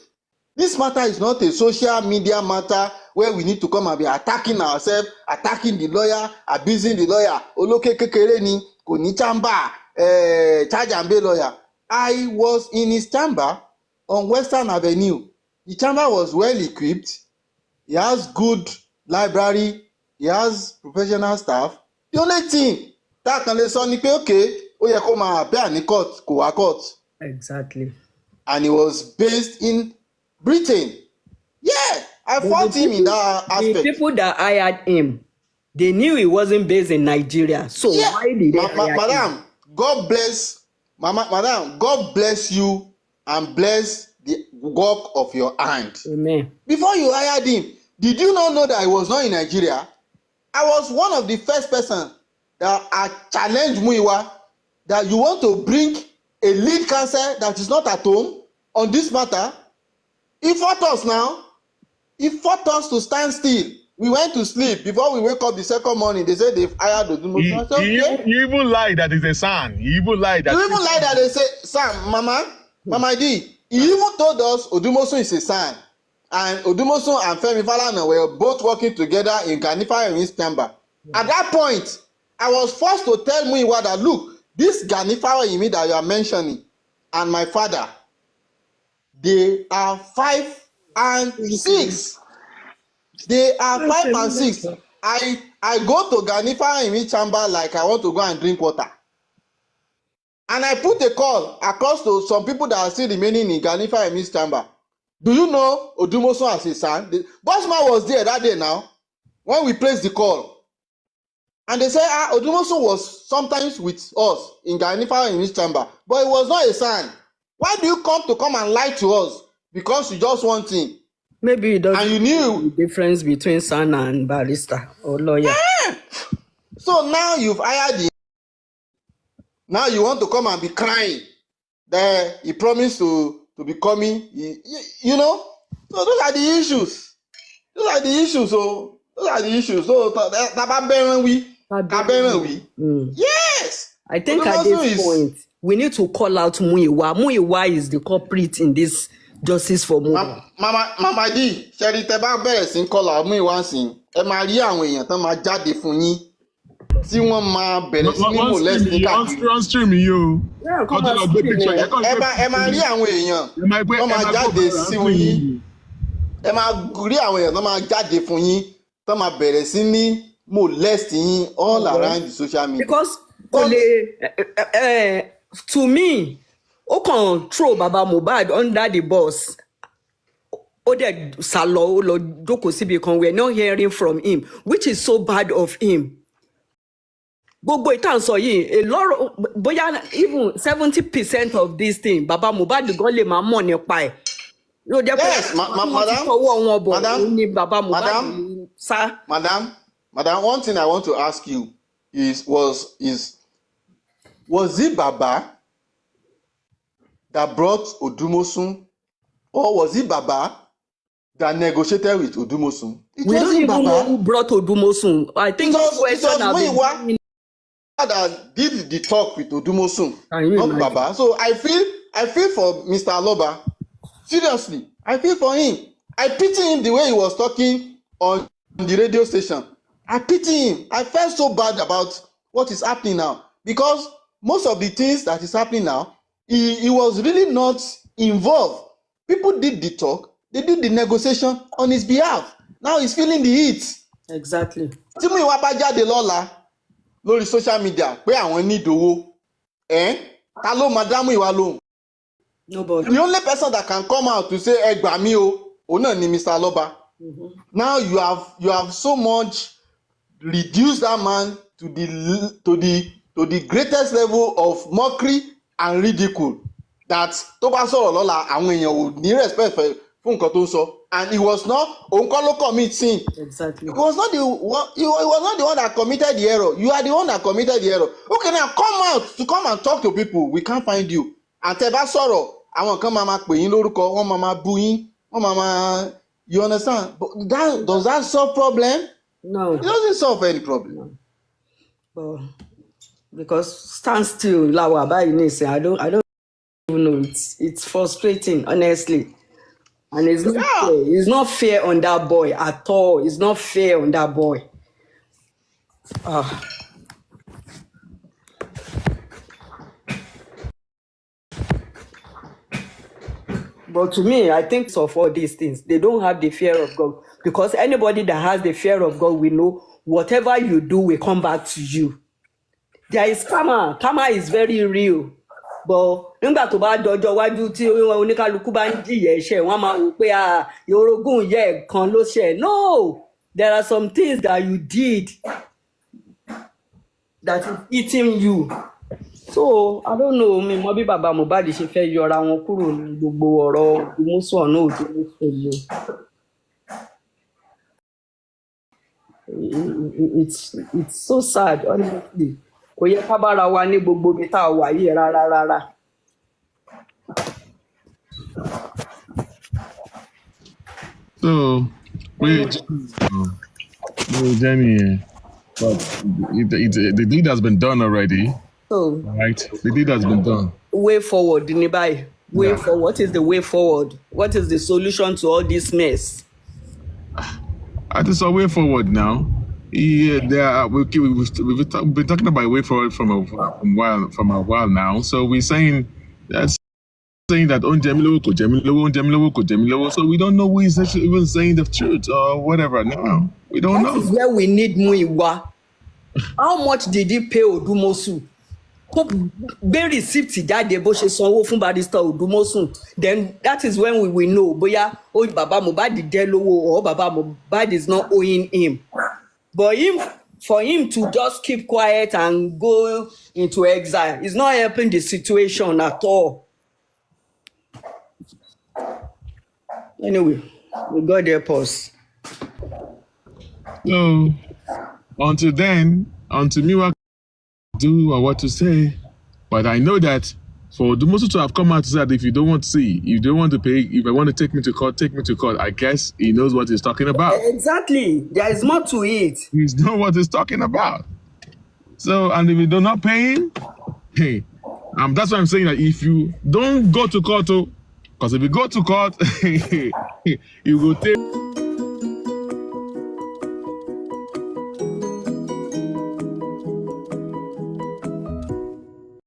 This matter is not a social media matter where we need to come and be attacking ourselves, attacking the lawyer, abusing the lawyer. Olókè kékeré ni, kò ní chamber, charge and bail lawyer. I was in his chamber on Western Avenue. The chamber was well equipped. He has good library. He has professional staff. The only thing that can lè sọ ni pé okay, ó yẹ kó máa appear ní court, kò wá court. Exactly. And he was based in Britain. Yeah, I fought him in that aspect. The people that hired him, they knew he wasn't based in Nigeria. So Yeah, why did they hire him? Madam, God bless you and bless the work of your hand. Amen. Before you hired him, did you not know that I was not in Nigeria? I was one of the first person that I challenged Muyiwa that you want to bring a lead counsel that is not at home on this matter. He fought us now. He fought us to stand still. We went to sleep. Before we wake up the second morning, they said they've hired Odùmọ̀ṣù. You even lied that it's a son. You even lied that. You even lied that they say, Sam, Mama D. He even told us Odùmọ̀ṣù is a son. And Odùmọ̀ṣù and Femi Falana were both working together in Ganifa Ewin's chamber. At that point, I was forced to tell Muyiwa that, look, this Ganifa Ewin that you are mentioning and my father, they are 5 and 6. They are 5 and 6. I go to Ganifa Ewin chamber like I want to go and drink water. And I put a call across to some people that are still remaining in Ganifa Ewin's chamber. Do you know Odùmọ̀ṣù as his son? Bossman was there that day now when we placed the call. And they say, Odùmọ̀ṣù was sometimes with us in Ganifa Ewin's chamber, but he was not a son. Why do you come and lie to us? Because you just want him. Maybe you don't And you knew the difference between son and barrister or lawyer. So now you've hired him. Now you want to come and be crying that he promised to be coming. You know? So those are the issues. So yes. I think at this point, we need to call out Muyiwa. Muyiwa is the culprit in this justice for Mohbad. Mama D, ṣẹ́rí tẹ́ bá bẹ̀rẹ̀ sí kọ́lá Muyiwa sí ẹ máa rí àwọn èèyàn tán máa jáde fún yín tí wọ́n máa bẹ̀rẹ̀ sí ní molest ní káàkiri. Wọ́n stream yìí o. Ẹ máa rí àwọn èèyàn tán máa jáde sí yín. Ẹ máa rí àwọn èèyàn tán máa jáde fún yín tán máa bẹ̀rẹ̀ sí ní molest yín all around the social media. Because to me, ó kàn throw Baba Mohbad under the bus. Ó dẹ̀ sálọ ó lọ jókòó síbi kan, we are not hearing from him, which is so bad of him. Gbogbo ìtàn sọ yìí, a lot, bóyá even 70% of this thing, Baba Mohbad gan lè máa mọ̀ nípa ẹ̀. Yes, madam, one thing I want to ask you was it Baba that brought Odùmọ̀ṣù, or was it Baba that negotiated with Odùmọ̀ṣù? We don't even know who brought Odùmọ̀ṣù. I think it was Muyiwa that did the talk with Odùmọ̀ṣù, not Baba. So I feel for Mr. Aloba. Seriously, I feel for him. I pity him the way he was talking on the radio station. I pity him. I felt so bad about what is happening now, because most of the things that is happening now, he was really not involved. People did the talk, they did the negotiation on his behalf. Now he's feeling the heat. Exactly. Tí Muyiwa bá jáde lọ́la lórí social media pé àwọn ní ìdòwò, ta ló máa dá Muyiwa lóhùn? Nobody. The only person that can come out to say ẹ gbà mí o, òun náà ni Mr. Aloba. Now you have so much reduced that man to to the greatest level of mockery and ridicule that tó bá sọ̀rọ̀ lọ́la àwọn èèyàn ò ní respect fún nǹkan tó ń sọ, and he was not òun kọ́ ló commit sin. Exactly. He was not the one. He was not the one that committed the error. You are the one that committed the error. Okay, now come and talk to people. We can't find you. And tẹ́ bá sọ̀rọ̀, àwọn kan máa pè yín lórúkọ, wọ́n máa bú yín, wọ́n máa. You understand? But does that solve problem? No. It doesn't solve any problem. No. But because stand still, Lawa, by Nisi, I don't even know. It's frustrating, honestly. And it's not fair. It's not fair on that boy at all. It's not fair on that boy. But to me, I think of all these things, they don't have the fear of God. Because anybody that has the fear of God will know whatever you do will come back to you. There is karma. Karma is very real. But nígbà tó bá dọjọ́ iwájú tí oníkálukú bá ń jìyà ẹ̀ṣẹ̀, wọ́n máa wò pé orogún yẹ kan ló ṣẹ̀. No, there are some things that you did that is eating you. So I don't know, mi mọ bí bàbá Mohbad ṣe fẹ́ yọra wọn kúrò ní gbogbo ọ̀rọ̀ Òdùmọ̀ṣù ọ̀nà Òdùmọ̀ṣù yìí. It's so sad, honestly. Kò yẹ ká bára wa ní gbogbo ibi tá a wà yìí rárá. So, Jenny, but the deed has been done already. So, right, the deed has been done. Way forward, Dinibai. Way forward. What is the way forward? What is the solution to all this mess? I just a way forward now. Yeah, we've been talking about way forward from a while now. So we're saying that on Jemilowo, so we don't know who is actually even saying the truth or whatever. No, we don't know. That is where we need Muiwa. How much did he pay Odumosu? Gbé receipt jáde bó ṣe sanwó fún barrister Odumosu. Then that is when we will know bóyá bàbá Mohbad jẹ lówó or bàbá Mohbad is not owing him. But for him to just keep quiet and go into exile is not helping the situation at all. Anyway, we got their pause. So until me what to do or what to say, but I know that for Odumosu to have come out to say that if you don't want to see, if you don't want to pay, if I want to take me to court, take me to court. I guess he knows what he's talking about. Exactly. There is more to it. He knows what he's talking about. So, and if you do not pay him, hey, that's why I'm saying that if you don't go to court, because if you go to court, you will take